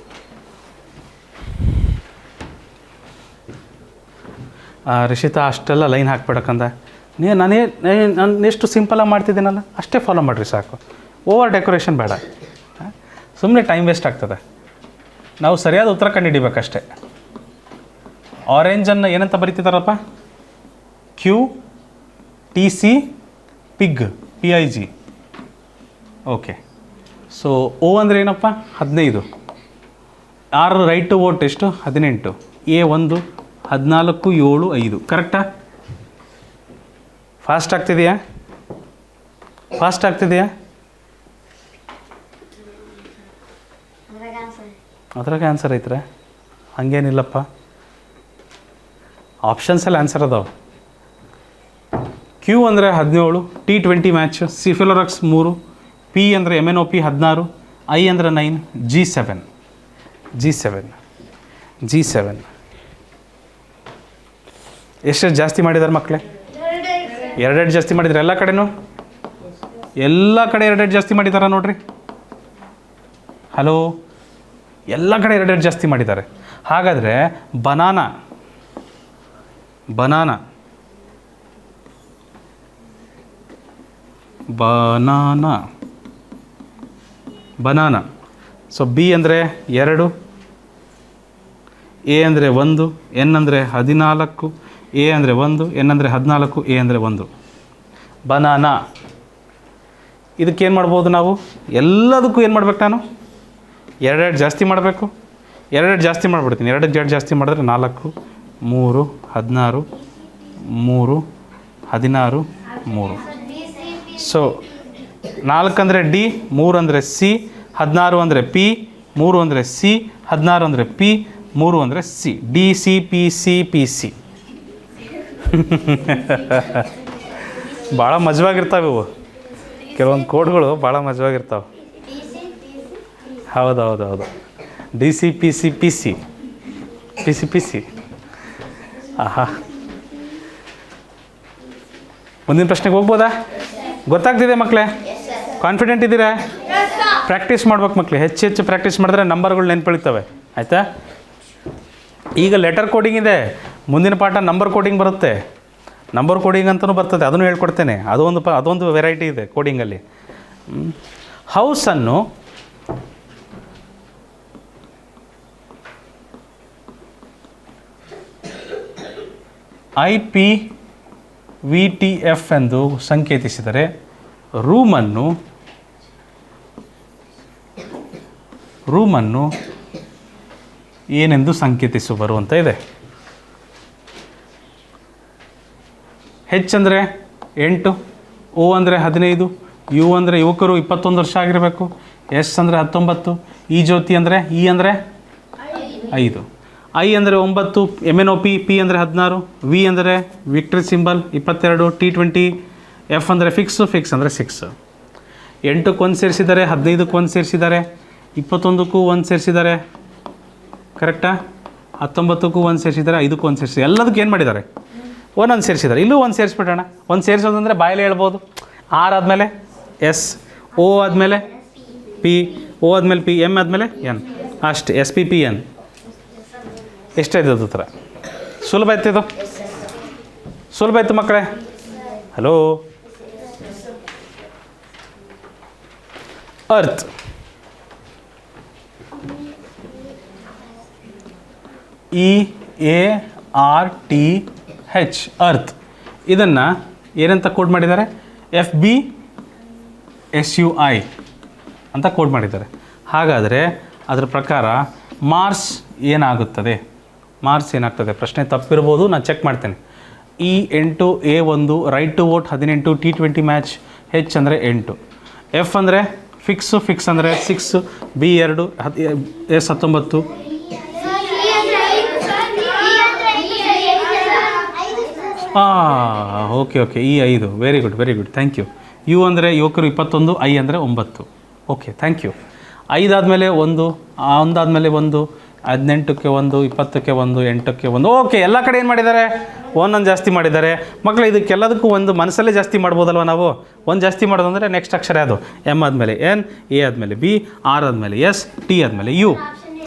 ರಿಷಿತಾ ಅಷ್ಟೆಲ್ಲ ಲೈನ್ ಹಾಕ್ಬೇಡಕ್ಕಂದ ನಾನು ಎಷ್ಟು ಸಿಂಪಲಾಗಿ ಮಾಡ್ತಿದ್ದೀನಲ್ಲ ಅಷ್ಟೇ ಫಾಲೋ ಮಾಡಿರಿ ಸಾಕು. ಓವರ್ ಡೆಕೋರೇಷನ್ ಬೇಡ, ಸುಮ್ಮನೆ ಟೈಮ್ ವೇಸ್ಟ್ ಆಗ್ತದೆ. ನಾವು ಸರಿಯಾದ ಉತ್ತರ ಕಂಡುಹಿಡಿಬೇಕಷ್ಟೆ. ಆರೆಂಜನ್ನು ಏನಂತ ಬರೀತಿದ್ದಾರಪ್ಪ? QTC, pig, PIG. Okay. So O ಅಂದರೆ ಏನಪ್ಪ? 15. R ರೈಟ್ ಟು ವೋಟ್ ಎಷ್ಟು? 18. A1 14, 7, 5. ಕರೆಕ್ಟಾ? ಫಾಸ್ಟ್ ಆಗ್ತಿದೆಯಾ? ಅದ್ರಾಗ ಆನ್ಸರ್ ಐತ್ರೆ? ಹಂಗೇನಿಲ್ಲಪ್ಪ, ಆಪ್ಷನ್ಸಲ್ಲಿ ಆನ್ಸರ್ ಅದಾವೆ. Q ಅಂದರೆ 17, T20 ಮ್ಯಾಚ್, ಸಿಫಿಲೋರಕ್ಸ್ 3, P ಅಂದರೆ MNOP 16, I ಅಂದರೆ 9, G7. ಎಷ್ಟು ಜಾಸ್ತಿ ಮಾಡಿದ್ದಾರೆ ಮಕ್ಕಳೇ? 2 ಜಾಸ್ತಿ ಮಾಡಿದ್ದಾರೆ ಎಲ್ಲ ಕಡೆನೂ. ಎಲ್ಲ ಕಡೆ 2 ಜಾಸ್ತಿ ಮಾಡಿದ್ದಾರೆ ನೋಡ್ರಿ. ಹಲೋ, ಎಲ್ಲ ಕಡೆ 2 ಜಾಸ್ತಿ ಮಾಡಿದ್ದಾರೆ. ಹಾಗಾದರೆ ಬನಾನಾ ಸೊ B ಅಂದರೆ 2, A ಅಂದರೆ 1, N ಅಂದರೆ 14, A ಅಂದರೆ 1, N ಅಂದರೆ 14, A ಅಂದರೆ 1. ಬನಾನಾ. ಇದಕ್ಕೇನು ಮಾಡ್ಬೋದು ನಾವು? ಎಲ್ಲದಕ್ಕೂ ಏನು ಮಾಡ್ಬೇಕು ನಾನು? 2 ಜಾಸ್ತಿ ಮಾಡಬೇಕು. 2 ಜಾಸ್ತಿ ಮಾಡಿಬಿಡ್ತೀನಿ. 2 ಜಾಸ್ತಿ ಮಾಡಿದ್ರೆ 4, 3, 16, 3, 16, 3. ಸೊ 4 ಅಂದರೆ D, 3 ಅಂದರೆ C, 16 ಅಂದರೆ P, 3 ಅಂದರೆ C, 16 ಅಂದರೆ P, 3 ಅಂದರೆ C. DCPCPC. ಭಾಳ ಮಜವಾಗಿರ್ತಾವೆ ಇವು, ಕೆಲವೊಂದು ಕೋಡ್ಗಳು ಭಾಳ ಮಜವಾಗಿರ್ತಾವೆ. ಹೌದು. DCPCPC. ಆಹಾ, ಮುಂದಿನ ಪ್ರಶ್ನೆಗೆ ಹೋಗ್ಬೋದಾ? ಗೊತ್ತಾಗ್ತಿದೆ ಮಕ್ಕಳೇ? ಕಾನ್ಫಿಡೆಂಟ್ ಇದ್ದೀರಾ? ಪ್ರಾಕ್ಟೀಸ್ ಮಾಡ್ಬೇಕು ಮಕ್ಕಳು, ಹೆಚ್ಚು ಪ್ರಾಕ್ಟೀಸ್ ಮಾಡಿದ್ರೆ ನಂಬರ್ಗಳು ನೆನ್ಪಳಿತವೆ, ಆಯಿತಾ? ಈಗ ಲೆಟರ್ ಕೋಡಿಂಗ್ ಇದೆ, ಮುಂದಿನ ಪಾಠ ನಂಬರ್ ಕೋಡಿಂಗ್ ಬರುತ್ತೆ. ನಂಬರ್ ಕೋಡಿಂಗ್ ಅಂತಲೂ ಬರ್ತದೆ, ಅದನ್ನು ಹೇಳ್ಕೊಡ್ತೇನೆ. ಅದೊಂದು ವೆರೈಟಿ ಇದೆ ಕೋಡಿಂಗಲ್ಲಿ. ಹೌಸನ್ನು IPVTF ಎಂದು ಸಂಕೇತಿಸಿದರೆ ರೂಮನ್ನು ಏನೆಂದು ಸಂಕೇತಿಸುವರು ಅಂತ ಇದೆ. ಹೆಚ್ ಅಂದರೆ 8, ಓ ಅಂದರೆ 15, ಯು ಅಂದರೆ ಯುವಕರು 21 ವರ್ಷ ಆಗಿರಬೇಕು, ಎಸ್ ಅಂದರೆ 19, ಇ ಜ್ಯೋತಿ ಅಂದರೆ ಇ ಅಂದರೆ 5, ಐ ಅಂದರೆ 9, M N O P, P ಅಂದರೆ 16, ವಿ ಅಂದರೆ ವಿಕ್ಟ್ರಿ ಸಿಂಬಲ್ 22, T20, ಎಫ್ ಅಂದರೆ ಫಿಕ್ಸ್ ಅಂದರೆ 6. 8ಕ್ಕೆ 1 ಸೇರಿಸಿದ್ದಾರೆ, 15ಕ್ಕೆ 1 ಸೇರಿಸಿದ್ದಾರೆ, 21ಕ್ಕೂ 1 ಸೇರಿಸಿದ್ದಾರೆ, ಕರೆಕ್ಟಾ? 19ಕ್ಕೂ 1 ಸೇರಿಸಿದ್ದಾರೆ, 5ಕ್ಕೂ 1 ಸೇರಿಸಿದ್ದಾರೆ, ಎಲ್ಲದಕ್ಕೂ ಏನು ಮಾಡಿದ್ದಾರೆ? ಒಂದೊಂದು ಸೇರಿಸಿದ್ದಾರೆ. ಇಲ್ಲೂ 1 ಸೇರಿಸ್ಬಿಡೋಣ. 1 ಸೇರಿಸೋದಂದರೆ ಬಾಯಲ್ಲಿ ಹೇಳ್ಬೋದು. ಆರ್ ಆದಮೇಲೆ ಎಸ್, ಓ ಆದಮೇಲೆ ಪಿ, ಓ ಆದಮೇಲೆ ಪಿ, ಎಮ್ ಆದಮೇಲೆ ಎನ್, ಅಷ್ಟೇ. S P P N. ಎಷ್ಟಾಯ್ತು ಉತ್ತರ? ಸುಲಭ ಆಯ್ತು ಇದು, ಸುಲಭ ಆಯ್ತು ಮಕ್ಕಳೇ. Hello, earth EARTH, earth. ಇದನ್ನು ಏನಂತ ಕೋಡ್ ಮಾಡಿದ್ದಾರೆ? FBSUI ಅಂತ ಕೋಡ್ ಮಾಡಿದ್ದಾರೆ. ಹಾಗಾದರೆ ಅದರ ಪ್ರಕಾರ ಮಾರ್ಸ್ ಏನಾಗುತ್ತದೆ? ಮಾರ್ಸ್ ಏನಾಗ್ತದೆ? ಪ್ರಶ್ನೆ ತಪ್ಪಿರ್ಬೋದು, ನಾನು ಚೆಕ್ ಮಾಡ್ತೇನೆ. E8, A1 right to vote 18, T20 match, H ಅಂದರೆ 8, ಎಫ್ ಅಂದರೆ ಫಿಕ್ಸ್ ಅಂದರೆ 6, B2 S 19, okay E5, very good, thank you. U ಅಂದರೆ ಯುವಕರು 21, ಐ ಅಂದರೆ 9, ಓಕೆ, ಥ್ಯಾಂಕ್ ಯು. 5 ಆದಮೇಲೆ 1, 1 ಆದಮೇಲೆ 1, 18ಕ್ಕೆ 1, 20ಕ್ಕೆ 1, 8ಕ್ಕೆ 1, ಓಕೆ. ಎಲ್ಲ ಕಡೆ ಏನು ಮಾಡಿದ್ದಾರೆ? ಒಂದೊಂದು ಜಾಸ್ತಿ ಮಾಡಿದ್ದಾರೆ. ಮಕ್ಕಳು ಇದಕ್ಕೆಲ್ಲದಕ್ಕೂ ಒಂದು ಮನಸ್ಸಲ್ಲೇ ಜಾಸ್ತಿ ಮಾಡ್ಬೋದಲ್ವ ನಾವು? ಒಂದು ಜಾಸ್ತಿ ಮಾಡೋದಂದರೆ ನೆಕ್ಸ್ಟ್ ಅಕ್ಷರ ಯಾವುದು? ಎಮ್ ಆದಮೇಲೆ ಎನ್, ಎ ಆದಮೇಲೆ ಬಿ, ಆರ್ ಆದಮೇಲೆ ಎಸ್, ಟಿ ಆದಮೇಲೆ ಯು,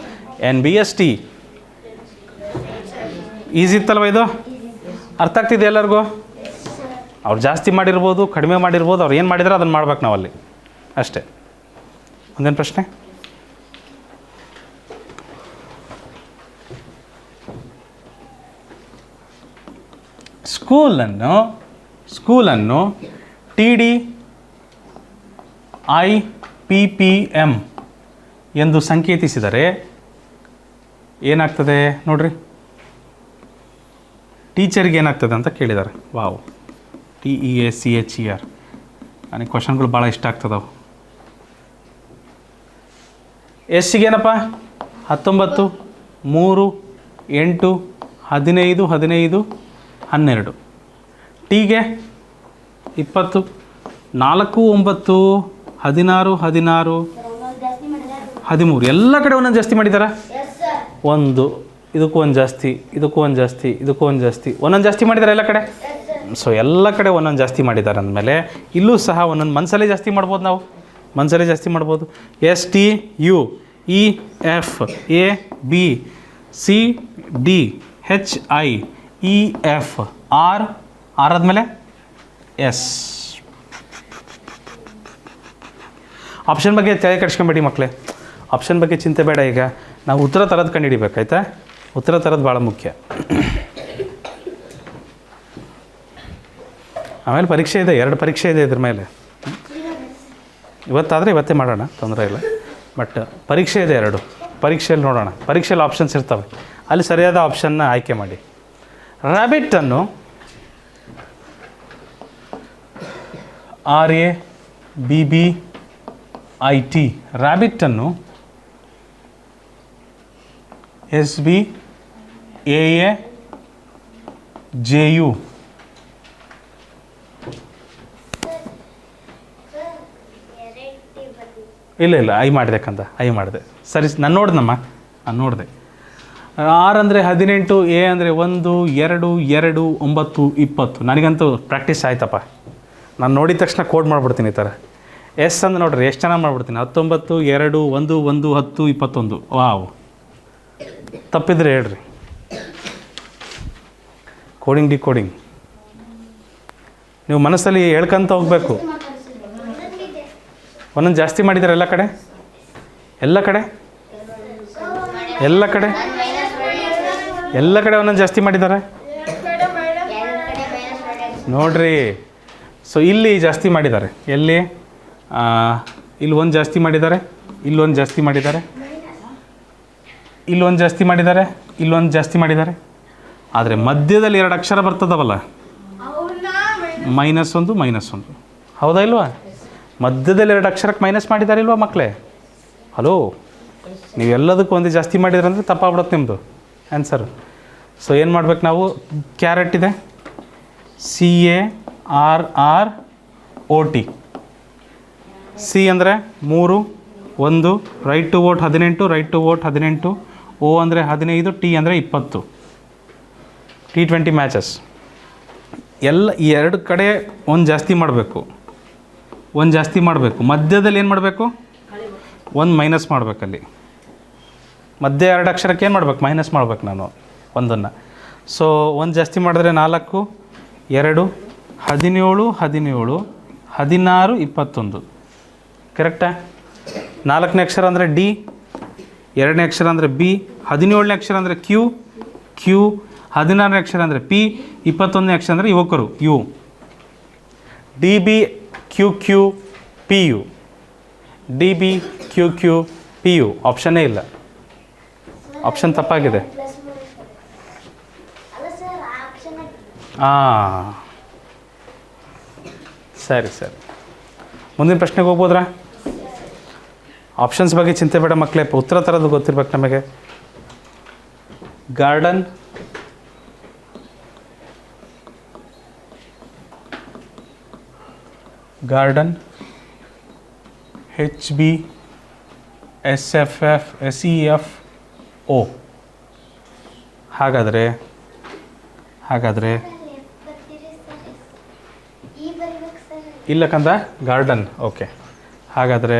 NBST. ಈಸಿ ಇತ್ತಲ್ವ ಇದು? ಅರ್ಥ ಆಗ್ತಿದೆ ಎಲ್ಲರಿಗೂ? ಅವ್ರು ಜಾಸ್ತಿ ಮಾಡಿರ್ಬೋದು, ಕಡಿಮೆ ಮಾಡಿರ್ಬೋದು, ಅವ್ರು ಏನು ಮಾಡಿದ್ರೆ ಅದನ್ನು ಮಾಡ್ಬೇಕು ನಾವಲ್ಲಿ, ಅಷ್ಟೇ. ಒಂದೇನು ಪ್ರಶ್ನೆ? ಸ್ಕೂಲನ್ನು TDIPPM ಎಂದು ಸಂಕೇತಿಸಿದರೆ ಏನಾಗ್ತದೆ ನೋಡ್ರಿ? ಟೀಚರ್ಗೆ ಏನಾಗ್ತದೆ ಅಂತ ಕೇಳಿದ್ದಾರೆ. Wow, TEACHER. ನನಗೆ ಕ್ವಶನ್ಗಳು ಭಾಳ ಇಷ್ಟ ಆಗ್ತದವು. ಎಸ್ಸಿಗೇನಪ್ಪ? 19, 3, 8, 15, 12. ಟೀಗೆ 20, 4, 9, 16, 13. ಎಲ್ಲ ಕಡೆ ಒಂದೊಂದು ಜಾಸ್ತಿ ಮಾಡಿದ್ದಾರಾ? ಒಂದು, ಇದಕ್ಕೂ ಒಂದು ಜಾಸ್ತಿ, ಇದಕ್ಕೂ ಒಂದು ಜಾಸ್ತಿ, ಇದಕ್ಕೂ ಒಂದು ಜಾಸ್ತಿ, ಒಂದೊಂದು ಜಾಸ್ತಿ ಮಾಡಿದ್ದಾರೆ ಎಲ್ಲ ಕಡೆ. ಸೊ ಎಲ್ಲ ಕಡೆ ಒಂದೊಂದು ಜಾಸ್ತಿ ಮಾಡಿದ್ದಾರೆ ಅಂದಮೇಲೆ ಇಲ್ಲೂ ಸಹ ಒಂದೊಂದು ಮನಸ್ಸಲ್ಲೇ ಜಾಸ್ತಿ ಮಾಡ್ಬೋದು. ನಾವು ಮನಸ್ಸಲ್ಲೇ ಜಾಸ್ತಿ ಮಾಡ್ಬೋದು. ST U E F A B C D H I E F R ಆದಮೇಲೆ ಎಸ್. ಆಪ್ಷನ್ ಬಗ್ಗೆ ತಲೆ ಕೆಡಿಸ್ಕೊಂಬೇಡಿ ಮಕ್ಕಳೇ. ಆಪ್ಷನ್ ಬಗ್ಗೆ ಚಿಂತೆ ಬೇಡ. ಈಗ ನಾವು ಉತ್ತರ ತರೋದು ಕಂಡು ಹಿಡಿಬೇಕಾಯ್ತಾ? ಉತ್ತರ ತರೋದು ಭಾಳ ಮುಖ್ಯ. ಆಮೇಲೆ ಪರೀಕ್ಷೆ ಇದೆ, 2 ಪರೀಕ್ಷೆ ಇದೆ ಇದ್ರ ಮೇಲೆ. ಇವತ್ತಾದರೆ ಇವತ್ತೇ ಮಾಡೋಣ, ತೊಂದರೆ ಇಲ್ಲ. ಬಟ್ ಪರೀಕ್ಷೆ ಇದೆ 2. ಪರೀಕ್ಷೆಯಲ್ಲಿ ನೋಡೋಣ. ಪರೀಕ್ಷೆಯಲ್ಲಿ ಆಪ್ಷನ್ಸ್ ಇರ್ತವೆ, ಅಲ್ಲಿ ಸರಿಯಾದ ಆಪ್ಷನ್ನ ಆಯ್ಕೆ ಮಾಡಿ. ರ್ಯಾಬಿಟನ್ನು RABBIT, ರ್ಯಾಬಿಟನ್ನು SBAAJU, ಇಲ್ಲ ಐ ಮಾಡಿದೆ ಕಂದ, ಐ ಮಾಡಿದೆ. ಸರಿ, ನಾನು ನೋಡ್ದಮ್ಮ, ನಾನು ನೋಡಿದೆ. ಆರ್ ಅಂದರೆ 18, ಎ ಅಂದರೆ 1, 2, 2, 9, 20. ನನಗಂತೂ ಪ್ರಾಕ್ಟೀಸ್ ಆಯ್ತಪ್ಪ. ನಾನು ನೋಡಿದ ತಕ್ಷಣ ಕೋಡ್ ಮಾಡಿಬಿಡ್ತೀನಿ ಈ ಥರ. ಎಸ್ ಅಂದ್ರೆ ನೋಡ್ರಿ ಎಷ್ಟು ಚೆನ್ನಾಗಿ ಮಾಡಿಬಿಡ್ತೀನಿ. 19, 2, 1, 1, 10, 21. ವಾವ್, ತಪ್ಪಿದ್ರೆ ಹೇಳ್ರಿ. ಕೋಡಿಂಗ್ ಡಿಕೋಡಿಂಗ್ ನೀವು ಮನಸ್ಸಲ್ಲಿ ಹೇಳ್ಕೊಂತ ಹೋಗಬೇಕು. ಒಂದೊಂದು ಜಾಸ್ತಿ ಮಾಡಿದ್ದಾರೆ ಎಲ್ಲ ಕಡೆ, ಎಲ್ಲ ಕಡೆ ಒಂದೊಂದು ಜಾಸ್ತಿ ಮಾಡಿದ್ದಾರೆ ನೋಡ್ರಿ. ಸೊ ಇಲ್ಲಿ ಜಾಸ್ತಿ ಮಾಡಿದ್ದಾರೆ. ಎಲ್ಲಿ? ಇಲ್ಲಿ ಒಂದು ಜಾಸ್ತಿ ಮಾಡಿದ್ದಾರೆ, ಇಲ್ಲೊಂದು ಜಾಸ್ತಿ ಮಾಡಿದ್ದಾರೆ. ಇಲ್ಲೊಂದು ಜಾಸ್ತಿ ಮಾಡಿದ್ದಾರೆ, ಇಲ್ಲೊಂದು ಜಾಸ್ತಿ ಮಾಡಿದ್ದಾರೆ. ಆದರೆ ಮಧ್ಯದಲ್ಲಿ 2 ಅಕ್ಷರ ಬರ್ತದವಲ್ಲ, -1 -1. ಹೌದಾ ಇಲ್ವಾ? ಮಧ್ಯದಲ್ಲಿ 2 ಅಕ್ಷರಕ್ಕೆ ಮೈನಸ್ ಮಾಡಿದ್ದಾರೆ ಇಲ್ವಾ ಮಕ್ಕಳೇ? ಹಲೋ, ನೀವೆಲ್ಲದಕ್ಕೂ ಒಂದು ಜಾಸ್ತಿ ಮಾಡಿದ್ರಂದರೆ ತಪ್ಪಾಗ್ಬಿಡುತ್ತೆ ನಿಮ್ಮದು ಆನ್ಸರ್. ಸೊ ಏನು ಮಾಡ್ಬೇಕು ನಾವು? ಕ್ಯಾರೆಟ್ ಇದೆ, CARROT. ಸಿ ಅಂದರೆ 3, 1, right to vote 18, right to vote 18, O ಅಂದರೆ 15, T ಅಂದರೆ 20. T20 matches. ಎಲ್ಲ ಈ 2 ಕಡೆ ಒಂದು ಜಾಸ್ತಿ ಮಾಡಬೇಕು, ಒಂದು ಜಾಸ್ತಿ ಮಾಡಬೇಕು. ಮಧ್ಯದಲ್ಲಿ ಏನು ಮಾಡಬೇಕು? 1 ಮೈನಸ್ ಮಾಡಬೇಕಲ್ಲಿ. ಮಧ್ಯೆ 2 ಅಕ್ಷರಕ್ಕೆ ಏನು ಮಾಡ್ಬೇಕು? ಮೈನಸ್ ಮಾಡ್ಬೇಕು ನಾನು ಒಂದನ್ನು. ಸೊ 1 ಜಾಸ್ತಿ ಮಾಡಿದ್ರೆ 4, 2, 17, 17, 16, 21. ಕರೆಕ್ಟಾ? 4ನೇ ಅಕ್ಷರ ಅಂದರೆ D, 2ನೇ ಅಕ್ಷರ ಅಂದರೆ B, 17ನೇ ಅಕ್ಷರ ಅಂದರೆ Q, 16ನೇ ಅಕ್ಷರ ಅಂದರೆ P, 21ನೇ ಅಕ್ಷರ ಅಂದರೆ ಯುವಕರು U. DB QQ PU, DB QQ PU. ಆಪ್ಷನ್ನೇ ಇಲ್ಲ, ಆಪ್ಷನ್ ತಪ್ಪಾಗಿದೆ. ಸರಿ ಸರಿ, ಮುಂದಿನ ಪ್ರಶ್ನೆಗೆ ಹೋಗ್ಬೋದ್ರಾ? ಆಪ್ಷನ್ಸ್ ಬಗ್ಗೆ ಚಿಂತೆ ಬೇಡ ಮಕ್ಕಳೇ, ಉತ್ತರ ಥರದ್ದು ಗೊತ್ತಿರ್ಬೇಕು ನಮಗೆ. Garden, garden, HB SFF SEFO. ಹಾಗಾದರೆ ಇಲ್ಲಕ್ಕಂದ ಗಾರ್ಡನ್. ಓಕೆ, ಹಾಗಾದರೆ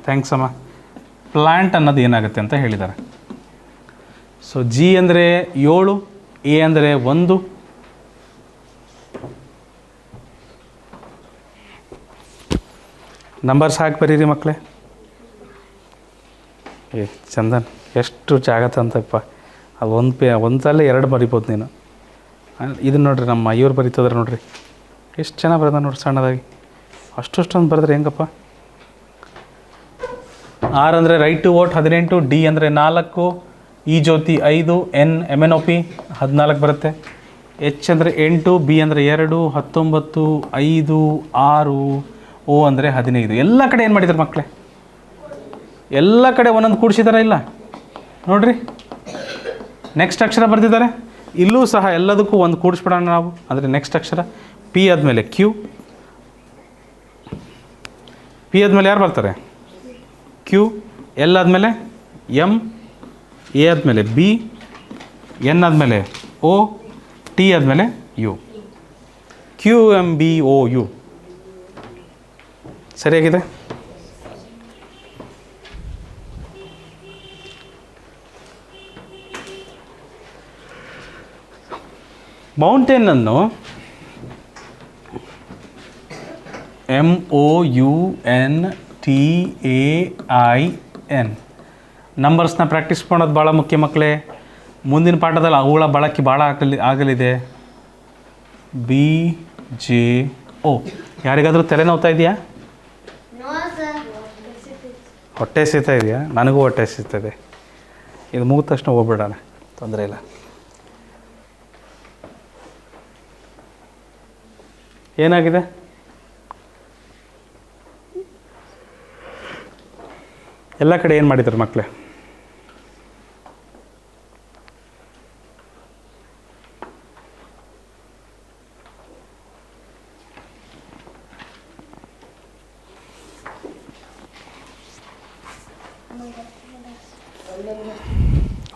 ಥ್ಯಾಂಕ್ಸ್ ಅಮ್ಮ. ಪ್ಲ್ಯಾಂಟ್ ಅನ್ನೋದು ಏನಾಗುತ್ತೆ ಅಂತ ಹೇಳಿದ್ದಾರೆ. ಸೊ G ಅಂದರೆ 7, A ಅಂದರೆ 1. ನಂಬರ್ಸ್ ಹಾಕಿ ಬರೀರಿ ಮಕ್ಕಳೇ. ಚಂದನ್ ಎಷ್ಟು ಜಾಗ ತಂತಪ್ಪ, ಅದು ಒಂದಲ್ಲೇ 2 ಬರಿಬೋದು ನೀನು. ಇದನ್ನು ನೋಡ್ರಿ, ನಮ್ಮ ಇವ್ರು ಬರೀತದ್ರೆ ನೋಡ್ರಿ ಎಷ್ಟು ಚೆನ್ನಾಗಿ ಬರೆದ ನೋಡ್ರಿ, ಸಣ್ಣದಾಗಿ. ಅಷ್ಟೊಂದು ಬರೆದ್ರೆ ಹೆಂಗಪ್ಪ? R ಅಂದರೆ ರೈಟ್ ಟು ವೋಟ್ 18, D ಅಂದರೆ 4, E ಜ್ಯೋತಿ 5, MNOP 14 ಬರುತ್ತೆ. H ಅಂದರೆ 8, B ಅಂದರೆ 2, 19, 5, 6, O ಅಂದರೆ 15. ಎಲ್ಲ ಕಡೆ ಏನು ಮಾಡಿದ್ದಾರೆ ಮಕ್ಕಳೇ? ಎಲ್ಲ ಕಡೆ ಒಂದೊಂದು ಕೂಡಿಸಿದಾರ ಇಲ್ಲ ನೋಡ್ರಿ. ನೆಕ್ಸ್ಟ್ ಅಕ್ಷರ ಬರೆದಿದ್ದಾರೆ, ಇಲ್ಲೂ ಸಹ ಎಲ್ಲದಕ್ಕೂ ಒಂದು ಕೂಡಿಸ್ಬಿಡೋಣ ನಾವು. ಅಂದರೆ ನೆಕ್ಸ್ಟ್ ಅಕ್ಷರ P ಆದಮೇಲೆ Q, P ಆದಮೇಲೆ ಯಾರು ಬರ್ತಾರೆ? Q, L ಆದಮೇಲೆ M, A ಆದಮೇಲೆ B, N ಆದಮೇಲೆ O, T ಆದಮೇಲೆ U. QMBOU. ಸರಿಯಾಗಿದೆ. ಮೌಂಟೇನನ್ನು MOUNTAIN ನಂಬರ್ಸ್ನ ಪ್ರಾಕ್ಟೀಸ್ ಮಾಡೋದು ಭಾಳ ಮುಖ್ಯ ಮಕ್ಕಳೇ. ಮುಂದಿನ ಪಾಠದಲ್ಲಿ ಅವುಗಳ ಬಳಕೆ ಭಾಳ ಆಗಲಿದೆ. BJO. ಯಾರಿಗಾದರೂ ತಲೆ ನೋವ್ತಾ ಇದೆಯಾ? ಹೊಟ್ಟೆ ಸೀತಾ ಇದೆಯಾ? ನನಗೂ ಹೊಟ್ಟೆ ಸೀತದೆ. ಇದು ಮುಗಿದ ತಕ್ಷಣ ಹೋಗ್ಬಿಡೋಣ, ತೊಂದರೆ ಇಲ್ಲ. ಏನಾಗಿದೆ? ಎಲ್ಲ ಕಡೆ ಏನು ಮಾಡಿದ್ದಾರೆ ಮಕ್ಕಳೇ?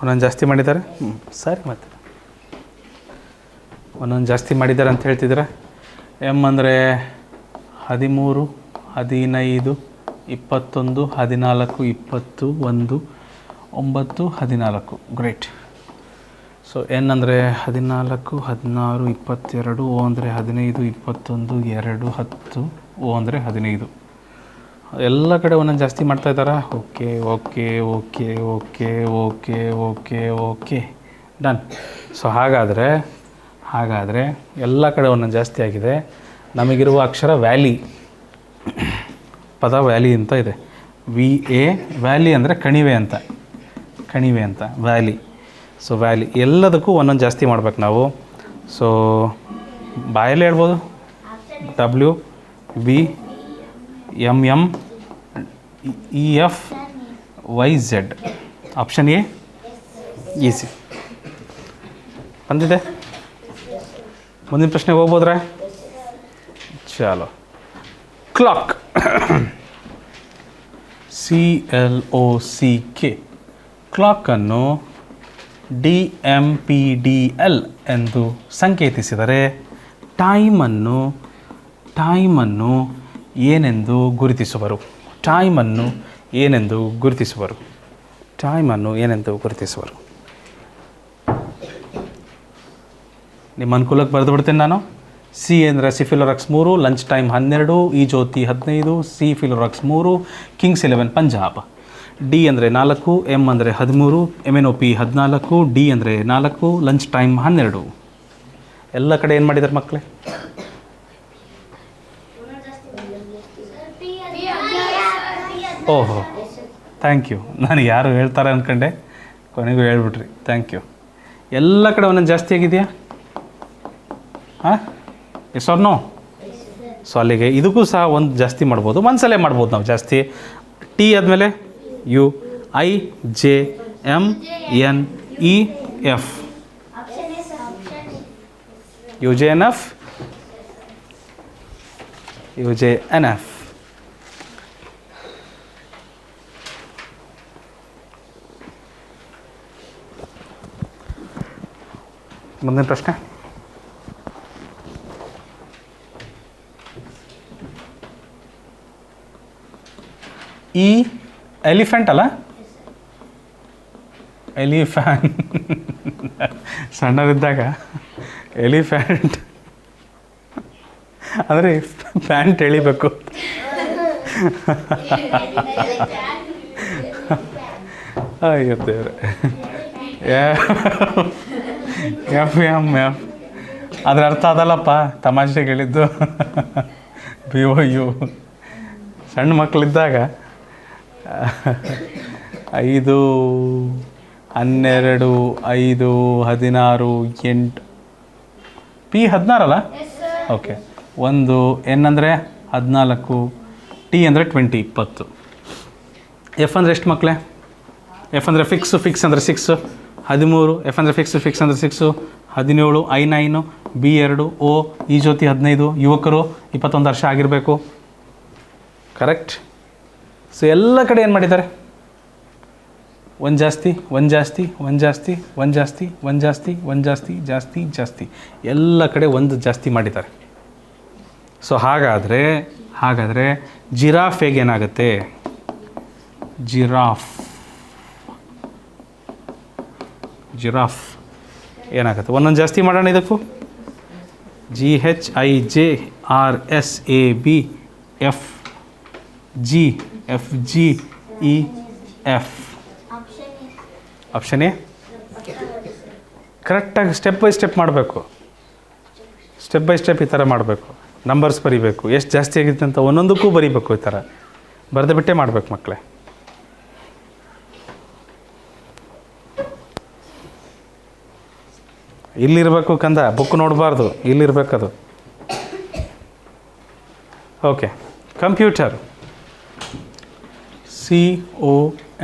ಒಂದೊಂದು ಜಾಸ್ತಿ ಮಾಡಿದ್ದಾರೆ. ಸರಿ, ಮತ್ತೆ ಒಂದೊಂದು ಜಾಸ್ತಿ ಮಾಡಿದ್ದಾರೆ ಅಂತ ಹೇಳ್ತಿದ್ದೀರಾ. M ಅಂದರೆ 13, 15, 21, 14, 20, 1, 9, 14. ಗ್ರೇಟ್. ಸೊ N ಅಂದರೆ 14, 16, 22, O ಅಂದರೆ 15, 21, 2, 10, O ಅಂದರೆ 15. ಎಲ್ಲ ಕಡೆ ಒಂದೊಂದು ಜಾಸ್ತಿ ಮಾಡ್ತಾ ಇದ್ದಾರಾ? Okay okay okay okay okay okay okay done. So ಹಾಗಾದರೆ ಎಲ್ಲ ಕಡೆ ಒಂದೊಂದು ಜಾಸ್ತಿ ಆಗಿದೆ. ನಮಗಿರುವ ಅಕ್ಷರ ವ್ಯಾಲಿ, ಪದ ವ್ಯಾಲಿ ಅಂತ ಇದೆ. VA, ವ್ಯಾಲಿ ಅಂದರೆ ಕಣಿವೆ ಅಂತ. ಕಣಿವೆ ಅಂತ, ವ್ಯಾಲಿ. ಸೊ ವ್ಯಾಲಿ ಎಲ್ಲದಕ್ಕೂ ಒಂದೊಂದು ಜಾಸ್ತಿ ಮಾಡ್ಬೇಕು ನಾವು. ಸೊ ಬಾಯಲ್ಲಿ ಹೇಳ್ಬೋದು, WBMMEF YZ. Option A easy ಬಂದಿದೆ. ಮುಂದಿನ ಪ್ರಶ್ನೆಗೆ ಹೋಗ್ಬೋದ್ರೆ? ಚಲೋ. ಕ್ಲಾಕ್ CLOCK ಕ್ಲಾಕನ್ನು DMPDL ಎಂದು ಸಂಕೇತಿಸಿದರೆ ಟೈಮನ್ನು ಏನೆಂದು ಗುರುತಿಸುವರು? ಟೈಮನ್ನು ಏನೆಂದು ಗುರುತಿಸುವರು? ನಿಮ್ಮ ಅನುಕೂಲಕ್ಕೆ ಬರೆದು ಬಿಡ್ತೀನಿ ನಾನು. ಸಿ ಅಂದರೆ ಸಿಫಿಲೋರಾಕ್ಸ್ 3, ಲಂಚ್ ಟೈಮ್ 12, ಈ ಜ್ಯೋತಿ 15, ಸಿ ಫಿಲೋರಾಕ್ಸ್ 3, ಕಿಂಗ್ಸ್ 11 ಪಂಜಾಬ್. ಡಿ ಅಂದರೆ 4, ಎಮ್ ಅಂದರೆ 13, MNOP 14, ಡಿ ಅಂದರೆ 4, ಲಂಚ್ ಟೈಮ್ 12. ಎಲ್ಲ ಕಡೆ ಏನು ಮಾಡಿದ್ದಾರೆ ಮಕ್ಕಳೇ? ಓಹೋ, ಥ್ಯಾಂಕ್ ಯು. ನನಗೆ ಯಾರು ಹೇಳ್ತಾರೆ ಅಂದ್ಕೊಂಡೆ, ಕೊನೆಗೂ ಹೇಳ್ಬಿಟ್ರಿ. Thank you. ಎಲ್ಲ ಕಡೆ ಒಂದೊಂದು ಜಾಸ್ತಿ ಆಗಿದೆಯಾ? ಹಾಂ, ಎಸ್ ಆರ್ ನೋ? ಸೊ ಅಲ್ಲಿಗೆ ಇದಕ್ಕೂ ಸಹ ಒಂದು ಜಾಸ್ತಿ ಮಾಡ್ಬೋದು, ಒಂದ್ಸಲ ಮಾಡ್ಬೋದು ನಾವು ಜಾಸ್ತಿ. ಟಿ ಆದಮೇಲೆ UIJMNEF UJNF. ಮುಂದಿನ ಪ್ರಶ್ನೆ. ಈ ಎಲಿಫೆಂಟ್ ಅಲ್ಲ, ಎಲಿಫ್ಯಾನ್ ಸಣ್ಣದಿದ್ದಾಗ ಎಲಿಫ್ಯಾಂಟ್ ಅಂದರೆ ಪ್ಯಾಂಟ್ ಎಳಿಬೇಕು. ಅಯ್ಯೋ ದೇವ್ರೆ. ಎಫ್ ಅದ್ರ ಅರ್ಥ ಅದಲ್ಲಪ್ಪ, ತಮಾಷೆಗೆ ಹೇಳಿದ್ದು. BOU ಸಣ್ಣ ಮಕ್ಕಳಿದ್ದಾಗ 5, 12, 5, 16, 8. P 16 ಅಲ್ಲ? ಓಕೆ. 1 N ಅಂದರೆ 14, T ಅಂದರೆ 20 20. ಎಫ್ ಅಂದರೆ ಎಷ್ಟು ಮಕ್ಕಳೇ? ಎಫ್ ಅಂದರೆ ಫಿಕ್ಸ್ ಅಂದರೆ 6, 13. ಎಫ್ ಅಂದರೆ ಫಿಕ್ಸ್ ಅಂದರೆ 6, 17. I9, B2, O, ಈ ಜ್ಯೋತಿ 15. ಯುವಕರು 21 ವರ್ಷ ಆಗಿರಬೇಕು. ಕರೆಕ್ಟ್. ಸೊ ಎಲ್ಲ ಕಡೆ ಏನು ಮಾಡಿದ್ದಾರೆ? ಒಂದು ಜಾಸ್ತಿ ಎಲ್ಲ ಕಡೆ ಒಂದು ಜಾಸ್ತಿ ಮಾಡಿದ್ದಾರೆ. ಸೊ ಹಾಗಾದರೆ ಜಿರಾಫ್ ಹೇಗೇನಾಗುತ್ತೆ? ಜಿರಾಫ್ ಏನಾಗುತ್ತೆ? ಒಂದೊಂದು ಜಾಸ್ತಿ ಮಾಡೋಣ ಇದಕ್ಕೂ. GHIJRSABF GFGEF. ಆಪ್ಷನ್ ಎ ಕರೆಕ್ಟಾಗಿ ಸ್ಟೆಪ್ ಬೈ ಸ್ಟೆಪ್ ಮಾಡಬೇಕು. ಈ ಥರ ಮಾಡಬೇಕು. ನಂಬರ್ಸ್ ಬರೀಬೇಕು, ಎಷ್ಟು ಜಾಸ್ತಿ ಆಗಿದೆ ಅಂತ ಒಂದೊಂದಕ್ಕೂ ಬರೀಬೇಕು. ಈ ಥರ ಬರೆದು ಬಿಟ್ಟೇ ಮಾಡಬೇಕು ಮಕ್ಕಳೇ. ಇಲ್ಲಿರಬೇಕು ಕಂದ, ಬುಕ್ ನೋಡಬಾರ್ದು, ಇಲ್ಲಿರಬೇಕದು. ಓಕೆ. Computer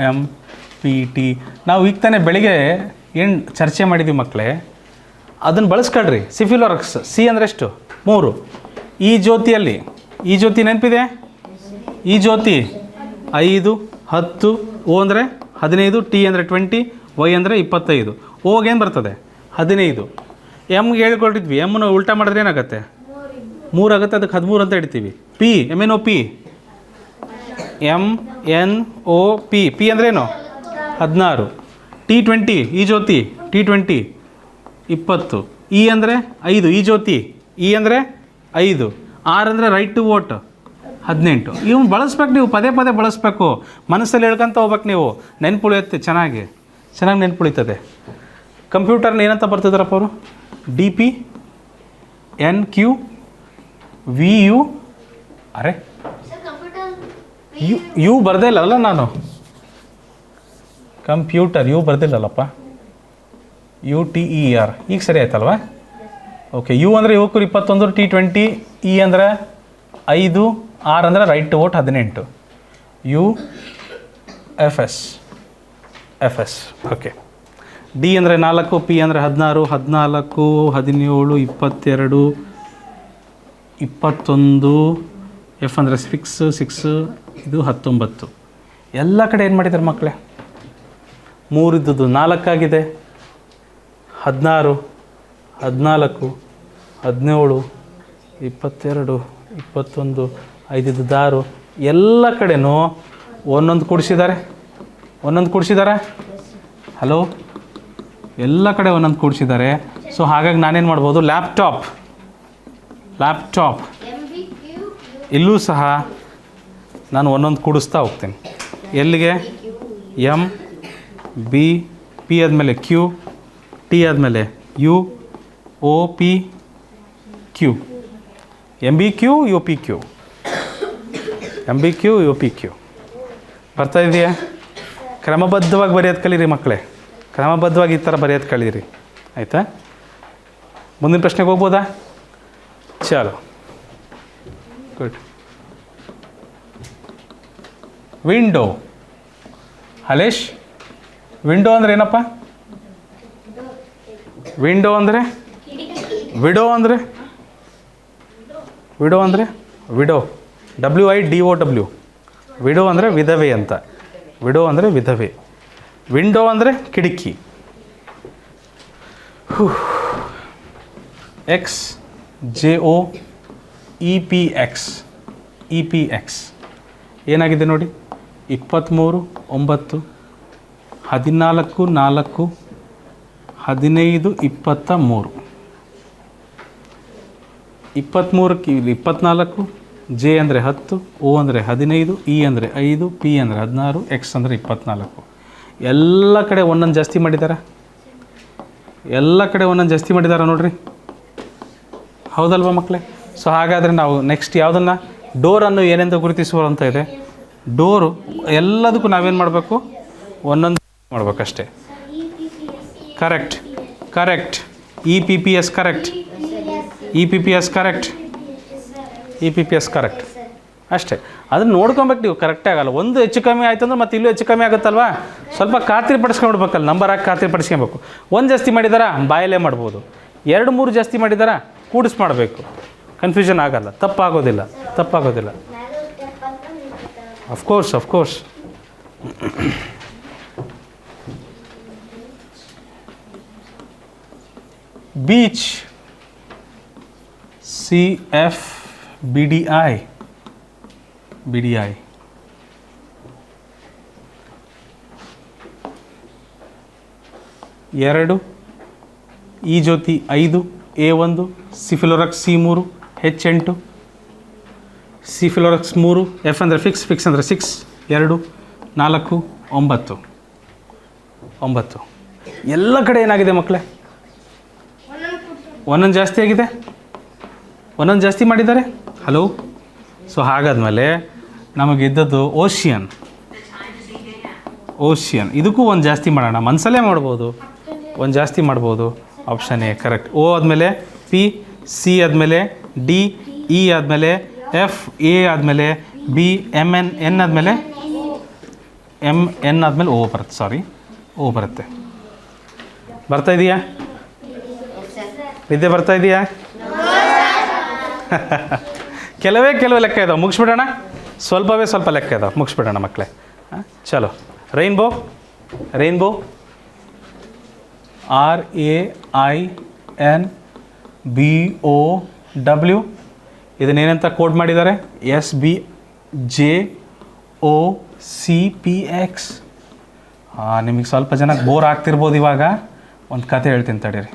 COMPT. ನಾವು ಈಗ ತಾನೇ ಬೆಳಿಗ್ಗೆ ಏನು ಚರ್ಚೆ ಮಾಡಿದ್ದೀವಿ ಮಕ್ಕಳೇ, ಅದನ್ನು ಬಳಸ್ಕೊಳ್ರಿ. ಸಿಫಿಲೋರಾಕ್ಸ್ ಸಿ ಅಂದರೆ ಎಷ್ಟು? 3. ಈ ಜ್ಯೋತಿ ನೆನಪಿದೆ? ಈ ಜ್ಯೋತಿ 5, 10. O ಅಂದರೆ 15, T ಅಂದರೆ 20, Y ಅಂದರೆ 25. ಓಗೇನು ಬರ್ತದೆ? 15. ಎಮ್ಗೆ ಹೇಳ್ಕೊಟ್ಟಿದ್ವಿ, ಎಮ್ಮನ್ನು ಉಲ್ಟಾ ಮಾಡಿದ್ರೆ ಏನಾಗುತ್ತೆ? 3 ಆಗುತ್ತೆ, ಅದಕ್ಕೆ 13 ಅಂತ ಇಡ್ತೀವಿ. P MNOP MNOP. P ಅಂದ್ರೇನು? 16. T20 ಈ ಜ್ಯೋತಿ T20 20. E ಅಂದರೆ 5 ಈ ಜ್ಯೋತಿ, E ಅಂದರೆ 5. R ಅಂದರೆ ರೈಟ್ ಟು ವೋಟ್ 18. ಇವ್ನು ಬಳಸ್ಬೇಕು, ನೀವು ಪದೇ ಬಳಸಬೇಕು. ಮನಸ್ಸಲ್ಲಿ ಹೇಳ್ಕೊಂತ ಹೋಗ್ಬೇಕು ನೀವು. ನೆನ್ಪುಳಿಯುತ್ತೆ, ಚೆನ್ನಾಗಿ ನೆನ್ಪುಳಿತದೆ. ಕಂಪ್ಯೂಟರ್ನ ಏನಂತ ಬರ್ತಿದ್ದಾರಪ್ಪ ಅವರು? DP NQ VU. ಯು ಬರ್ದೇ ಇಲ್ಲಲ್ಲ ನಾನು. ಕಂಪ್ಯೂಟರ್ ಯು ಬರ್ದಿಲ್ಲಲ್ಲಪ್ಪ, UTER ಈಗ ಸರಿ ಆಯ್ತಲ್ವಾ? ಓಕೆ, ಯು ಅಂದರೆ ಯುವಕರು 21, T20, ಇ ಅಂದರೆ 5, ಆರ್ ಅಂದರೆ right to vote 18, UFS FS. Okay, D ಅಂದರೆ 4, ಪಿ ಅಂದರೆ 16, 14, 17, 22, 21, ಎಫ್ ಅಂದರೆ 6, ಇದು 19. ಎಲ್ಲ ಕಡೆ ಏನು ಮಾಡಿದ್ದಾರೆ ಮಕ್ಕಳೇ? 3 ಇದ್ದದ್ದು 4 ಆಗಿದೆ, 16, 14, 17, 22, 21, 5 ಇದ್ದದ್ದು 6. ಎಲ್ಲ ಕಡೆನೂ ಒಂದೊಂದು ಕೂಡಿಸಿದ್ದಾರೆ. ಹಲೋ, ಎಲ್ಲ ಕಡೆ ಒಂದೊಂದು ಕೂಡಿಸಿದ್ದಾರೆ. ಸೊ ಹಾಗಾಗಿ ನಾನೇನು ಮಾಡ್ಬೋದು? ಲ್ಯಾಪ್ಟಾಪ್ ಇಲ್ಲೂ ಸಹ ನಾನು ಒಂದೊಂದು ಕೂಡಿಸ್ತಾ ಹೋಗ್ತೀನಿ. ಎಲ್ಲಿಗೆ? ಎಮ್, ಬಿ, ಪಿ ಆದಮೇಲೆ ಕ್ಯೂ, ಟಿ ಆದಮೇಲೆ U, O, P, Q, MBQ, UPQ, MBQ, UPQ. ಬರ್ತಾ ಇದೆಯಾ? ಕ್ರಮಬದ್ಧವಾಗಿ ಬರೆಯೋದು ಕಲೀರಿ ಮಕ್ಕಳೇ, ಕ್ರಮಬದ್ಧವಾಗಿ ಈ ಥರ ಬರೆಯೋದು ಕಲೀರಿ, ಆಯಿತಾ? ಮುಂದಿನ ಪ್ರಶ್ನೆಗೆ ಹೋಗ್ಬೋದಾ? ಚಲೋ, ಗುಡ್. ವಿಂಡೋ. ಹಲೇಶ್, ವಿಂಡೋ ಅಂದರೆ ಏನಪ್ಪ? ವಿಂಡೋ ಅಂದರೆ ವಿಡೋ ಅಂದರೆ ವಿಡೋ, WIDOW. ವಿಡೋ ಅಂದರೆ ವಿಧವೆ ಅಂತ. ವಿಡೋ ಅಂದರೆ ವಿಧವೆ. ವಿಂಡೋ ಅಂದರೆ ಕಿಟಕಿ. XJOEPX. ಏನಾಗಿದೆ ನೋಡಿ? 23, 9, 14, 4, 15, 23. 23ಕ್ಕೆ ಇಲ್ಲಿ 24, ಜೆ ಅಂದರೆ 10, O ಅಂದರೆ 15, ಇ ಅಂದರೆ 5, ಪಿ ಅಂದರೆ 16, ಎಕ್ಸ್ ಅಂದರೆ 24. ಎಲ್ಲ ಕಡೆ ಒಂದೊಂದು ಜಾಸ್ತಿ ಮಾಡಿದ್ದಾರೆ ನೋಡ್ರಿ, ಹೌದಲ್ವಾ ಮಕ್ಕಳೇ? ಸೊ ಹಾಗಾದರೆ ನಾವು ನೆಕ್ಸ್ಟ್ ಯಾವುದನ್ನು, ಡೋರನ್ನು ಏನೆಂದು ಗುರುತಿಸುವಂತ ಇದೆ? ಡೋರು ಎಲ್ಲದಕ್ಕೂ ನಾವೇನು ಮಾಡಬೇಕು? ಒಂದೊಂದು ಮಾಡಬೇಕಷ್ಟೇ. ಕರೆಕ್ಟ್. EPPS ಕರೆಕ್ಟ್ ಅಷ್ಟೇ. ಅದನ್ನು ನೋಡ್ಕೊಬೇಕು ನೀವು, ಕರೆಕ್ಟೇ ಆಗಲ್ಲ. ಒಂದು ಹೆಚ್ಚು ಕಮ್ಮಿ ಆಯಿತು ಅಂದ್ರೆ ಮತ್ತೆ ಇಲ್ಲೂ ಹೆಚ್ಚು ಕಮ್ಮಿ ಆಗುತ್ತಲ್ವಾ? ಸ್ವಲ್ಪ ಖಾತ್ರಿ ಪಡಿಸ್ಕೊಂಡ್ಬಿಡ್ಬೇಕಲ್ಲ, ನಂಬರ್ ಹಾಕಿ ಖಾತ್ರಿ ಪಡಿಸ್ಕೊಬೇಕು. ಒಂದು ಜಾಸ್ತಿ ಮಾಡಿದಾರಾ ಬಾಯಲ್ಲೇ ಮಾಡ್ಬೋದು, 2-3 ಜಾಸ್ತಿ ಮಾಡಿದಾರಾ ಕೂಡಿಸ್ ಮಾಡಬೇಕು, ಕನ್ಫ್ಯೂಷನ್ ಆಗಲ್ಲ, ತಪ್ಪಾಗೋದಿಲ್ಲ. ಅಫ್ಕೋರ್ಸ್. Beach, CFBDI. 2, ಈ ಜ್ಯೋತಿ 5, A1, ಸಿಫಿಲೋರಕ್ಸ್ C3, H8, ಸಿಫಿಲೋರಕ್ಸ್ 3, F ಅಂದರೆ ಫಿಕ್ಸ್ ಅಂದರೆ 6, 2, 4, 9. ಎಲ್ಲ ಕಡೆ ಏನಾಗಿದೆ ಮಕ್ಕಳೇ? ಒಂದೊಂದು ಜಾಸ್ತಿ ಆಗಿದೆ, ಒಂದೊಂದು ಜಾಸ್ತಿ ಮಾಡಿದ್ದಾರೆ. ಹಲೋ. ಸೊ ಹಾಗಾದ್ಮೇಲೆ ನಮಗಿದ್ದದ್ದು ಓಷಿಯನ್. ಇದಕ್ಕೂ ಒಂದು ಜಾಸ್ತಿ ಮಾಡೋಣ, ಮನಸಲ್ಲೇ ಮಾಡ್ಬೋದು, ಒಂದು ಜಾಸ್ತಿ ಮಾಡ್ಬೋದು. Option A correct. O ಆದಮೇಲೆ ಪಿ, ಸಿ ಆದಮೇಲೆ ಡಿ, ಇ ಆದಮೇಲೆ ಎಫ್, ಎ ಆದಮೇಲೆ ಬಿ, ಎನ್ ಆದಮೇಲೆ ಓ ಬರುತ್ತೆ. ಓ ಬರುತ್ತೆ. ಬರ್ತಾ ಇದೆಯಾ? ನಿದ್ದೆ ಬರ್ತಾ ಇದೆಯಾ? ಕೆಲವೇ ಲೆಕ್ಕ ಇದಾವೆ, ಮುಗಿಸ್ಬಿಡೋಣ. ಸ್ವಲ್ಪ ಲೆಕ್ಕ ಇದಾವೆ, ಮುಗಿಸ್ಬಿಡೋಣ ಮಕ್ಕಳೇ. ಚಲೋ. Rainbow RAINBOW. ಇದನ್ನೇನಂತ ಕೋಡ್ ಮಾಡಿದ್ದಾರೆ? SBJOCPX. ನಿಮಗೆ ಸ್ವಲ್ಪ ಜನಕ್ಕೆ ಬೋರ್ ಆಗ್ತಿರ್ಬೋದು. ಇವಾಗ ಒಂದು ಕತೆ ಹೇಳ್ತೀನಿ ತಡೀರಿ.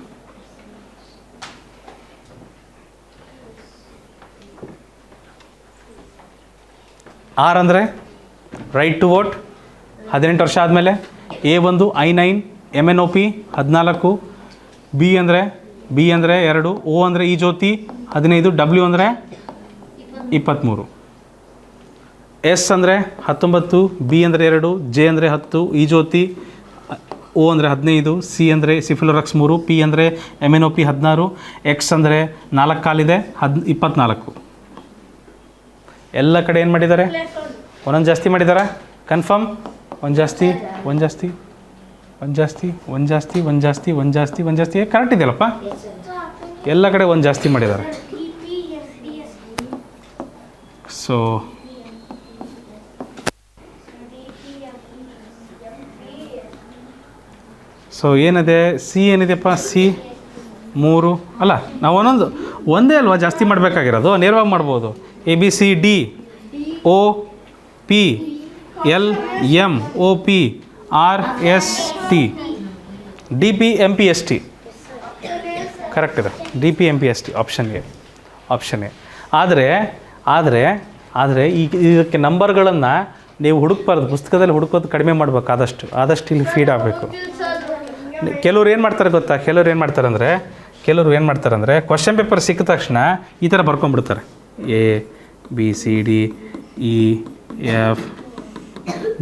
ಆರ್ ಅಂದರೆ ರೈಟ್ ಟು ವೋಟ್, 18 ವರ್ಷ ಆದಮೇಲೆ. A1 I9 MNOP 14. ಬಿ ಅಂದರೆ 2. O ಅಂದರೆ ಈ ಜ್ಯೋತಿ 15. W ಅಂದರೆ 23. ಎಸ್ ಅಂದರೆ 19. ಬಿ ಅಂದರೆ 2. ಜೆ ಅಂದರೆ 10. ಈ ಜ್ಯೋತಿ ಓ ಅಂದರೆ 15, ಸಿ ಅಂದರೆ ಸಿಫಿಲೋರಕ್ಸ್ 3, ಪಿ ಅಂದರೆ MNOP 16, ಎಕ್ಸ್ ಅಂದರೆ 4 ಕಾಲಿದೆ 24. ಎಲ್ಲ ಕಡೆ ಏನು ಮಾಡಿದ್ದಾರೆ? ಒಂದೊಂದು ಜಾಸ್ತಿ ಮಾಡಿದ್ದಾರೆ. ಕನ್ಫರ್ಮ್? ಒಂದು ಜಾಸ್ತಿ ಒಂದು ಜಾಸ್ತಿ ಒಂದು ಜಾಸ್ತಿ ಒಂದು ಜಾಸ್ತಿ ಒಂದು ಜಾಸ್ತಿ ಒಂದು ಜಾಸ್ತಿ ಒಂದು ಜಾಸ್ತಿ ಕರೆಕ್ಟ್ ಇದೆಯಲ್ಲಪ್ಪ? ಎಲ್ಲ ಕಡೆ ಒಂದು ಜಾಸ್ತಿ ಮಾಡಿದ್ದಾರೆ. ಸೊ ಏನಿದೆ? ಸಿ ಏನಿದೆಯಪ್ಪ? ಸಿ 3 ಅಲ್ಲ, ನಾವು ಒಂದೇ ಅಲ್ವಾ ಜಾಸ್ತಿ ಮಾಡಬೇಕಾಗಿರೋದು? ನೇರವಾಗಿ ಮಾಡ್ಬೋದು. ABCD OP LMOP RST DPMPST correct ಇದೆ. DPMPST option A. ಆದರೆ ಈಗ ಇದಕ್ಕೆ ನಂಬರ್ಗಳನ್ನು ನೀವು ಹುಡುಕ್ಬಾರ್ದು, ಪುಸ್ತಕದಲ್ಲಿ ಹುಡುಕೋದು ಕಡಿಮೆ ಮಾಡಬೇಕು. ಆದಷ್ಟು ಇಲ್ಲಿ ಫೀಡ್ ಆಗಬೇಕು. ಕೆಲವ್ರು ಏನು ಮಾಡ್ತಾರೆ ಗೊತ್ತಾ? ಕೆಲವ್ರು ಏನು ಮಾಡ್ತಾರೆ ಅಂದರೆ ಕ್ವಶನ್ ಪೇಪರ್ ಸಿಕ್ಕ ತಕ್ಷಣ ಈ ಥರ ಬರ್ಕೊಂಡ್ಬಿಡ್ತಾರೆ. ABCD EF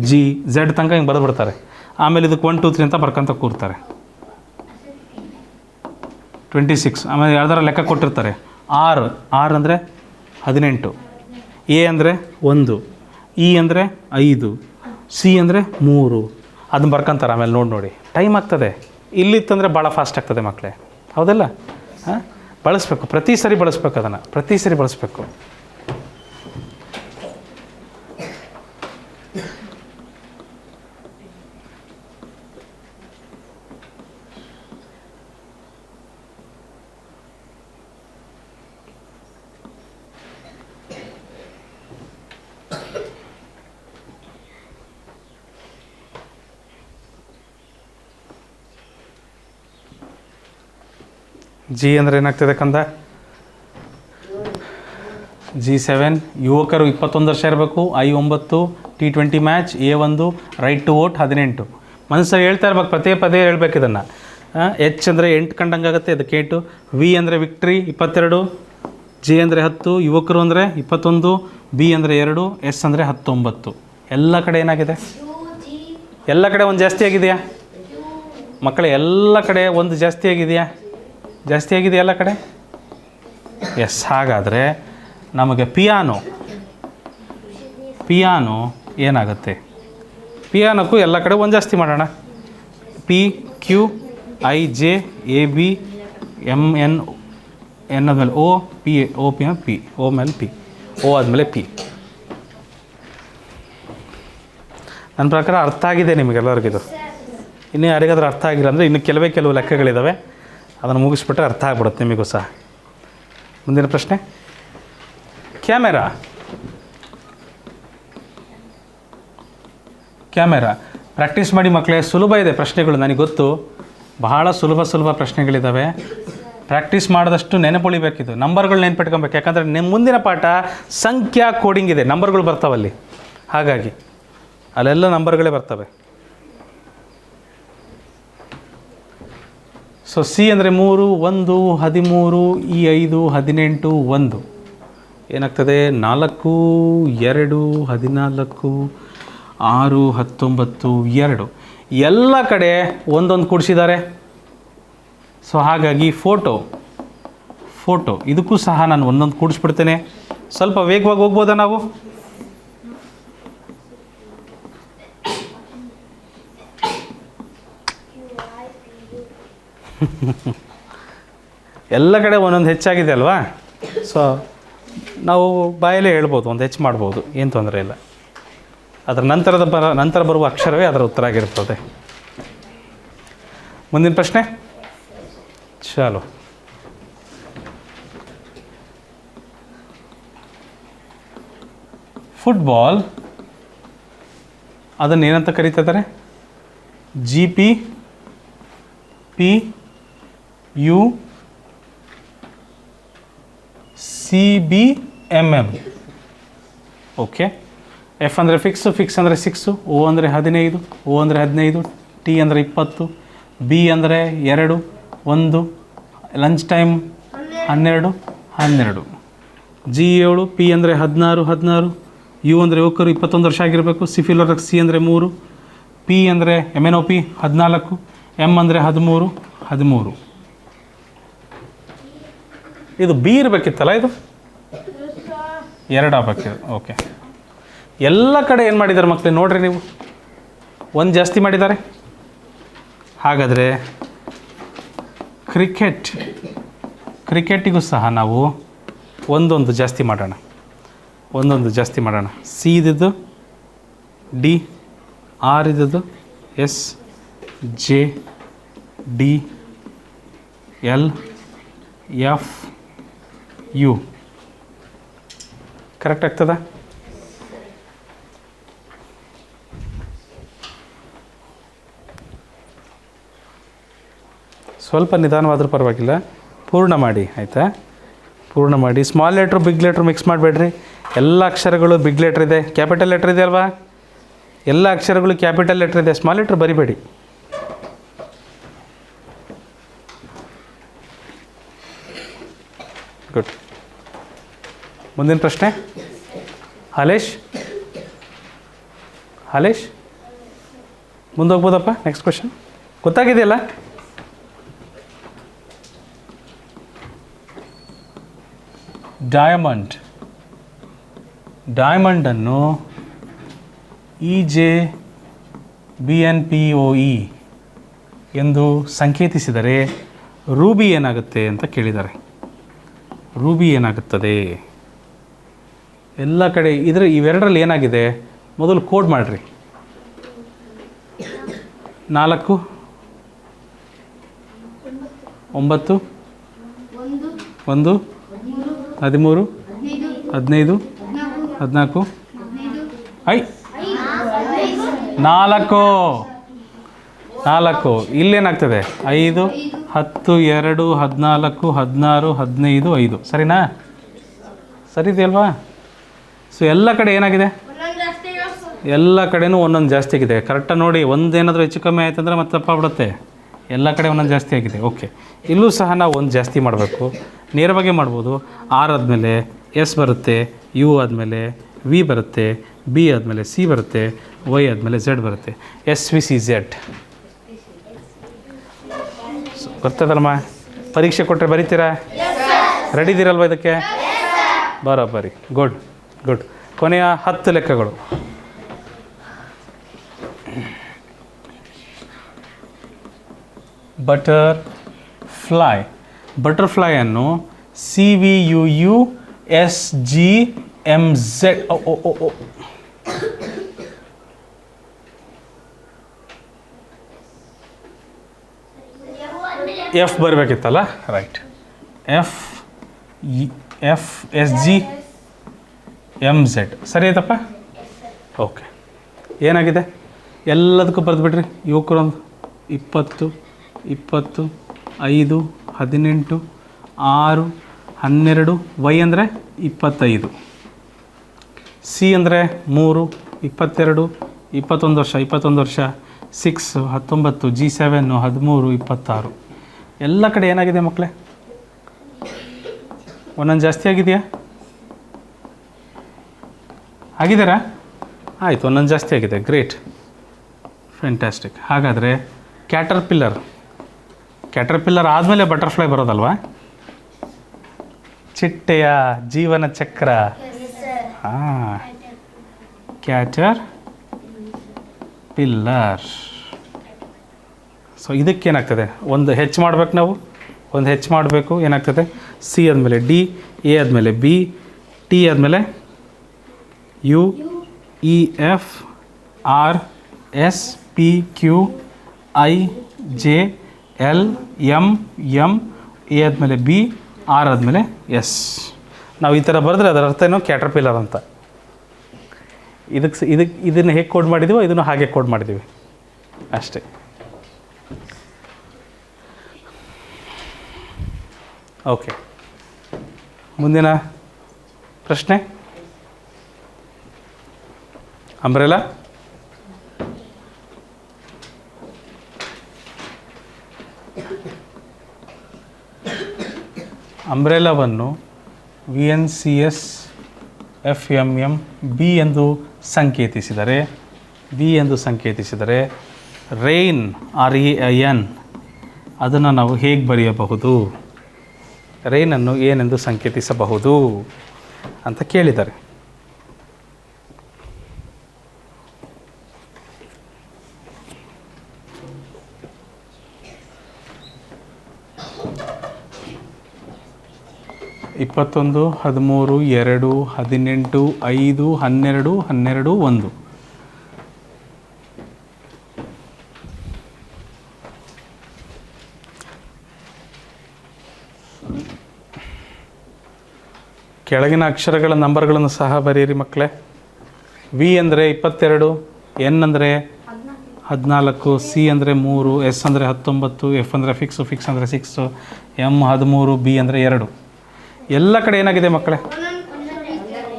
G Z ತನಕ ಹಿಂಗೆ ಬರೆದ್ಬಿಡ್ತಾರೆ. ಆಮೇಲೆ ಇದಕ್ಕೆ 1 2 3 ಅಂತ ಬರ್ಕೊಂತ ಕೂರ್ತಾರೆ. 26 ಆಮೇಲೆ ಯಾವ್ದಾರ ಲೆಕ್ಕ ಕೊಟ್ಟಿರ್ತಾರೆ. R ಅಂದರೆ 18, A ಅಂದರೆ 1, E ಅಂದರೆ 5, C ಅಂದರೆ 3 ಅದನ್ನ ಬರ್ಕೊಂತಾರೆ. ಆಮೇಲೆ ನೋಡಿ ಟೈಮ್ ಆಗ್ತದೆ. ಇಲ್ಲಿತ್ತಂದರೆ ಭಾಳ ಫಾಸ್ಟ್ ಆಗ್ತದೆ ಮಕ್ಕಳೇ, ಹೌದಲ್ಲ? ಹಾಂ, ಬಳಸಬೇಕು. ಪ್ರತಿ ಸರಿ ಬಳಸಬೇಕು. G ಅಂದರೆ ಏನಾಗ್ತದೆ ಕಂದ? G7 ಯುವಕರು 21 ವರ್ಷ ಇರಬೇಕು. I9 T20 match. A1 right to vote 18. ಮನಸ್ಸಾಗಿ ಹೇಳ್ತಾ ಇರ್ಬೇಕು, ಪದೇ ಹೇಳ್ಬೇಕು ಇದನ್ನು. H ಅಂದರೆ 8 ಕಂಡಂಗಾಗುತ್ತೆ, ಅದಕ್ಕೆ 8. V ಅಂದರೆ ವಿಕ್ಟ್ರಿ 22. J ಅಂದರೆ 10, ಯುವಕರು ಅಂದರೆ 21. B ಅಂದರೆ 2, S ಅಂದರೆ 19. ಎಲ್ಲ ಕಡೆ ಏನಾಗಿದೆ? ಎಲ್ಲ ಕಡೆ ಒಂದು ಜಾಸ್ತಿ ಆಗಿದೆಯಾ ಮಕ್ಕಳೇ? ಎಲ್ಲ ಕಡೆ ಒಂದು ಜಾಸ್ತಿ ಆಗಿದೆಯಾ ಎಲ್ಲ ಕಡೆ? ಎಸ್. ಹಾಗಾದರೆ ನಮಗೆ ಪಿಯಾನೋ ಏನಾಗುತ್ತೆ? ಪಿಯಾನೋಕ್ಕೂ ಎಲ್ಲ ಕಡೆ ಒಂದು ಜಾಸ್ತಿ ಮಾಡೋಣ. P Q I J A B M N ಆದಮೇಲೆ O P O ಮೇಲೆ P, O ಆದಮೇಲೆ P. ನನ್ನ ಪ್ರಕಾರ ಅರ್ಥ ಆಗಿದೆ ನಿಮಗೆಲ್ಲರಿಗಿದು. ಇನ್ನೂ ಯಾರಿಗಾದ್ರೂ ಅರ್ಥ ಆಗಿಲ್ಲ ಅಂದರೆ ಇನ್ನು ಕೆಲವು ಲೆಕ್ಕಗಳಿದ್ದಾವೆ, ಅದನ್ನು ಮುಗಿಸ್ಬಿಟ್ರೆ ಅರ್ಥ ಆಗ್ಬಿಡುತ್ತೆ ನಿಮಗೂ ಸಹ. ಮುಂದಿನ ಪ್ರಶ್ನೆ. ಕ್ಯಾಮೆರಾ ಪ್ರಾಕ್ಟೀಸ್ ಮಾಡಿ ಮಕ್ಕಳೇ. ಸುಲಭ ಇದೆ ಪ್ರಶ್ನೆಗಳು, ನನಗೆ ಗೊತ್ತು. ಬಹಳ ಸುಲಭ ಪ್ರಶ್ನೆಗಳಿದ್ದಾವೆ. ಪ್ರಾಕ್ಟೀಸ್ ಮಾಡಿದಷ್ಟು ನೆನಪುಳಿಬೇಕಿದು. ನಂಬರ್ಗಳು ನೆನಪಿಟ್ಕೊಬೇಕು. ಯಾಕಂದರೆ ನಿಮ್ಮ ಮುಂದಿನ ಪಾಠ ಸಂಖ್ಯಾ ಕೋಡಿಂಗ್ ಇದೆ, ನಂಬರ್ಗಳು ಬರ್ತಾವಲ್ಲಿ. ಹಾಗಾಗಿ ಅಲ್ಲೆಲ್ಲ ನಂಬರ್ಗಳೇ ಬರ್ತವೆ. ಸೊ ಸಿ ಅಂದರೆ 3 1 13 ಈ 5 18 1 ಏನಾಗ್ತದೆ? 4 2 14 6 19 2 ಎಲ್ಲ ಕಡೆ ಒಂದೊಂದು ಕೂಡಿಸಿದ್ದಾರೆ. ಸೊ ಹಾಗಾಗಿ ಫೋಟೋ ಇದಕ್ಕೂ ಸಹ ನಾನು ಒಂದೊಂದು ಕೂಡಿಸ್ಬಿಡ್ತೇನೆ. ಸ್ವಲ್ಪ ವೇಗವಾಗಿ ಹೋಗ್ಬೋದಾ ನಾವು? ಎಲ್ಲ ಕಡೆ ಒಂದೊಂದು ಹೆಚ್ಚಾಗಿದೆ ಅಲ್ವಾ? ಸೊ ನಾವು ಬಾಯಲ್ಲೇ ಹೇಳ್ಬೋದು, ಒಂದು ಹೆಚ್ಚು ಮಾಡ್ಬೋದು, ಏನು ತೊಂದರೆ ಇಲ್ಲ. ಅದರ ನಂತರ ಬರುವ ಅಕ್ಷರವೇ ಅದರ ಉತ್ತರ ಆಗಿರ್ತದೆ. ಮುಂದಿನ ಪ್ರಶ್ನೆ. ಚಲೋ. ಫುಟ್ಬಾಲ್ ಅದನ್ನು ಏನಂತ ಕರೀತಿದ್ದಾರೆ? GP PU CBMM. Okay. F ಅಂದರೆ ಫಿಕ್ಸ್ ಅಂದರೆ 6, O ಅಂದರೆ 15, O ಅಂದರೆ 15, T ಅಂದರೆ 20, B ಅಂದರೆ 2 1, ಲಂಚ್ ಟೈಮ್ 12, G7, P ಅಂದರೆ 16, U ಅಂದರೆ ಯುವಕರು 21 ವರ್ಷ ಆಗಿರಬೇಕು, ಸಿಫಿಲೋರಕ್ಸ್ C ಅಂದರೆ 3, ಪಿ ಅಂದರೆ MnO3 14, ಎಮ್ ಅಂದರೆ 13 13. ಇದು ಬಿ ಇರಬೇಕಿತ್ತಲ್ಲ, ಇದು 2 ಆಗಬೇಕಿದೆ. ಓಕೆ, ಎಲ್ಲ ಕಡೆ ಏನು ಮಾಡಿದ್ದಾರೆ ಮಕ್ಕಳೇ ನೋಡ್ರಿ ನೀವು, 1 ಜಾಸ್ತಿ ಮಾಡಿದ್ದಾರೆ. ಹಾಗಾದರೆ ಕ್ರಿಕೆಟಿಗೂ ಸಹ ನಾವು ಒಂದೊಂದು ಜಾಸ್ತಿ ಮಾಡೋಣ, ಸಿ ಇದ್ದದ್ದು ಡಿ, ಆರ್ ಇದ್ದದ್ದು S, J, D, L, F, U. Correct ಆಗ್ತದ? ಸ್ವಲ್ಪ ನಿಧಾನವಾದರೂ ಪರವಾಗಿಲ್ಲ, ಪೂರ್ಣ ಮಾಡಿ ಆಯಿತಾ? ಪೂರ್ಣ ಮಾಡಿ. Small letter big letter mix ಮಾಡಬೇಡ್ರಿ. ಎಲ್ಲ ಅಕ್ಷರಗಳು ಬಿಗ್ ಲೆಟ್ರ್ ಇದೆ, ಕ್ಯಾಪಿಟಲ್ ಲೆಟ್ರ್ ಇದೆ ಅಲ್ವಾ? ಎಲ್ಲ ಅಕ್ಷರಗಳು ಕ್ಯಾಪಿಟಲ್ ಲೆಟ್ರ್ ಇದೆ, ಸ್ಮಾಲ್ ಲೆಟ್ರ್ ಬರಿಬೇಡಿ. ಗುಡ್. ಮುಂದಿನ ಪ್ರಶ್ನೆ ಹಾಲೇಶ್ ಮುಂದೋಗ್ಬೋದಪ್ಪ. ನೆಕ್ಸ್ಟ್ ಕ್ವೆಶನ್ ಗೊತ್ತಾಗಿದೆಯಲ್ಲ? ಡೈಮಂಡನ್ನು EJBNPOE ಎಂದು ಸಂಕೇತಿಸಿದರೆ ರೂಬಿ ಏನಾಗುತ್ತೆ ಅಂತ ಕೇಳಿದ್ದಾರೆ. ರೂಬಿ ಏನಾಗುತ್ತದೆ? ಎಲ್ಲ ಕಡೆ ಇವೆರಡರಲ್ಲಿ ಏನಾಗಿದೆ ಮೊದಲು ಕೋಡ್ ಮಾಡಿರಿ. 4 9 1 13 15 14 4 ಇಲ್ಲೇನಾಗ್ತದೆ 5 10 2 14 16 15 5. ಸರಿನಾ? ಸರಿ ಇದೆಯಲ್ವಾ? ಸೊ ಎಲ್ಲ ಕಡೆ ಏನಾಗಿದೆ? ಎಲ್ಲ ಕಡೆನೂ ಒಂದೊಂದು ಜಾಸ್ತಿ ಆಗಿದೆ. ಕರೆಕ್ಟಾಗಿ ನೋಡಿ, ಒಂದೇನಾದರೂ ಹೆಚ್ಚು ಕಮ್ಮಿ ಆಯ್ತು ಅಂದರೆ ಮತ್ತೆ ತಪ್ಪಾಗ್ಬಿಡುತ್ತೆ. ಎಲ್ಲ ಕಡೆ ಒಂದೊಂದು ಜಾಸ್ತಿ ಆಗಿದೆ. ಓಕೆ, ಇಲ್ಲೂ ಸಹ ನಾವು ಒಂದು ಜಾಸ್ತಿ ಮಾಡಬೇಕು. ನೇರವಾಗಿ ಮಾಡ್ಬೋದು. ಆರ್ ಆದಮೇಲೆ ಎಸ್ ಬರುತ್ತೆ, ಯು ಆದಮೇಲೆ ವಿ ಬರುತ್ತೆ, ಬಿ ಆದಮೇಲೆ ಸಿ ಬರುತ್ತೆ, ವೈ ಆದಮೇಲೆ ಝೆಡ್ ಬರುತ್ತೆ. SVCZ ಬರ್ತದಲ್ಮ? ಪರೀಕ್ಷೆ ಕೊಟ್ಟರೆ ಬರೀತೀರಾ? ರೆಡಿ ಇದ್ದೀರಲ್ವ ಇದಕ್ಕೆ? ಬರೋಬ್ಬರಿ. ಗುಡ್. ಕೊನೆಯ 10 ಲೆಕ್ಕಗಳು. ಬಟರ್ಫ್ಲೈಯನ್ನು CVUUSGMZ ಎಫ್ ಬರಬೇಕಿತ್ತಲ್ಲ? ರೈಟ್. FSGMZ ಸರಿ ಆಯ್ತಪ್ಪ? ಓಕೆ, ಏನಾಗಿದೆ ಎಲ್ಲದಕ್ಕೂ ಬರೆದುಬಿಡ್ರಿ. ಯುವಕರೊಂದು 20 20 5 18 6 12, ವೈ ಅಂದರೆ 25, ಸಿ ಅಂದರೆ 3 22 21 ವರ್ಷ 6 19, G7 13 26. ಎಲ್ಲ ಕಡೆ ಏನಾಗಿದೆ ಮಕ್ಕಳೇ? ಒಂದೊಂದು ಜಾಸ್ತಿ ಆಗಿದೆಯಾ? ಆಗಿದ್ದೀರಾ? ಆಯಿತು, ಒಂದೊಂದು ಜಾಸ್ತಿ ಆಗಿದೆ. Great, fantastic. ಹಾಗಾದರೆ ಕ್ಯಾಟರ್ಪಿಲ್ಲರ್ ಆದಮೇಲೆ ಬಟರ್ಫ್ಲೈ ಬರೋದಲ್ವಾ? ಚಿಟ್ಟೆಯ ಜೀವನ ಚಕ್ರ. ಹಾಂ, ಕ್ಯಾಟರ್ಪಿಲ್ಲರ್. ಸೊ ಇದಕ್ಕೇನಾಗ್ತದೆ? ಒಂದು ಹೆಚ್ಚು ಮಾಡ್ಬೇಕು ನಾವು, ಒಂದು ಹೆಚ್ಚು ಮಾಡಬೇಕು. ಏನಾಗ್ತದೆ? ಸಿ ಆದಮೇಲೆ ಡಿ, ಎ ಆದಮೇಲೆ ಬಿ, ಟಿ ಆದಮೇಲೆ U, E, F, R, S, P, Q, I, J, L, M, A ಆದಮೇಲೆ ಬಿ, ಆರ್ ಆದಮೇಲೆ ಎಸ್. ನಾವು ಈ ಥರ ಬರೆದ್ರೆ ಅದರ ಅರ್ಥ ಏನೋ ಕ್ಯಾಟರ್ಪಿಲ್ಲರ್ ಅಂತ. ಇದನ್ನು ಹೇಗೆ ಕೋಡ್ ಮಾಡಿದ್ದೀವೋ ಇದನ್ನು ಹಾಗೆ ಕೋಡ್ ಮಾಡಿದ್ದೀವಿ ಅಷ್ಟೇ. ಓಕೆ, ಮುಂದಿನ ಪ್ರಶ್ನೆ. ಅಂಬ್ರೆಲಾ. ಅಂಬ್ರೆಲಾವನ್ನು VNCS FMM B ಎಂದು ಸಂಕೇತಿಸಿದರೆ ವಿ ಎಂದು ಸಂಕೇತಿಸಿದರೆ ರೈನ್ REIN ಅದನ್ನು ನಾವು ಹೇಗೆ ಬರೆಯಬಹುದು, ರೈನನ್ನು ಏನೆಂದು ಸಂಕೇತಿಸಬಹುದು ಅಂತ ಕೇಳಿದ್ದಾರೆ. ಇಪ್ಪತ್ತೊಂದು 13 2 18 5 12 12 1. ಕೆಳಗಿನ ಅಕ್ಷರಗಳ ನಂಬರ್ಗಳನ್ನು ಸಹ ಬರೆಯಿರಿ ಮಕ್ಕಳೇ. ವಿ ಅಂದರೆ 22, ಎನ್ ಅಂದರೆ 14, ಸಿ ಅಂದರೆ 3, ಎಸ್ ಅಂದರೆ 19, ಎಫ್ ಅಂದರೆ ಫಿಕ್ಸ್ ಅಂದರೆ 6, ಎಮ್ 13, ಬಿ ಅಂದರೆ 2. ಎಲ್ಲ ಕಡೆ ಏನಾಗಿದೆ ಮಕ್ಕಳೇ?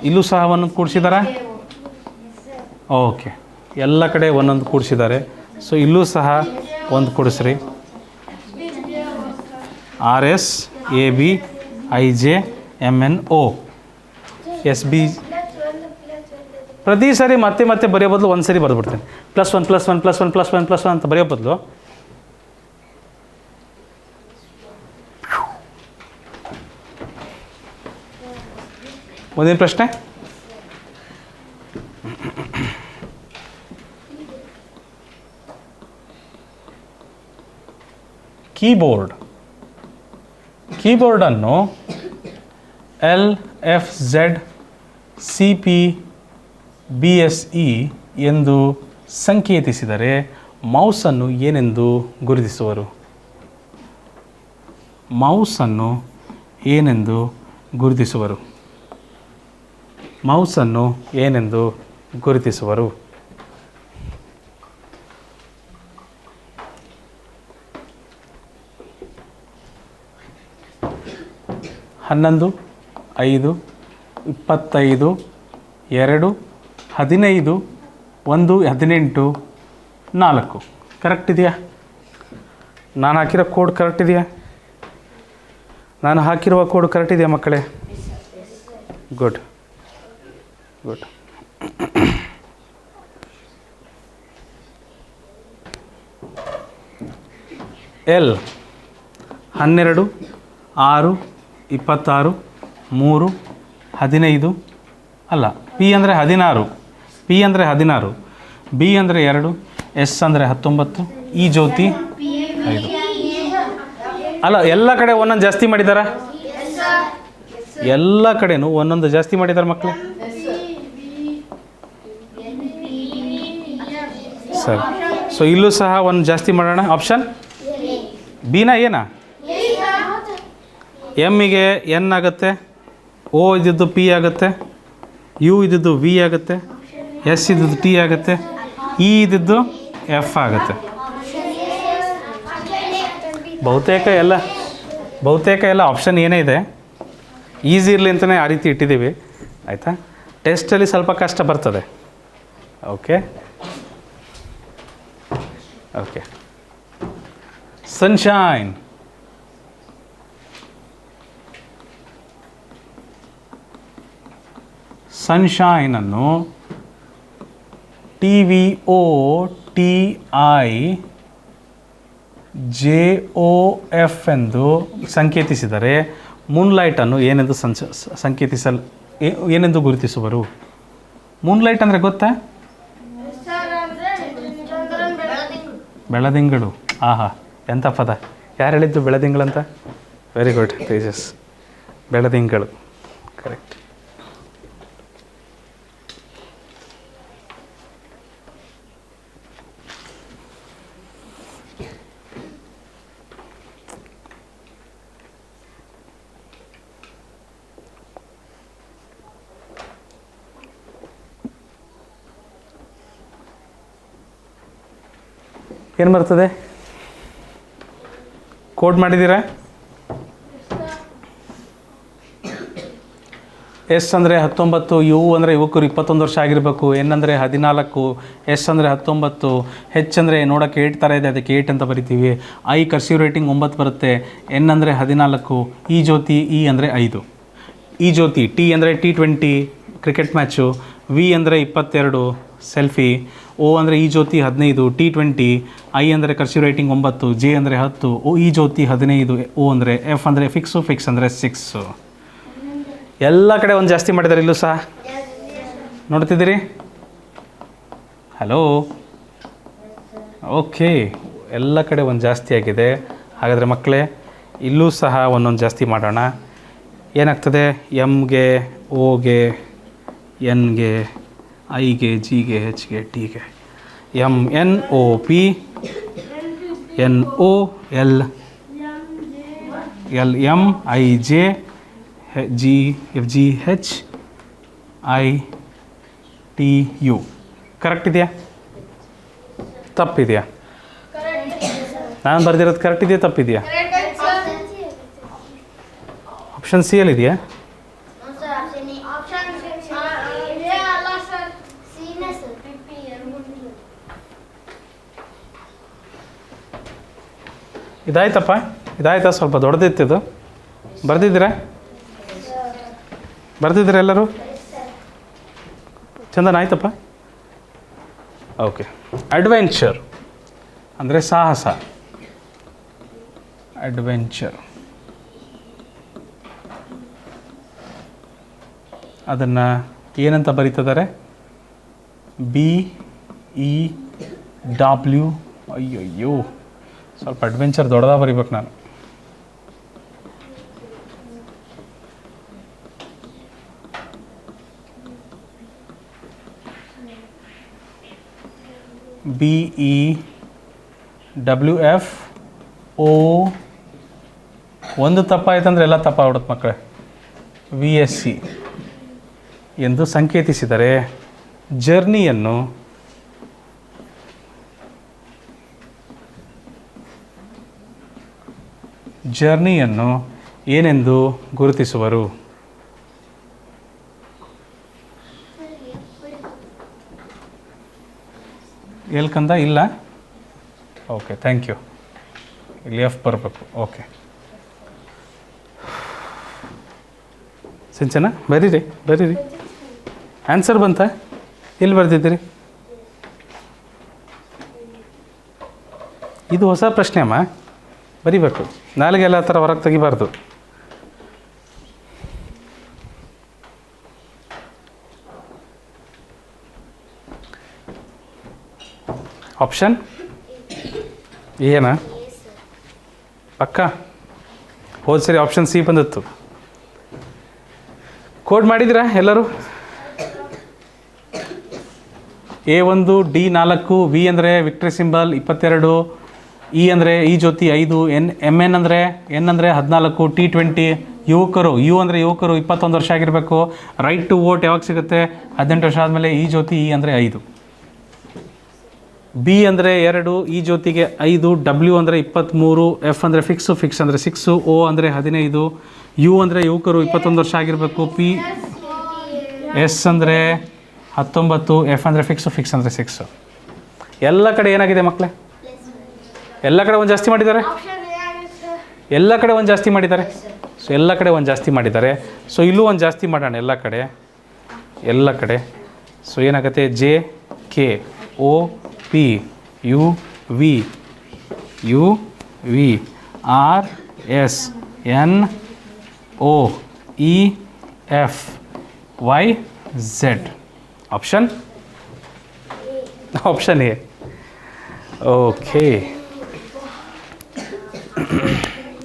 ಇಲ್ಲೂ ಸಹ ಒಂದೊಂದು ಕೂಡಿಸಿದಾರಾ? ಓಕೆ, ಎಲ್ಲ ಕಡೆ ಒಂದೊಂದು ಕೂಡಿಸಿದ್ದಾರೆ. ಸೊ ಇಲ್ಲೂ ಸಹ ಒಂದು ಕೂಡಿಸ್ರಿ. RS AB IJ MNO SB. ಪ್ರತಿ ಸಾರಿ ಮತ್ತೆ ಬರೆಯೋ ಬದಲು ಒಂದು ಸರಿ ಬರೆದ್ಬಿಡ್ತೀನಿ. +1 ಅಂತ ಬರೆಯೋ ಬದಲು ಮುಂದಿನ ಪ್ರಶ್ನೆ. ಕೀಬೋರ್ಡನ್ನು LFZ CP BSE ಎಂದು ಸಂಕೇತಿಸಿದರೆ ಮೌಸನ್ನು ಏನೆಂದು ಗುರುತಿಸುವರು? ಮೌಸನ್ನು ಏನೆಂದು ಗುರುತಿಸುವರು? ಮೌಸನ್ನು ಏನೆಂದು ಗುರುತಿಸುವರು? ಹನ್ನೊಂದು 5 25 2 15 1 18 4. ಕರೆಕ್ಟ್ ಇದೆಯಾ? ನಾನು ಹಾಕಿರೋ ಕೋಡ್ ಕರೆಕ್ಟ್ ಇದೆಯಾ? ನಾನು ಹಾಕಿರುವ ಕೋಡ್ ಕರೆಕ್ಟ್ ಇದೆಯಾ ಮಕ್ಕಳೇ? ಗುಡ್. L 12 6 26 3 15 ಅಲ್ಲ, P ಅಂದರೆ 16, P ಅಂದರೆ 16, B ಅಂದರೆ 2, S ಅಂದರೆ 19, ಈ ಜ್ಯೋತಿ 5. ಅಲ್ಲ, ಎಲ್ಲ ಕಡೆ ಒಂದೊಂದು ಜಾಸ್ತಿ ಮಾಡಿದಾರಾ? ಎಲ್ಲ ಕಡೆನೂ ಒಂದೊಂದು ಜಾಸ್ತಿ ಮಾಡಿದ್ದಾರೆ ಮಕ್ಕಳೇ. ಸರಿ, ಸೊ ಇಲ್ಲೂ ಸಹ ಒಂದು ಜಾಸ್ತಿ ಮಾಡೋಣ. ಆಪ್ಷನ್ ಬಿನ ಏನಾ? ಎಮ್ಮಿಗೆ ಎನ್ ಆಗುತ್ತೆ, ಓ ಇದ್ದಿದ್ದು ಪಿ ಆಗುತ್ತೆ, ಯು ಇದ್ದಿದ್ದು ವಿ ಆಗುತ್ತೆ, ಎಸ್ ಇದ್ದಿದ್ದು ಟಿ ಆಗುತ್ತೆ, ಇ ಇದ್ದಿದ್ದು ಎಫ್ ಆಗುತ್ತೆ. ಬಹುತೇಕ ಎಲ್ಲ ಆಪ್ಷನ್ ಏನೇ ಇದೆ, ಈಸಿ ಇರಲಿ ಅಂತಲೇ ಆ ರೀತಿ ಇಟ್ಟಿದ್ದೀವಿ. ಆಯಿತಾ? ಟೆಸ್ಟಲ್ಲಿ ಸ್ವಲ್ಪ ಕಷ್ಟ ಬರ್ತದೆ. ಓಕೆ. ಸನ್ಶೈನ್. ಸನ್ಶೈನನ್ನು TVOTIJOF ಎಂದು ಸಂಕೇತಿಸಿದರೆ ಮೂನ್ಲೈಟನ್ನು ಏನೆಂದು ಗುರುತಿಸುವರು? ಮೂನ್ಲೈಟ್ ಅಂದರೆ ಗೊತ್ತಾ? ಬೆಳದಿಂಗಳು. ಆಹಾ, ಎಂಥ ಪದ! ಯಾರು ಹೇಳಿದ್ದು ಬೆಳದಿಂಗಳಂತ? Very good Tejas. ಬೆಳದಿಂಗಳು ಕರೆಕ್ಟ್. ಏನು ಬರ್ತದೆ? ಕೋಡ್ ಮಾಡಿದ್ದೀರಾ? ಎಸ್ ಅಂದರೆ 19, ಯು ಅಂದರೆ ಯುವಕರು 21 ವರ್ಷ ಆಗಿರಬೇಕು, ಎನ್ ಅಂದರೆ 14, ಎಸ್ ಅಂದರೆ 19, ಹೆಚ್ ಅಂದರೆ ನೋಡೋಕ್ಕೆ 8 ಥರ ಇದೆ, ಅದಕ್ಕೆ 8 ಅಂತ ಬರಿತೀವಿ. ಐ ಕರ್ಸಿವ್ ರೇಟಿಂಗ್ 9 ಬರುತ್ತೆ, ಎನ್ ಅಂದರೆ 14, ಈ ಜ್ಯೋತಿ ಇ ಅಂದರೆ 5, ಈ ಜ್ಯೋತಿ ಟಿ ಅಂದರೆ T20 ಕ್ರಿಕೆಟ್ ಮ್ಯಾಚು, ವಿ ಅಂದರೆ 22 ಸೆಲ್ಫಿ, ಓ ಅಂದರೆ ಈ ಜ್ಯೋತಿ 15, T20, ಐ ಅಂದರೆ ಕರ್ಸಿವ್ ರೈಟಿಂಗ್ 9, ಜೆ ಅಂದರೆ 10, ಓ ಈ ಜ್ಯೋತಿ 15, ಓ ಅಂದರೆ ಎಫ್ ಅಂದರೆ ಫಿಕ್ಸ್ ಅಂದರೆ 6. ಎಲ್ಲ ಕಡೆ ಒಂದು ಜಾಸ್ತಿ ಮಾಡಿದ್ದಾರೆ ಇಲ್ಲೂ ಸಹ ನೋಡ್ತಿದ್ದೀರಿ. ಹಲೋ, ಓಕೆ, ಎಲ್ಲ ಕಡೆ ಒಂದು ಜಾಸ್ತಿ ಆಗಿದೆ. ಹಾಗಾದರೆ ಮಕ್ಕಳೇ ಇಲ್ಲೂ ಸಹ ಒಂದೊಂದು ಜಾಸ್ತಿ ಮಾಡೋಣ. ಏನಾಗ್ತದೆ? ಎಮ್ಗೆ, ಓಗೆ, ಎನ್ಗೆ, ಐಗೆ, ಜಿಗೆ, ಹೆಚ್ಗೆ, ಟಿಗೆ, M N O P, N O L, L M, I J, G F G H, I T U. Correct ಇದೆಯಾ? ತಪ್ಪಿದೆಯಾ? ನಾನು ಬರೆದಿರೋದು ಕರೆಕ್ಟ್ ಇದೆಯಾ ತಪ್ಪಿದೆಯಾ? Option C ಯಲ್ಲಿದೆಯಾ? ಇದಾಯ್ತಪ್ಪ, ಇದಾಯ್ತಾ? ಸ್ವಲ್ಪ ದೊಡ್ಡದಿತ್ತಿದು. ಬರ್ದಿದ್ದೀರಾ ಎಲ್ಲರೂ? ಚಂದನ ಆಯ್ತಪ್ಪ. ಓಕೆ. ಅಡ್ವೆಂಚರ್ ಅಂದರೆ ಸಾಹಸ. ಅಡ್ವೆಂಚರ್ ಅದನ್ನು ಏನಂತ ಬರೀತಿದ್ದಾರೆ? BEW. ಅಯ್ಯಯ್ಯೋ, ಸ್ವಲ್ಪ ಅಡ್ವೆಂಚರ್ ದೊಡ್ಡದಾಗ ಬರಿಬೇಕು ನಾನು. BEWFO. ಒಂದು ತಪ್ಪಾಯ್ತಂದ್ರೆ ಎಲ್ಲ ತಪ್ಪಾಗ್ಬಿಡುತ್ತೆ ಮಕ್ಕಳೇ. VSC ಎಂದು ಸಂಕೇತಿಸಿದರೆ ಜರ್ನಿಯನ್ನು ಏನೆಂದು ಗುರುತಿಸುವರು? ಎಲ್ಕಂದ ಇಲ್ಲ? Okay, thank you. ಇಲ್ಲಿ ಎಫ್ ಬರಬೇಕು. ಓಕೆ, ಸಿಂಚನ ಬರೀರಿ. ಆನ್ಸರ್ ಬಂತ? ಎಲ್ಲಿ ಬರ್ದಿದ್ದೀರಿ? ಇದು ಹೊಸ ಪ್ರಶ್ನೆ ಅಮ್ಮ, ಬರಿಬೇಕು. ನಾಳೆಗೆಲ್ಲ ಆ ಥರ ಹೊರಗೆ ತೆಗಿಬಾರ್ದು. ಆಪ್ಷನ್ ಏನ? ಪಕ್ಕ ಹೋದ ಸರಿ ಆಪ್ಷನ್ ಸಿ ಬಂದಿತ್ತು. ಕೋಡ್ ಮಾಡಿದಿರಾ ಎಲ್ಲರೂ? A1 D4, ವಿ ಅಂದರೆ ವಿಕ್ಟ್ರಿ ಸಿಂಬಲ್ 22, ಇ ಅಂದರೆ ಈ ಜ್ಯೋತಿ 5, MN ಅಂದರೆ 14, T20 ಯುವಕರು, ಯು ಅಂದರೆ ಯುವಕರು 21 ವರ್ಷ ಆಗಿರಬೇಕು. ರೈಟ್ ಟು ವೋಟ್ ಯಾವಾಗ ಸಿಗುತ್ತೆ? 18 ವರ್ಷ ಆದಮೇಲೆ. ಈ ಜ್ಯೋತಿ ಇ ಅಂದರೆ 5, ಬಿ ಅಂದರೆ 2, ಈ ಜ್ಯೋತಿಗೆ 5, ಡಬ್ಲ್ಯೂ ಅಂದರೆ 23, ಎಫ್ ಅಂದರೆ ಫಿಕ್ಸ್ ಅಂದರೆ 6, ಓ ಅಂದರೆ 15, ಯು ಅಂದರೆ ಯುವಕರು 21 ವರ್ಷ ಆಗಿರಬೇಕು. ಪಿ ಎಸ್ ಅಂದರೆ 19, ಎಫ್ ಅಂದರೆ ಫಿಕ್ಸ್ ಅಂದರೆ 6. ಎಲ್ಲ ಕಡೆ ಏನಾಗಿದೆ ಮಕ್ಕಳೇ? ಎಲ್ಲ ಕಡೆ ಒಂದು ಜಾಸ್ತಿ ಮಾಡಿದ್ದಾರೆ. ಎಲ್ಲ ಕಡೆ ಒಂದು ಜಾಸ್ತಿ ಮಾಡಿದ್ದಾರೆ. ಸೊ ಎಲ್ಲ ಕಡೆ ಒಂದು ಜಾಸ್ತಿ ಮಾಡಿದ್ದಾರೆ. ಸೊ ಇಲ್ಲೂ ಒಂದು ಜಾಸ್ತಿ ಮಾಡೋಣ ಎಲ್ಲ ಕಡೆ. ಸೊ ಏನಾಗುತ್ತೆ? J, K, O, P, U, V, R, S, N, O, E, F, Y, Z. Option A. Okay,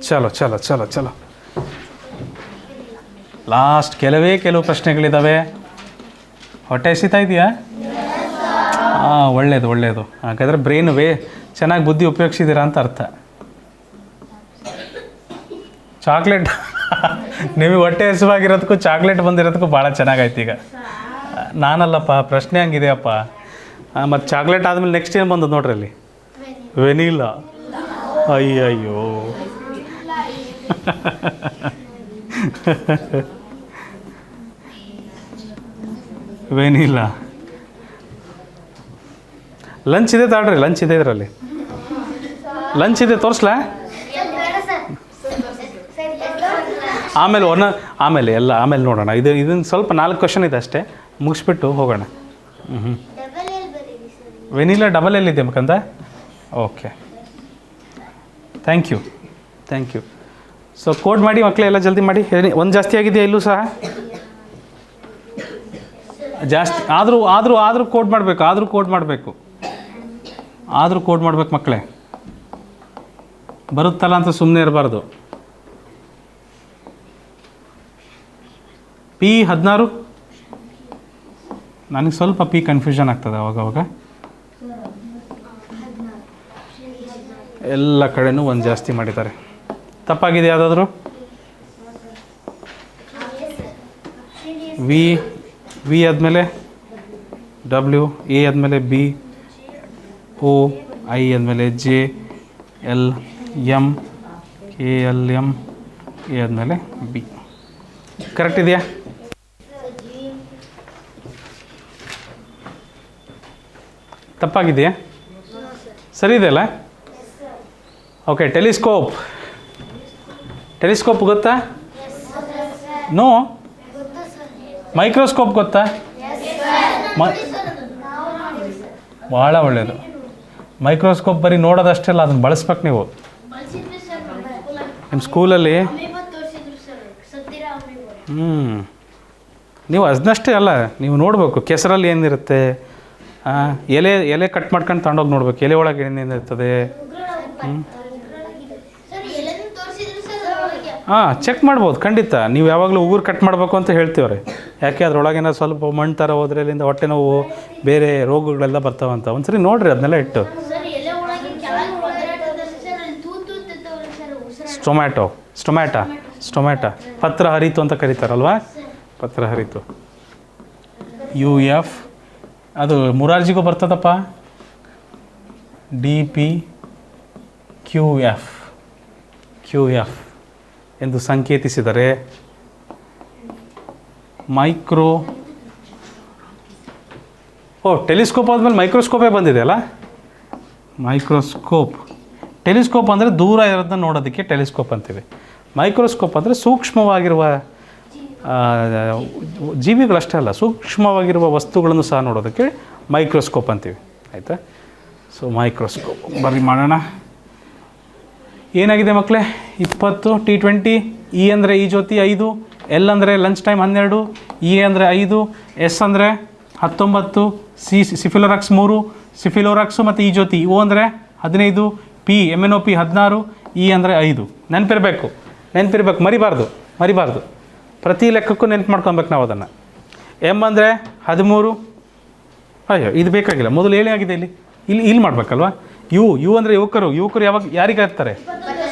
ಚಲೋ. ಲಾಸ್ಟ್ ಕೆಲವು ಪ್ರಶ್ನೆಗಳಿದ್ದಾವೆ. ಹೊಟ್ಟೆ ಹಸಿತಾ ಇದೆಯಾ? ಹಾಂ, ಒಳ್ಳೆಯದು. ಹಾಗಾದರೆ ಬ್ರೈನ್ ಚೆನ್ನಾಗಿ ಬುದ್ಧಿ ಉಪಯೋಗಿಸಿದ್ದೀರಾ ಅಂತ ಅರ್ಥ. ಚಾಕ್ಲೇಟ್ ನಿಮಗೆ ಹೊಟ್ಟೆ ಹಸಿವಾಗಿರೋದಕ್ಕೂ ಚಾಕ್ಲೇಟ್ ಬಂದಿರೋದಕ್ಕೂ ಭಾಳ ಚೆನ್ನಾಗಾಯ್ತು. ಈಗ ನಾನಲ್ಲಪ್ಪ, ಪ್ರಶ್ನೆ ಹಂಗಿದೆಯಪ್ಪ. ಮತ್ತು ಚಾಕ್ಲೇಟ್ ಆದಮೇಲೆ ನೆಕ್ಸ್ಟ್ ಏನು ಬಂದದ್ದು ನೋಡ್ರಿ ಅಲ್ಲಿ? ವೆನಿಲಾ. ಅಯ್ಯಯ್ಯೋ, ವೆನಿಲಾ. ಲಂಚ್ ಇದೆ ತಾಳ್ರಿ, ಲಂಚ್ ಇದೆ ಇದರಲ್ಲಿ. ಲಂಚ್ ಇದೆ, ತೋರಿಸ್ಲಾ? ಆಮೇಲೆ ನೋಡೋಣ. ಇದನ್ನು ಸ್ವಲ್ಪ 4 ಕ್ವಶನ್ ಇದೆ ಅಷ್ಟೇ, ಮುಗಿಸ್ಬಿಟ್ಟು ಹೋಗೋಣ. ವೆನಿಲಾ ಡಬಲ್ ಎಲ್ಲಿದೆ ಮಕ್ಕಂದ? Okay, thank you. So code ಮಾಡಿ ಮಕ್ಕಳೇ, ಎಲ್ಲ ಜಲ್ದಿ ಮಾಡಿ. ಒಂದು ಜಾಸ್ತಿ ಆಗಿದೆಯಾ ಇಲ್ಲೂ ಸಹ? ಜಾಸ್ತಿ ಆದರೂ ಕೋಡ್ ಮಾಡಬೇಕು, ಆದರೂ ಕೋಡ್ ಮಾಡಬೇಕು ಮಕ್ಕಳೇ. ಬರುತ್ತಲ್ಲ ಅಂತ ಸುಮ್ಮನೆ ಇರಬಾರ್ದು. P16 ನನಗೆ ಸ್ವಲ್ಪ ಪಿ ಕನ್ಫ್ಯೂಷನ್ ಆಗ್ತದೆ ಅವಾಗವಾಗ. ಎಲ್ಲ ಕಡೆನೂ ಒಂದು ಜಾಸ್ತಿ ಮಾಡಿದ್ದಾರೆ. ತಪ್ಪಾಗಿದೆ ಯಾವುದಾದ್ರೂ? ವಿ ಆದಮೇಲೆ ಡಬ್ಲ್ಯೂ, ಎ ಆದಮೇಲೆ ಬಿ, ಓ, ಐ ಆದಮೇಲೆ J, L, M, A L M, A ಆದಮೇಲೆ ಬಿ. ಕರೆಕ್ಟ್ ಇದೆಯಾ? ತಪ್ಪಾಗಿದೆಯಾ? ಸರಿ ಇದೆಯಲ್ಲ? ಓಕೆ. ಟೆಲಿಸ್ಕೋಪ್ ಗೊತ್ತಾ? ನೋ. ಮೈಕ್ರೋಸ್ಕೋಪ್ ಗೊತ್ತಾ? ಭಾಳ ಒಳ್ಳೆಯದು. ಮೈಕ್ರೋಸ್ಕೋಪ್ ಬರೀ ನೋಡೋದಷ್ಟೇ ಅಲ್ಲ, ಅದನ್ನು ಬಳಸ್ಬೇಕು ನೀವು. ನಿಮ್ಮ ಸ್ಕೂಲಲ್ಲಿ ನೀವು ಅದನ್ನಷ್ಟೇ ಅಲ್ಲ, ನೀವು ನೋಡಬೇಕು ಕೆಸರಲ್ಲಿ ಏನಿರುತ್ತೆ, ಎಲೆ ಕಟ್ ಮಾಡ್ಕೊಂಡು ತಗೊಂಡೋಗಿ ನೋಡ್ಬೇಕು, ಎಲೆ ಒಳಗೆ ಏನೇನಿರ್ತದೆ. ಚೆಕ್ ಮಾಡ್ಬೋದು ಖಂಡಿತ. ನೀವು ಯಾವಾಗಲೂ ಉಗುರು ಕಟ್ ಮಾಡಬೇಕು ಅಂತ ಹೇಳ್ತೀವ್ರಿ. ಯಾಕೆ ಅದರೊಳಗೇನೋ ಸ್ವಲ್ಪ ಮಣ್ಣು ಥರ ಹೋದ್ರೆ ಅಲ್ಲಿಂದ ಹೊಟ್ಟೆ ನೋವು, ಬೇರೆ ರೋಗಗಳೆಲ್ಲ ಬರ್ತಾವಂತ. ಒಂದ್ಸರಿ ನೋಡ್ರಿ ಅದನ್ನೆಲ್ಲ ಇಟ್ಟು. ಸ್ಟೊಮ್ಯಾಟ ಪತ್ರ ಹರಿತು ಅಂತ ಕರೀತಾರಲ್ವಾ? ಪತ್ರ ಹರಿತು. UF ಅದು ಮುರಾರ್ಜಿಗೂ ಬರ್ತದಪ್ಪ. DP QF ಎಂದು ಸಂಕೇತಿಸಿದರೆ ಟೆಲಿಸ್ಕೋಪ್ ಆದಮೇಲೆ ಮೈಕ್ರೋಸ್ಕೋಪೇ ಬಂದಿದೆ ಅಲ್ಲ? ಟೆಲಿಸ್ಕೋಪ್ ಅಂದರೆ ದೂರ ಇರೋದನ್ನ ನೋಡೋದಕ್ಕೆ ಟೆಲಿಸ್ಕೋಪ್ ಅಂತೀವಿ. ಮೈಕ್ರೋಸ್ಕೋಪ್ ಅಂದರೆ ಸೂಕ್ಷ್ಮವಾಗಿರುವ ಜೀವಿಗಳಷ್ಟೇ ಅಲ್ಲ, ಸೂಕ್ಷ್ಮವಾಗಿರುವ ವಸ್ತುಗಳನ್ನು ಸಹ ನೋಡೋದಕ್ಕೆ ಮೈಕ್ರೋಸ್ಕೋಪ್ ಅಂತೀವಿ. ಆಯಿತಾ? ಸೊ ಮೈಕ್ರೋಸ್ಕೋಪ್ ಬರ್ರಿ ಮಾಡೋಣ. ಏನಾಗಿದೆ ಮಕ್ಕಳೇ? 20, T20. E ಅಂದರೆ ಈ ಜ್ಯೋತಿ 5, L ಅಂದರೆ ಲಂಚ್ ಟೈಮ್ 12, E ಅಂದರೆ 5, S ಅಂದರೆ 19, ಸಿಫಿಲೋರಾಕ್ಸ್ 3, ಸಿಫಿಲೋರಾಕ್ಸು ಮತ್ತು ಈ ಜ್ಯೋತಿ. O ಅಂದರೆ 15, P MNOP 16, E ಅಂದರೆ 5. ನೆನಪಿರಬೇಕು, ಮರಿಬಾರ್ದು. ಪ್ರತಿ ಲೆಕ್ಕಕ್ಕೂ ನೆನ್ಪು ಮಾಡ್ಕೊಬೇಕು ನಾವು ಅದನ್ನು. M ಅಂದರೆ 13. ಅಯ್ಯೋ, ಇದು ಬೇಕಾಗಿಲ್ಲ, ಮೊದಲು ಹೇಳಿ ಆಗಿದೆ. ಇಲ್ಲಿ ಮಾಡಬೇಕಲ್ವಾ? ಯು ಅಂದರೆ ಯುವಕರು ಯಾರಿಗೆ ಇರ್ತಾರೆ?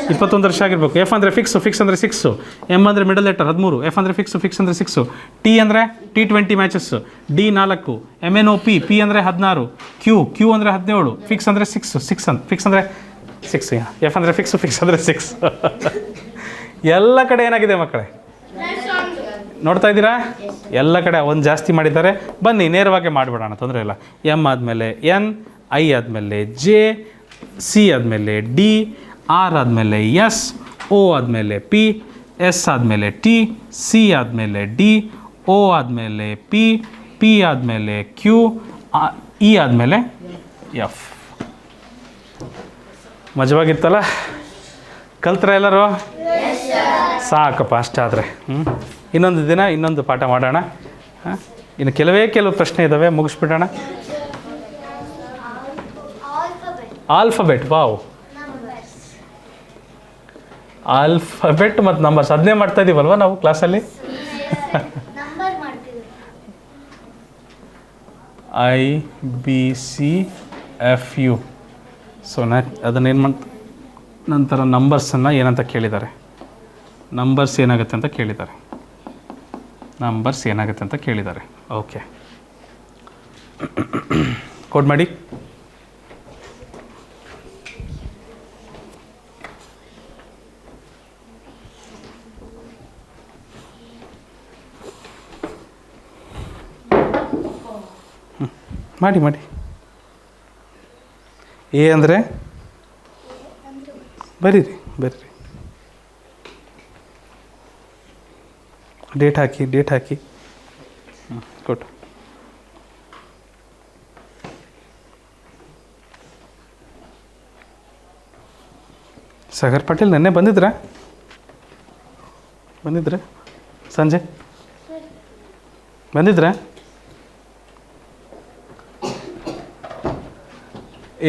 21 ವರ್ಷ ಆಗಿರಬೇಕು. F ಅಂದರೆ ಫಿಕ್ಸ್ ಅಂದರೆ 6. M ಅಂದರೆ ಮಿಡಲ್ ಲೆಟರ್ 13. F ಅಂದರೆ ಫಿಕ್ಸ್ ಅಂದರೆ 6. T ಅಂದರೆ T20 matches. D 4. MNOP P ಅಂದರೆ 16. Q ಅಂದರೆ 17. ಫಿಕ್ಸ್ ಅಂದರೆ 6 ಫಿಕ್ಸ್ ಅಂದರೆ 6. F ಅಂದರೆ ಫಿಕ್ಸ್ ಅಂದರೆ 6. ಎಲ್ಲ ಕಡೆ ಏನಾಗಿದೆ ಮಕ್ಕಳೇ? ನೋಡ್ತಾ ಇದ್ದೀರಾ? ಎಲ್ಲ ಕಡೆ ಒಂದು ಜಾಸ್ತಿ ಮಾಡಿದ್ದಾರೆ. ಬನ್ನಿ ನೇರವಾಗಿ ಮಾಡಿಬಿಡೋಣ, ತೊಂದರೆ ಇಲ್ಲ. M ಆದಮೇಲೆ N, I ಆದಮೇಲೆ J, C ಆದಮೇಲೆ D, R ಆದಮೇಲೆ S, O ಆದಮೇಲೆ P, S ಆದಮೇಲೆ T, C ಆದಮೇಲೆ D, O ಆದಮೇಲೆ P, P ಆದಮೇಲೆ Q, E ಆದಮೇಲೆ F. ಮಜವಾಗಿತ್ತಲ್ಲ? ಕಲ್ತ್ರ ಎಲ್ಲರೂ? ಸಾಕಪ್ಪ ಅಷ್ಟಾದರೆ. ಇನ್ನೊಂದು ದಿನ ಇನ್ನೊಂದು ಪಾಠ ಮಾಡೋಣ. ಇನ್ನು ಕೆಲವು ಪ್ರಶ್ನೆ ಇದ್ದಾವೆ, ಮುಗಿಸ್ಬಿಡೋಣ. ಆಲ್ಫಬೆಟ್. ವಾವ್, ಆಲ್ಫಬೆಟ್ ಮತ್ತು ನಂಬರ್ಸ್ ಅದನ್ನೇ ಮಾಡ್ತಾ ಇದ್ದೀವಲ್ವ ನಾವು ಕ್ಲಾಸಲ್ಲಿ. IBCFU. ಸೊ ಅದನ್ನೇನು ನಂತರ ನಂಬರ್ಸನ್ನು ಏನಂತ ಕೇಳಿದ್ದಾರೆ, ನಂಬರ್ಸ್ ಏನಾಗುತ್ತೆ ಅಂತ ಕೇಳಿದ್ದಾರೆ. ಓಕೆ, ಕೋಡ್ ಮಾಡಿ. ಮಾಡಿ. ಎ ಅಂದರೆ ಬರೀರಿ. ಡೇಟ್ ಹಾಕಿ. ಕೊಟ್ಟು ಸಾಗರ್ ಪಾಟೀಲ್ ನೆನ್ನೆ ಬಂದಿದ್ರಾ ಸಂಜೆ ಬಂದಿದ್ರಾ?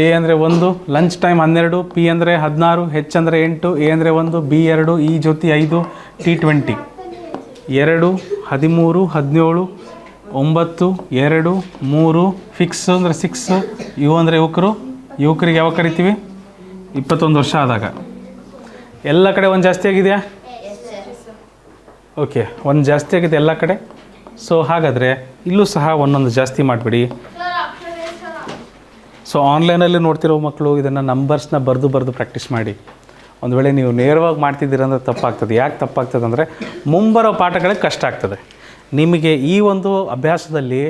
ಎ ಅಂದರೆ 1, ಲಂಚ್ ಟೈಮ್ 12, ಪಿ ಅಂದರೆ 16, ಹೆಚ್ ಅಂದರೆ 8, ಎ ಅಂದರೆ 1, ಬಿ 2, ಇ ಜ್ಯೋತಿ 5, ಟಿ 20, 2, 13, 17, 9, 2, 3, ಫಿಕ್ಸ್ ಅಂದರೆ 6, ಯು ಅಂದರೆ ಯುವಕರಿಗೆ ಯಾವಾಗ ಕರಿತೀವಿ? 21 ವರ್ಷ ಆದಾಗ. ಎಲ್ಲ ಕಡೆ ಒಂದು ಜಾಸ್ತಿ ಆಗಿದೆಯಾ? ಓಕೆ, ಒಂದು ಜಾಸ್ತಿ ಆಗಿದೆ ಎಲ್ಲ ಕಡೆ. ಸೊ ಹಾಗಾದರೆ ಇಲ್ಲೂ ಸಹ ಒಂದೊಂದು ಜಾಸ್ತಿ ಮಾಡಿಬಿಡಿ. ಸೊ ಆನ್ಲೈನಲ್ಲಿ ನೋಡ್ತಿರೋ ಮಕ್ಕಳು ಇದನ್ನು ನಂಬರ್ಸ್ನ ಬರೆದು ಪ್ರಾಕ್ಟೀಸ್ ಮಾಡಿ. ಒಂದು ವೇಳೆ ನೀವು ನೇರವಾಗಿ ಮಾಡ್ತಿದ್ದೀರಂದ್ರೆ ತಪ್ಪಾಗ್ತದೆ. ಯಾಕೆ ತಪ್ಪಾಗ್ತದೆ ಅಂದರೆ ಮುಂಬರೋ ಪಾಠಗಳಿಗೆ ಕಷ್ಟ ಆಗ್ತದೆ. ನಿಮಗೆ ಈ ಒಂದು ಅಭ್ಯಾಸದಲ್ಲಿ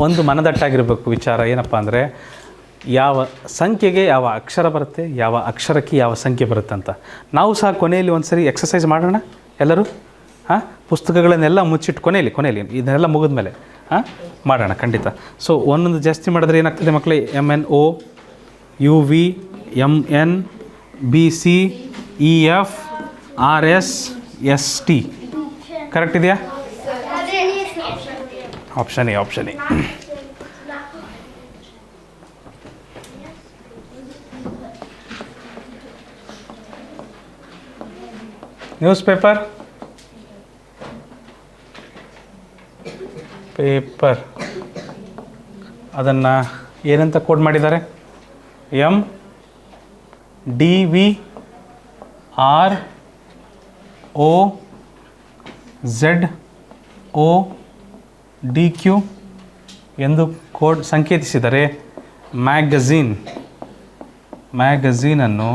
ಒಂದು ಮನದಟ್ಟಾಗಿರಬೇಕು ವಿಚಾರ ಏನಪ್ಪ ಅಂದರೆ ಯಾವ ಸಂಖ್ಯೆಗೆ ಯಾವ ಅಕ್ಷರ ಬರುತ್ತೆ, ಯಾವ ಅಕ್ಷರಕ್ಕೆ ಯಾವ ಸಂಖ್ಯೆ ಬರುತ್ತೆ ಅಂತ. ನಾವು ಸಹ ಕೊನೆಯಲ್ಲಿ ಒಂದು ಸರಿ ಎಕ್ಸಸೈಸ್ ಮಾಡೋಣ ಎಲ್ಲರೂ. ಪುಸ್ತಕಗಳನ್ನೆಲ್ಲ ಮುಚ್ಚಿಟ್ಟು ಕೊನೆಯಲ್ಲಿ ಇದನ್ನೆಲ್ಲ ಮುಗಿದ ಮೇಲೆ ಮಾಡೋಣ ಖಂಡಿತ. ಸೊ ಒಂದೊಂದು ಜಾಸ್ತಿ ಮಾಡಿದ್ರೆ ಏನಾಗ್ತದೆ ಮಕ್ಕಳೇ? MNO, UV, MN, BC, EF, RS, ST. Correct ಇದೆಯಾ? Option A. ನ್ಯೂಸ್ ಪೇಪರ್ ಅದನ್ನು ಏನಂತ ಕೋಡ್ ಮಾಡಿದ್ದಾರೆ? MDVROZODQ ಎಂದು ಕೋಡ್ ಸಂಕೇತಿಸಿದರೆ ಮ್ಯಾಗಝೀನನ್ನು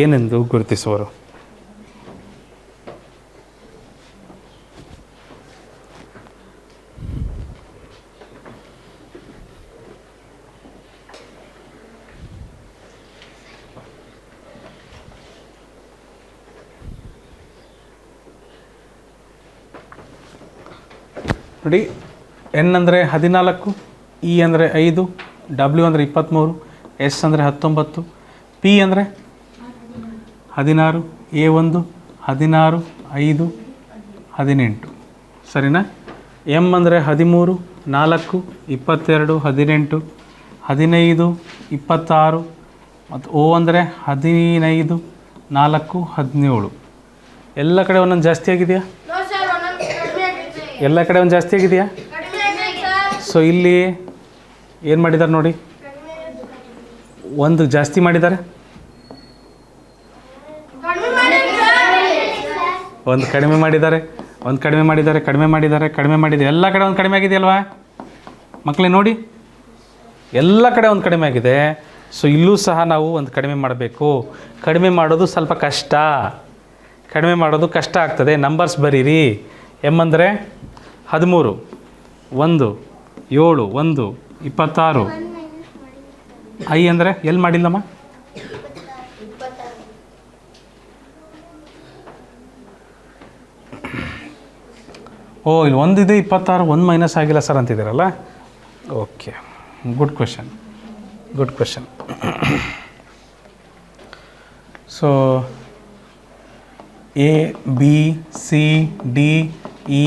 ಏನೆಂದು ಗುರುತಿಸುವರು? ನೋಡಿ, ಎನ್ ಅಂದರೆ 14, ಇ ಅಂದರೆ 5, ಡಬ್ಲ್ಯೂ ಅಂದರೆ 23, ಎಸ್ ಅಂದರೆ 19, ಪಿ ಅಂದರೆ 16, A1 16, 5, 18. ಸರಿನಾ? ಎಮ್ ಅಂದರೆ 13, 4, 22, 18, 15, 26 ಮತ್ತು ಓ ಅಂದರೆ 15, 4, 17. ಎಲ್ಲ ಕಡೆ ಒಂದೊಂದು ಜಾಸ್ತಿ ಆಗಿದೆಯಾ? ಎಲ್ಲ ಕಡೆ ಒಂದು ಜಾಸ್ತಿ ಆಗಿದೆಯಾ? ಸೊ ಇಲ್ಲಿ ಏನು ಮಾಡಿದ್ದಾರೆ ನೋಡಿ, ಒಂದು ಜಾಸ್ತಿ ಮಾಡಿದ್ದಾರೆ, ಒಂದು ಕಡಿಮೆ ಮಾಡಿದ್ದಾರೆ, ಎಲ್ಲ ಕಡೆ ಒಂದು ಕಡಿಮೆ ಆಗಿದೆಯಲ್ವಾ ಮಕ್ಕಳೇ? ನೋಡಿ, ಎಲ್ಲ ಕಡೆ ಒಂದು ಕಡಿಮೆ ಆಗಿದೆ. ಸೊ ಇಲ್ಲೂ ಸಹ ನಾವು ಒಂದು ಕಡಿಮೆ ಮಾಡಬೇಕು. ಕಡಿಮೆ ಮಾಡೋದು ಸ್ವಲ್ಪ ಕಷ್ಟ, ಆಗ್ತದೆ. ನಂಬರ್ಸ್ ಬರೀರಿ. ಎಮ್ ಅಂದರೆ 13, 1, 7, 1, 26. ಐ ಅಂದರೆ ಎಲ್ಲಿ ಮಾಡಿಲ್ಲಮ್ಮ? ಓ, ಇಲ್ಲಿ ಒಂದಿದೆ 26, 1 ಮೈನಸ್ ಆಗಿಲ್ಲ ಸರ್ ಅಂತಿದ್ದೀರಲ್ಲ. Okay, good question. So A, B, C, D, E,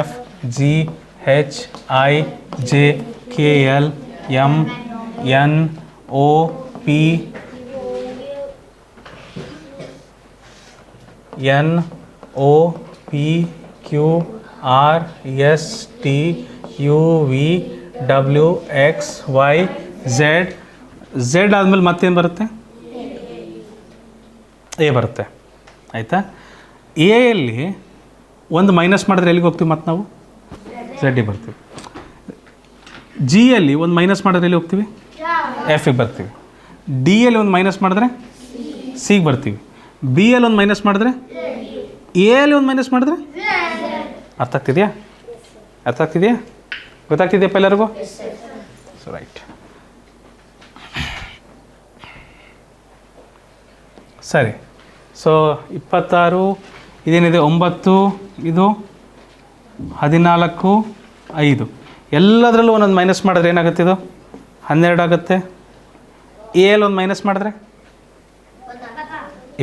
F, G, H, I, J, K, L, M, N, O, P, Q, R, S, T, U, V, W, X, Y, Z. ಆದಮೇಲೆ ಮತ್ತೇನು ಬರುತ್ತೆ? A ಬರುತ್ತೆ. ಆಯಿತಾ? ಎಲ್ಲಿ ಒಂದು minus ಮಾಡಿದ್ರೆ ಎಲ್ಲಿಗೆ ಹೋಗ್ತೀವಿ? ಮತ್ತು ನಾವು ಝಡ್ಡಿಗೆ ಬರ್ತೀವಿ. ಜಿಯಲ್ಲಿ ಒಂದು ಮೈನಸ್ ಮಾಡಿದ್ರೆ ಎಲ್ಲಿ ಹೋಗ್ತೀವಿ? ಎಫಿಗೆ ಬರ್ತೀವಿ. ಡಿಯಲ್ಲಿ ಒಂದು ಮೈನಸ್ ಮಾಡಿದ್ರೆ ಸಿಗೆ ಬರ್ತೀವಿ. ಬಿಯಲ್ಲಿ ಒಂದು ಮೈನಸ್ ಮಾಡಿದ್ರೆ ಎಲ್ಲಿ ಒಂದು ಮೈನಸ್ ಮಾಡಿದ್ರೆ ಅರ್ಥ ಆಗ್ತಿದೆಯಾ? ಗೊತ್ತಾಗ್ತಿದೆಯಪ್ಪ ಎಲ್ಲರಿಗೂ? So right. ಸರಿ. ಸೊ 26, ಇದೇನಿದೆ 9, ಇದು 14, 5. ಎಲ್ಲದರಲ್ಲೂ ಒಂದೊಂದು ಮೈನಸ್ ಮಾಡಿದ್ರೆ ಏನಾಗುತ್ತೆ? ಇದು 12 ಆಗುತ್ತೆ. ಎಲ್ಲಿ ಒಂದು ಮೈನಸ್ ಮಾಡಿದ್ರೆ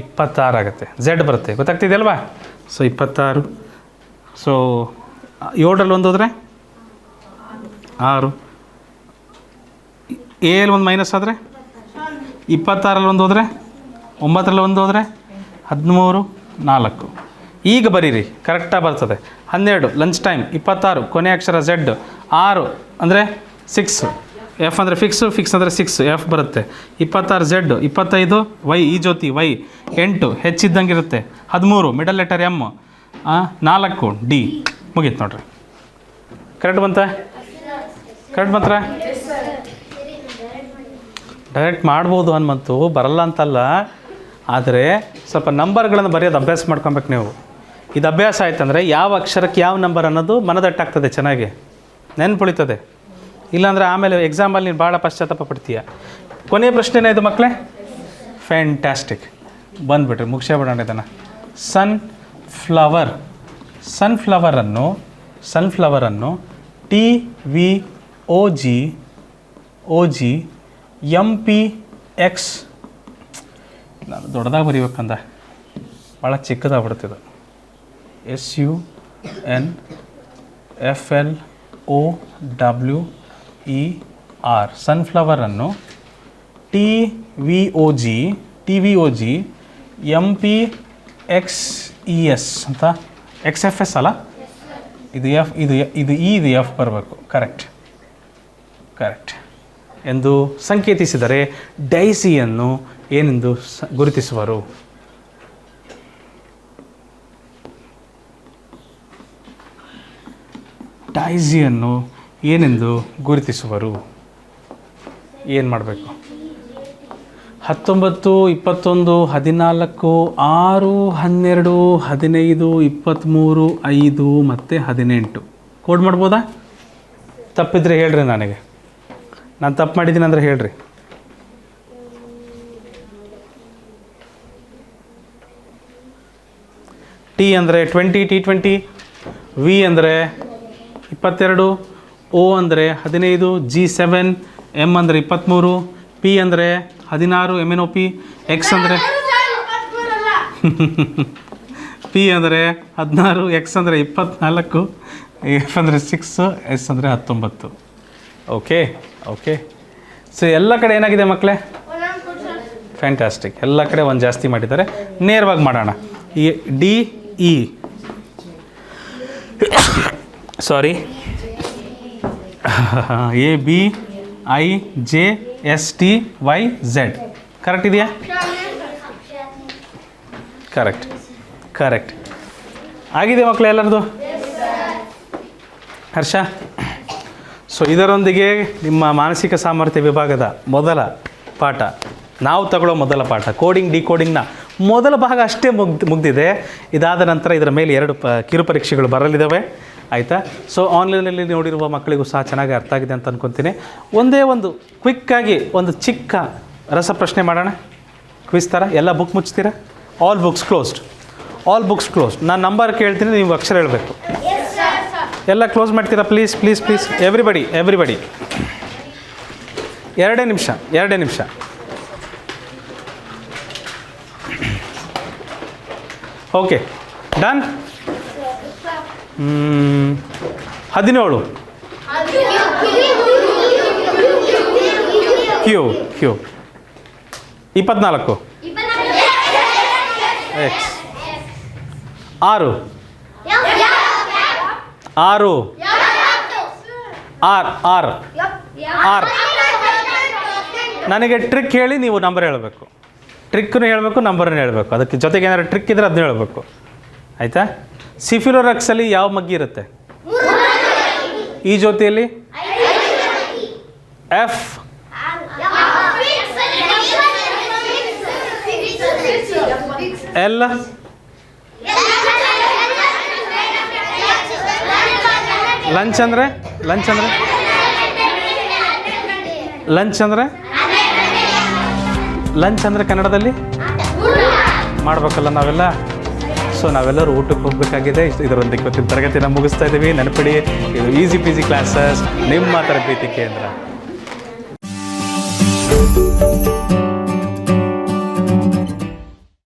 26 ಆಗುತ್ತೆ. ಝೆಡ್ ಬರುತ್ತೆ, ಗೊತ್ತಾಗ್ತಿದೆಯಲ್ವಾ? ಸೊ 26. ಸೊ 7ರಲ್ಲಿ ಒಂದು ಹೋದರೆ 6. ಎಲ್ಲಿ ಒಂದು ಮೈನಸ್ ಆದರೆ 26ರಲ್ಲಿ ಒಂದು ಹೋದರೆ 9ರಲ್ಲಿ ಒಂದು ಹೋದರೆ 13, 4. ಈಗ ಬರೀರಿ, ಕರೆಕ್ಟಾಗಿ ಬರ್ತದೆ. 12 ಲಂಚ್ ಟೈಮ್, 26 ಕೊನೆ ಅಕ್ಷರ ಝೆಡ್, 6 ಅಂದರೆ 6, ಎಫ್ ಅಂದರೆ ಫಿಕ್ಸು, ಫಿಕ್ಸ್ ಅಂದರೆ 6, ಎಫ್ ಬರುತ್ತೆ. 26 ಝೆಡ್, 25 ವೈ, ಈ ಜ್ಯೋತಿ ವೈ, 8 ಹೆಚ್ಚಿದ್ದಂಗೆ ಇರುತ್ತೆ, 13 ಮಿಡಲ್ ಲೆಟರ್ ಎಮ್, 4 ಡಿ. ಮುಗೀತು ನೋಡ್ರಿ. ಕರೆಕ್ಟ್ ಬಂತ? ಕರೆಕ್ಟ್ ಬಂತ್ರ? ಡೈರೆಕ್ಟ್ ಮಾಡ್ಬೋದು ಹನುಮಂತು, ಬರಲ್ಲ ಅಂತಲ್ಲ. ಆದರೆ ಸ್ವಲ್ಪ ನಂಬರ್ಗಳನ್ನು ಬರೆಯೋದು ಅಭ್ಯಾಸ ಮಾಡ್ಕೊಬೇಕು ನೀವು. ಇದು ಅಭ್ಯಾಸ ಆಯ್ತಂದರೆ ಯಾವ ಅಕ್ಷರಕ್ಕೆ ಯಾವ ನಂಬರ್ ಅನ್ನೋದು ಮನದಟ್ಟಾಗ್ತದೆ, ಚೆನ್ನಾಗಿ ನೆನ್ಪುಳಿತದೆ. ಇಲ್ಲಾಂದರೆ ಆಮೇಲೆ ಎಕ್ಸಾಮಲ್ಲಿ ನೀನು ಭಾಳ ಪಶ್ಚಾತ್ತಾಪ ಪಡ್ತೀಯ. ಕೊನೆಯ ಪ್ರಶ್ನೆನೇ ಇದು ಮಕ್ಕಳೇ. ಫ್ಯಾಂಟ್ಯಾಸ್ಟಿಕ್, ಬಂದುಬಿಟ್ರಿ, ಮುಗಿಸೇ ಬಿಡೋಣ ಇದನ್ನು. ಸನ್ಫ್ಲವರನ್ನು TVOG MPX, ನಾನು ದೊಡ್ಡದಾಗಿ ಬರೀಬೇಕಂದ ಭಾಳ ಚಿಕ್ಕದಾಗ್ಬಿಡ್ತಿದ್ದು. SUNFLOWER, ಸನ್ಫ್ಲವರನ್ನು TVOG MPXES ಅಂತ, XFS ಅಲ್ಲ, ಇದು ಎಫ್, ಇದು ಎಫ್ ಬರಬೇಕು. ಕರೆಕ್ಟ್ ಎಂದು ಸಂಕೇತಿಸಿದರೆ ಡೈಸಿಯನ್ನು ಏನೆಂದು ಗುರುತಿಸುವರು? ಡೈಸಿಯನ್ನು ಏನೆಂದು ಗುರುತಿಸುವರು? ಏನು ಮಾಡಬೇಕು? 19, 21, 14, 6, 12, 15, 23, 5 ಮತ್ತು 18 ಕೋಡ್ ಮಾಡ್ಬೋದಾ? ತಪ್ಪಿದ್ರೆ ಹೇಳ್ರಿ ನನಗೆ. ನಾನು ತಪ್ಪು ಮಾಡಿದ್ದೀನಿ ಅಂದರೆ ಹೇಳ್ರಿ. ಟಿ ಅಂದರೆ 20, T20, ವಿ ಅಂದರೆ 22, O ಅಂದರೆ 15, G7, M ಅಂದರೆ 23, P ಅಂದರೆ 16, MNOP, X ಅಂದರೆ P ಅಂದರೆ 16, X ಅಂದರೆ 24, F ಅಂದರೆ 6, S ಅಂದರೆ 19. ಓಕೆ. ಸೊ ಎಲ್ಲ ಕಡೆ ಏನಾಗಿದೆ ಮಕ್ಕಳೇ? ಫ್ಯಾಂಟ್ಯಾಸ್ಟಿಕ್. ಎಲ್ಲ ಕಡೆ ಒಂದು ಜಾಸ್ತಿ ಮಾಡಿದ್ದಾರೆ. ನೇರವಾಗಿ ಮಾಡೋಣ. DE ಸಾರಿ ABIJSTYZ ಕರೆಕ್ಟ್ ಇದೆಯಾ? ಕರೆಕ್ಟ್ ಆಗಿದೆ ಮಕ್ಕಳೇ ಎಲ್ಲರದು? ಹರ್ಷ. ಸೊ ಇದರೊಂದಿಗೆ ನಿಮ್ಮ ಮಾನಸಿಕ ಸಾಮರ್ಥ್ಯ ವಿಭಾಗದ ಮೊದಲ ಪಾಠ, ನಾವು ತಗೊಳ್ಳೋ ಮೊದಲ ಪಾಠ, ಕೋಡಿಂಗ್ ಡಿಕೋಡಿಂಗ್ನ ಮೊದಲ ಭಾಗ ಅಷ್ಟೇ ಮುಗ್ದಿದೆ. ಇದಾದ ನಂತರ ಇದರ ಮೇಲೆ 2 ಕಿರು ಪರೀಕ್ಷೆಗಳು ಬರಲಿದ್ದಾವೆ, ಆಯಿತಾ? ಸೊ ಆನ್ಲೈನಲ್ಲಿ ನೋಡಿರುವ ಮಕ್ಕಳಿಗೂ ಸಹ ಚೆನ್ನಾಗಿ ಅರ್ಥ ಆಗಿದೆ ಅಂತ ಅಂದ್ಕೊತೀನಿ. ಒಂದೇ ಒಂದು ಕ್ವಿಕ್ಕಾಗಿ ಒಂದು ಚಿಕ್ಕ ರಸಪ್ರಶ್ನೆ ಮಾಡೋಣ, ಕ್ವಿಸ್ ಥರ. ಎಲ್ಲ ಬುಕ್ ಮುಚ್ತೀರಾ? All books closed. ನಾನು ನಂಬರ್ ಕೇಳ್ತೀನಿ, ನೀವು ಅಕ್ಷರ ಹೇಳಬೇಕು. ಎಲ್ಲ ಕ್ಲೋಸ್ ಮಾಡ್ತೀರಾ? Please everybody. 2 ನಿಮಿಷ. Okay, done. 17 Q 24 X 6 R. ನನಗೆ ಟ್ರಿಕ್ ಹೇಳಿ, ನೀವು ನಂಬರ್ ಹೇಳಬೇಕು. ಟ್ರಿಕ್ಕನ್ನು ಹೇಳಬೇಕು, ನಂಬರನ್ನು ಹೇಳಬೇಕು. ಅದಕ್ಕೆ ಜೊತೆಗೆ ಏನಾದ್ರು ಟ್ರಿಕ್ ಇದ್ದರೆ ಅದನ್ನ ಹೇಳಬೇಕು, ಆಯಿತಾ? ಸಿಫಿಲೋರಕ್ಸಲ್ಲಿ ಯಾವ ಮಗ್ಗಿ ಇರುತ್ತೆ? ಈ ಜ್ಯೋತಿಯಲ್ಲಿ ಎಫ್, ಎಲ್, ಲಂಚ್ ಅಂದರೆ ಕನ್ನಡದಲ್ಲಿ ಮಾಡಬೇಕಲ್ಲ ನಾವೆಲ್ಲ. ಸೊ ನಾವೆಲ್ಲರೂ ಊಟಕ್ಕೆ ಹೋಗಬೇಕಾಗಿದೆ. ಇದರೊಂದಿಗೆ ಇವತ್ತಿನ ತರಗತಿನ ಮುಗಿಸ್ತಾ ಇದ್ದೀವಿ. ನೆನಪಿಡಿ, ಇದು ಈಸಿ ಪೀಸಿ ಕ್ಲಾಸಸ್, ನಿಮ್ಮ ತರಬೇತಿ ಕೇಂದ್ರ.